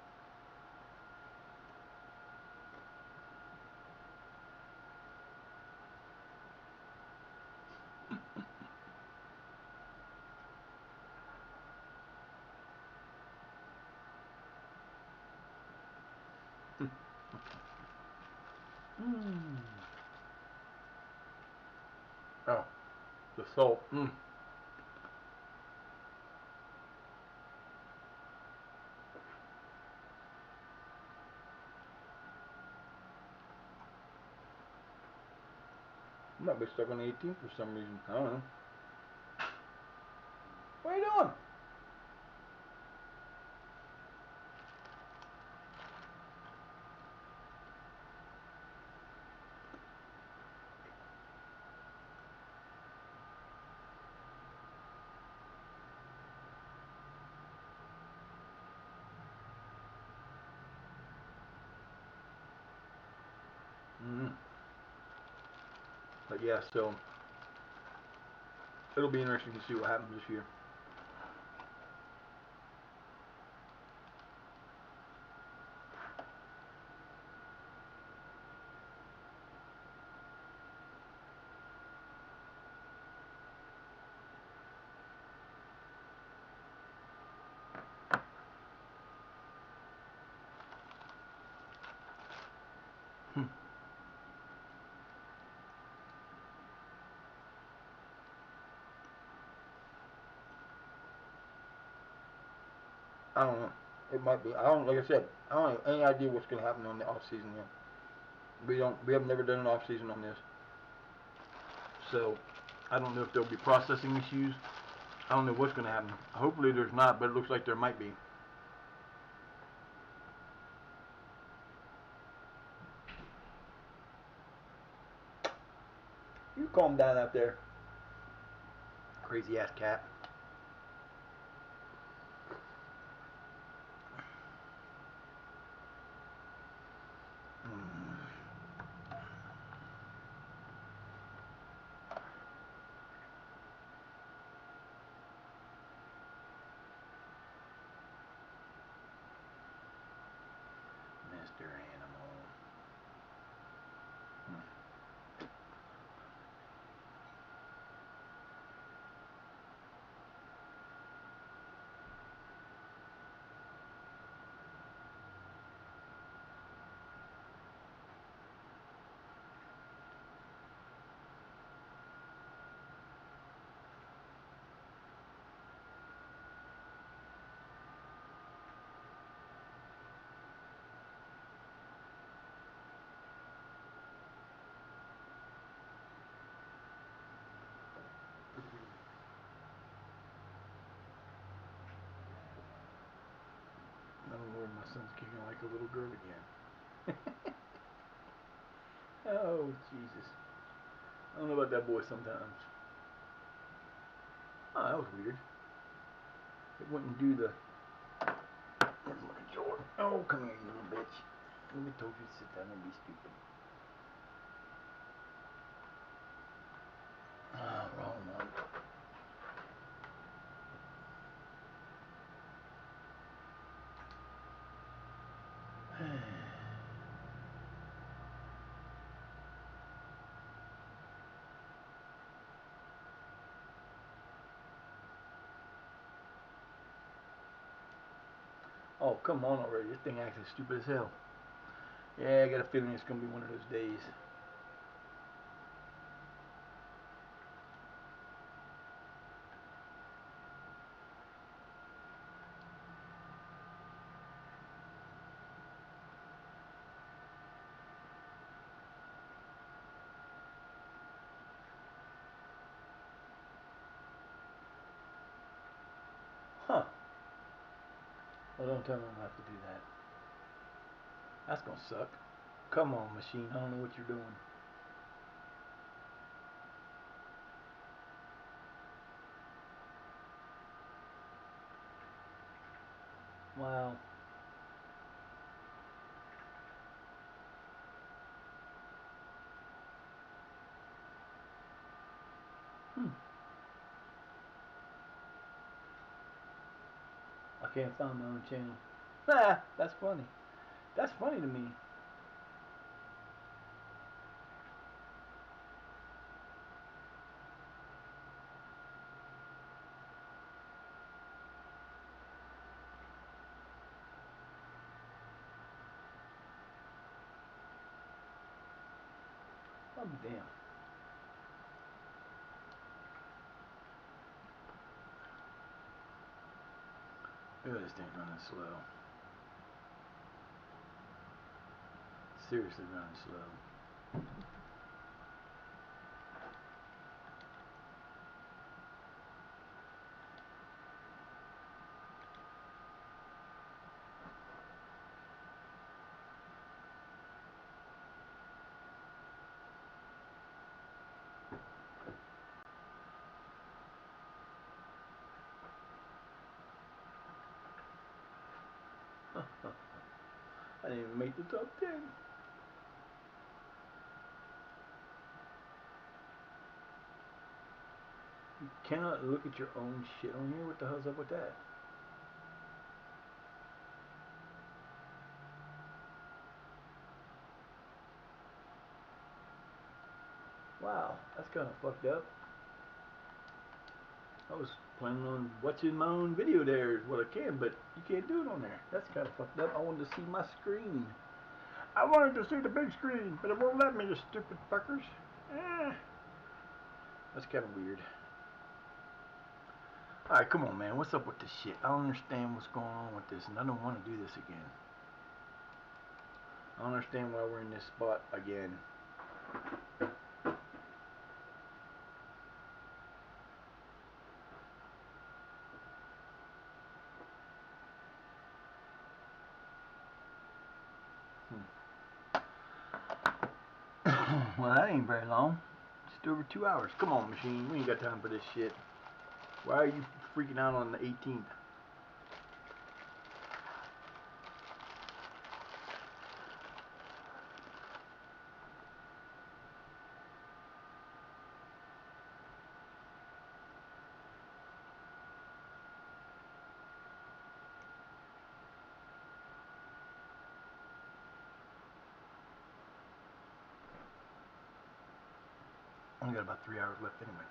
oh, the salt. I might be stuck on the 18th for some reason. I don't know. What are you doing? But yeah, so it'll be interesting to see what happens this year. I don't know. It might be. I don't. Like I said, I don't have any idea what's going to happen on the off season yet. We don't. We have never done an off season on this. So I don't know if there'll be processing issues. I don't know what's going to happen. Hopefully there's not, but it looks like there might be. You calm down out there. Crazy ass cat. Mr. Animal. Oh Lord, my son's kicking like a little girl again. Oh Jesus. I don't know about that boy sometimes. Oh, that was weird. It wouldn't do the... Look at George. Oh, come here, you little bitch. Let me told you to sit down and be stupid. Ah, wrong one. Oh, come on already. This thing acts stupid as hell. Yeah, I got a feeling it's going to be one of those days. Huh. Well, don't tell me I'm going to have to do that. That's going to suck. Come on, machine. I don't know what you're doing. Wow. Hmm. I can't find my own channel. Ah, that's funny. That's funny to me. I'll be damned. Look at this thing running slow. Seriously running slow. I didn't even make the top 10. You cannot look at your own shit on here. What the hell's up with that? Wow, that's kind of fucked up. I was planning on watching my own video there is what I can, but you can't do it on there. That's kind of fucked up. I wanted to see my screen. I wanted to see the big screen, but it won't let me, you stupid fuckers. That's kind of weird. Alright, come on, man. What's up with this shit? I don't understand what's going on with this, and I don't want to do this again. I don't understand why we're in this spot again. Well, that ain't very long. Just over 2 hours. Come on, machine. We ain't got time for this shit. Why are you freaking out on the 18th? Only got about 3 hours left anyway.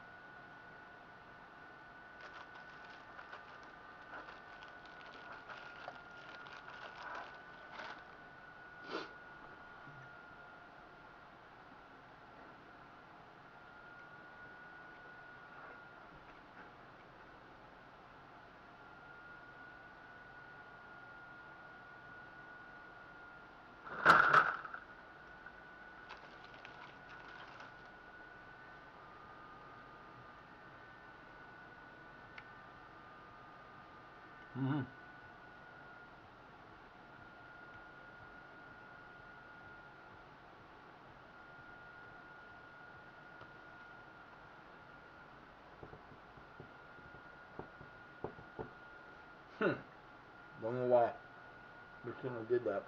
Mm-hmm. Don't know why. We shouldn't have did that.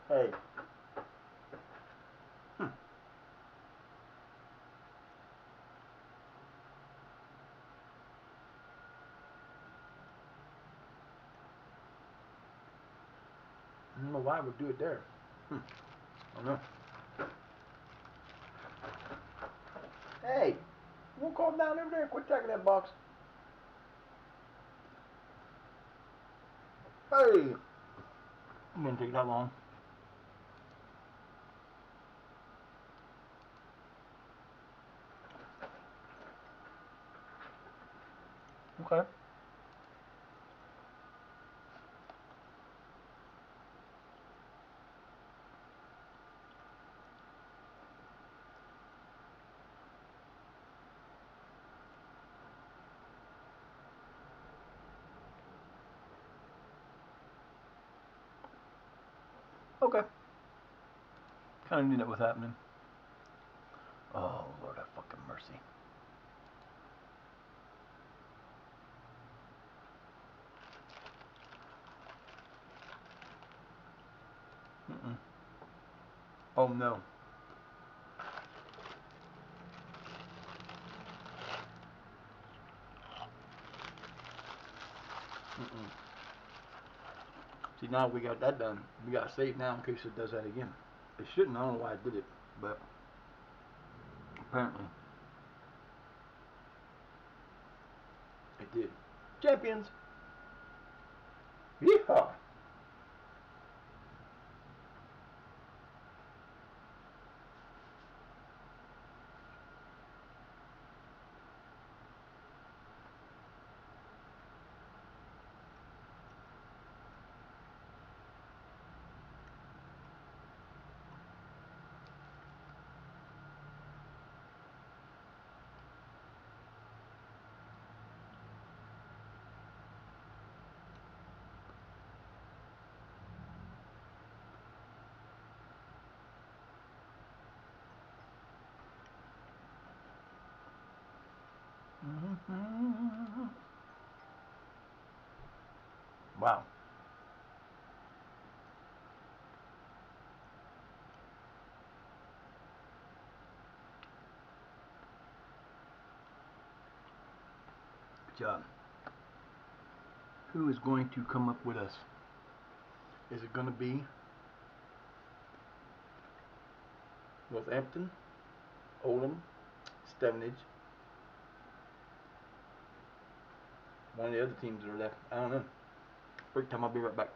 Hey. I don't know why I would do it there. I don't know. Hey, you won't calm down over there and quit tracking that box. Hey, it didn't take that long. Okay. Okay. Kind of knew that was happening. Oh, Lord have fucking mercy. Mm-mm. Oh, no. Mm-mm. See, now we got that done. We got to save now in case it does that again. It shouldn't. I don't know why I did it, but apparently it did. Champions! Yeehaw! Mm-hmm. Wow. Good job. Who is going to come up with us? Is it going to be Northampton, Oldham, Stevenage, one of the other teams that are left? I don't know. Break time. I'll be right back.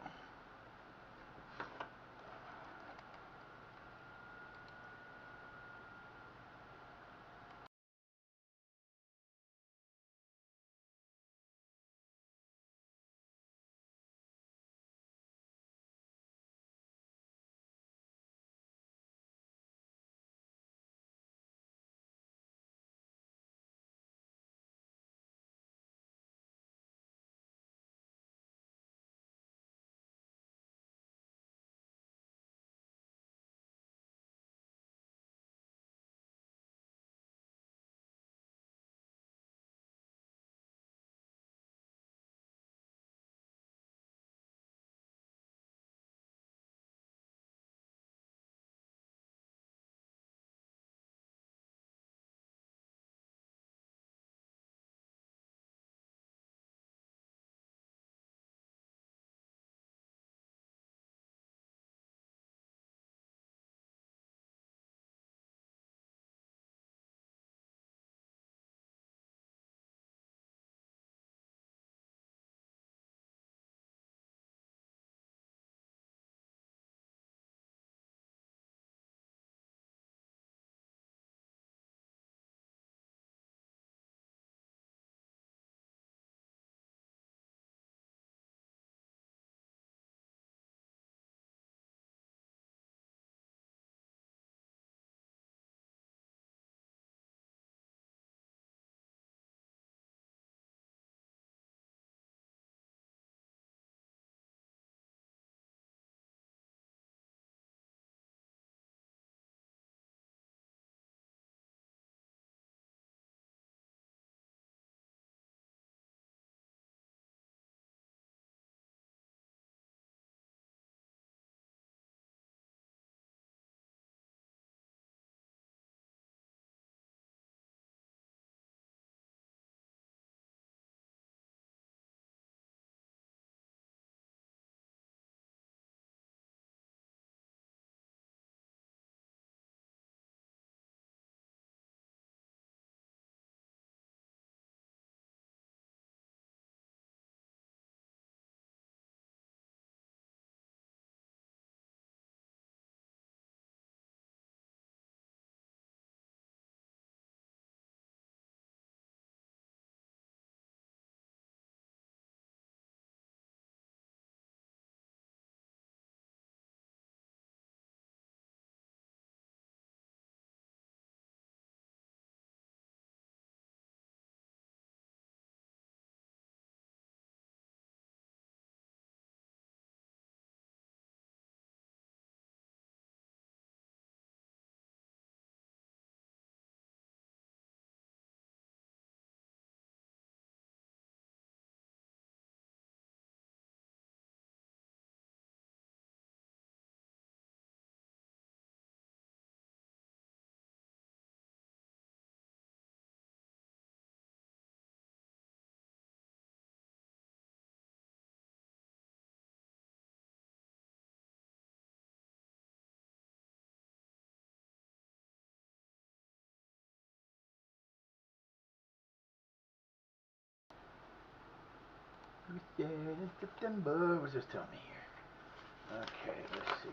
We said in September. What's this tell me here? Okay, let's see.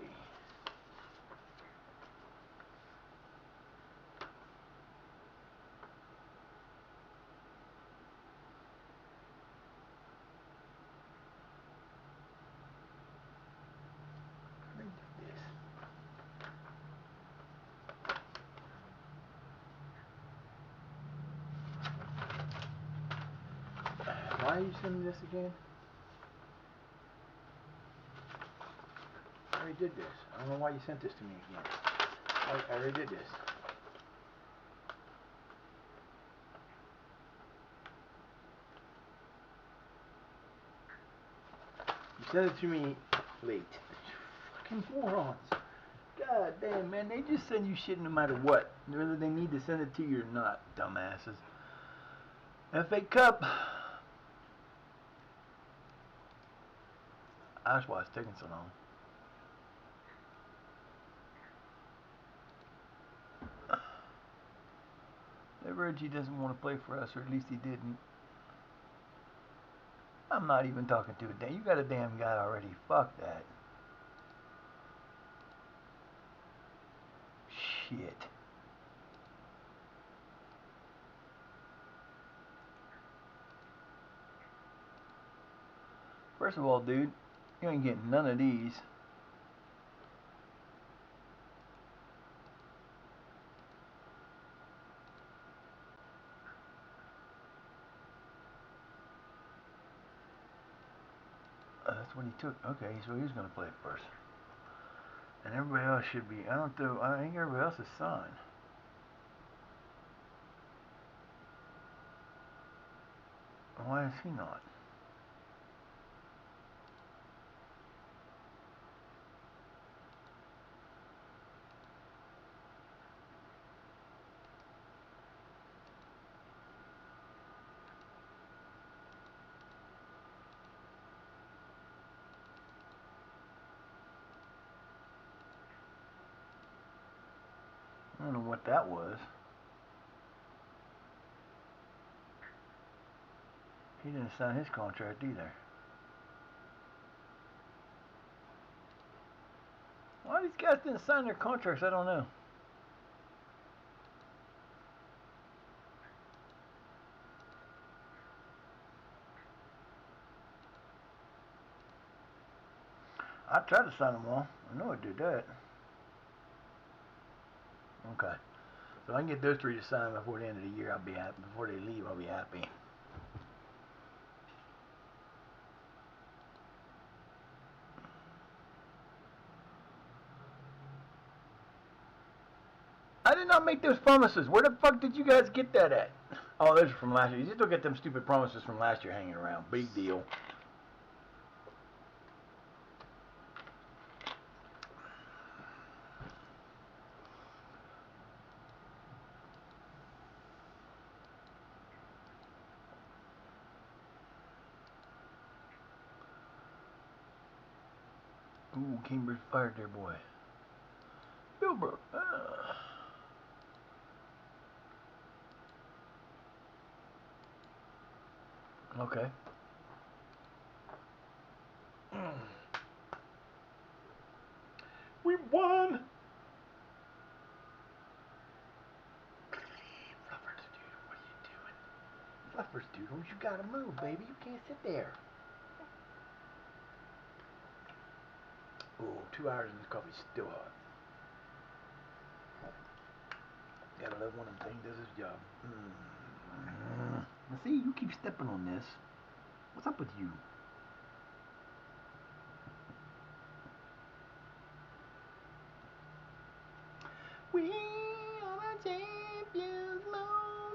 Where did this? Why are you sending this again? I already did this. I don't know why you sent this to me again. I already did this. You sent it to me late. Fucking morons. God damn, man. They just send you shit no matter what. Whether they need to send it to you or not, dumbasses. FA Cup. That's why it's taking so long. Reggie doesn't want to play for us, or at least he didn't. I'm not even talking to a damn. You got a damn guy already. Fuck that. Shit. First of all, dude, you ain't getting none of these. That's what he took. Okay, so he was gonna play it first. And everybody else should be. I think everybody else is signed. Why is he not? I don't know what that was. He didn't sign his contract either. Why these guys didn't sign their contracts, I don't know. I tried to sign them all. I know I did that. Okay. So I can get those three to sign before the end of the year. I'll be happy. Before they leave, I'll be happy. I did not make those promises. Where the fuck did you guys get that at? Oh, those are from last year. You still get them stupid promises from last year hanging around. Big deal. Ooh, Cambridge fired their boy. Bilbrook. Okay. We won! Fluffers, dude, what are you doing? Fluffers, dude, you gotta move, baby. You can't sit there. Ooh, 2 hours and this coffee's still hot. Gotta love one of them things does his job. Now see, you keep stepping on this. What's up with you? We are the champions, no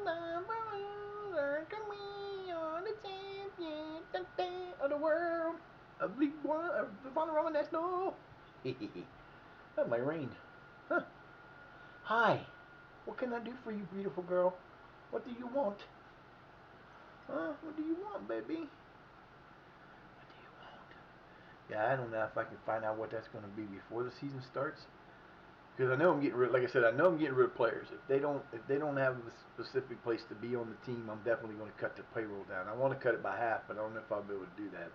number loser, and we are the champions of the world, of League One, of the Vonarama National. That might rain. Huh. Hi. What can I do for you, beautiful girl? What do you want? Huh? What do you want, baby? What do you want? Yeah, I don't know if I can find out what that's going to be before the season starts. Because I know I'm getting rid. Like I said, I know I'm getting rid of players. If they don't have a specific place to be on the team, I'm definitely going to cut their payroll down. I want to cut it by half, but I don't know if I'll be able to do that.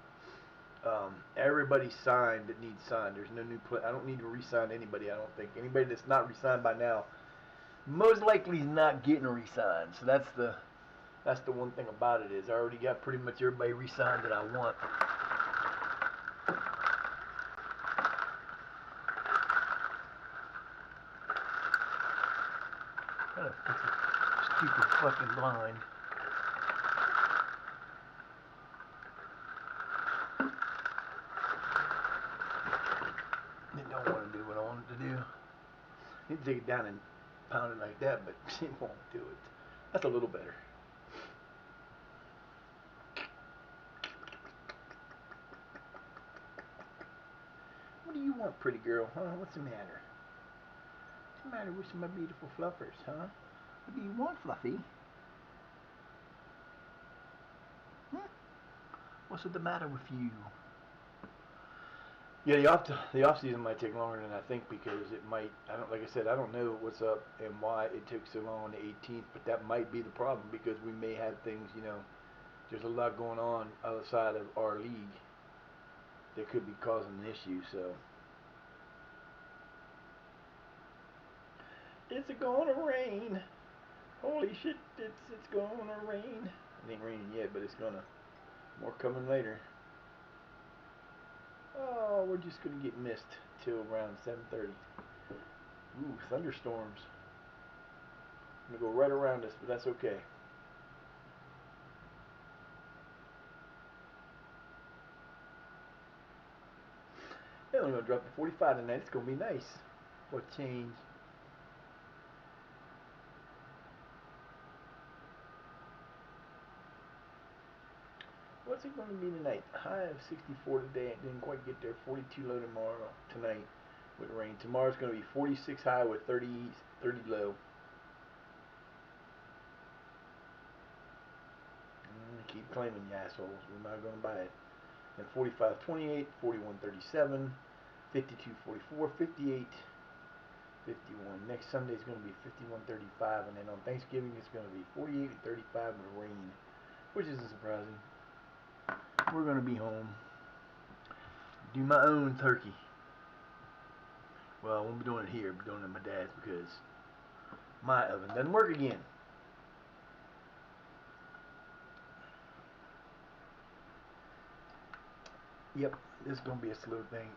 Everybody's signed that needs signed. There's no new play. I don't need to re-sign anybody. I don't think anybody that's not re-signed by now, most likely is not getting re-signed. So that's the one thing about it is I already got pretty much everybody re-signed that I want. Gotta fix a stupid fucking blind. It don't want to do what I want it to do. You take it down and pound it like that, but it won't do it. That's a little better. What do you want, pretty girl? Huh? What's the matter? What's the matter with my beautiful fluffers, huh? What do you want, Fluffy? Hmm? What's the matter with you? Yeah, the off season might take longer than I think because it might. I don't like I said. I don't know what's up and why it took so long on the 18th, but that might be the problem because we may have things. there's a lot going on outside of our league that could be causing an issue. So it's gonna rain. Holy shit! It's gonna rain. It ain't raining yet, but it's gonna. More coming later. Oh, we're just gonna get missed till around 7:30. Ooh, thunderstorms. Gonna go right around us, but that's okay. Yeah, we're gonna drop to 45 tonight. It's gonna be nice. For a change. What's it gonna be tonight? High of 64 today. It didn't quite get there. 42 low tomorrow. Tonight with rain. Tomorrow's gonna be 46 high with 30 low. Keep claiming, you assholes. We're not gonna buy it. Then 45 28, 41 37, 52 44, 58. 51. Next Sunday is going to be 51 35, and then on Thanksgiving it's going to be 48 and 35 with rain, which isn't surprising. We're going to be home. Do my own turkey. Well, I won't be doing it here, but doing it at my dad's because my oven doesn't work again. Yep, this is going to be a slow thing.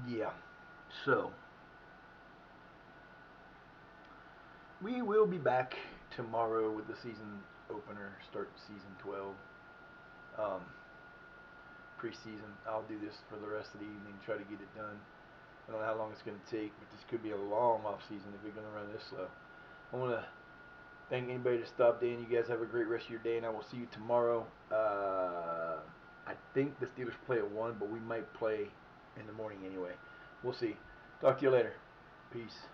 Yeah. So, we will be back tomorrow with the season opener, start season 12. Um, Preseason. I'll do this for the rest of the evening, try to get it done. I don't know how long it's going to take, but this could be a long off season if we're going to run this slow. I want to thank anybody that stopped in. You guys have a great rest of your day, and I will see you tomorrow. I think the Steelers play at 1, but we might play in the morning anyway. We'll see. Talk to you later. Peace.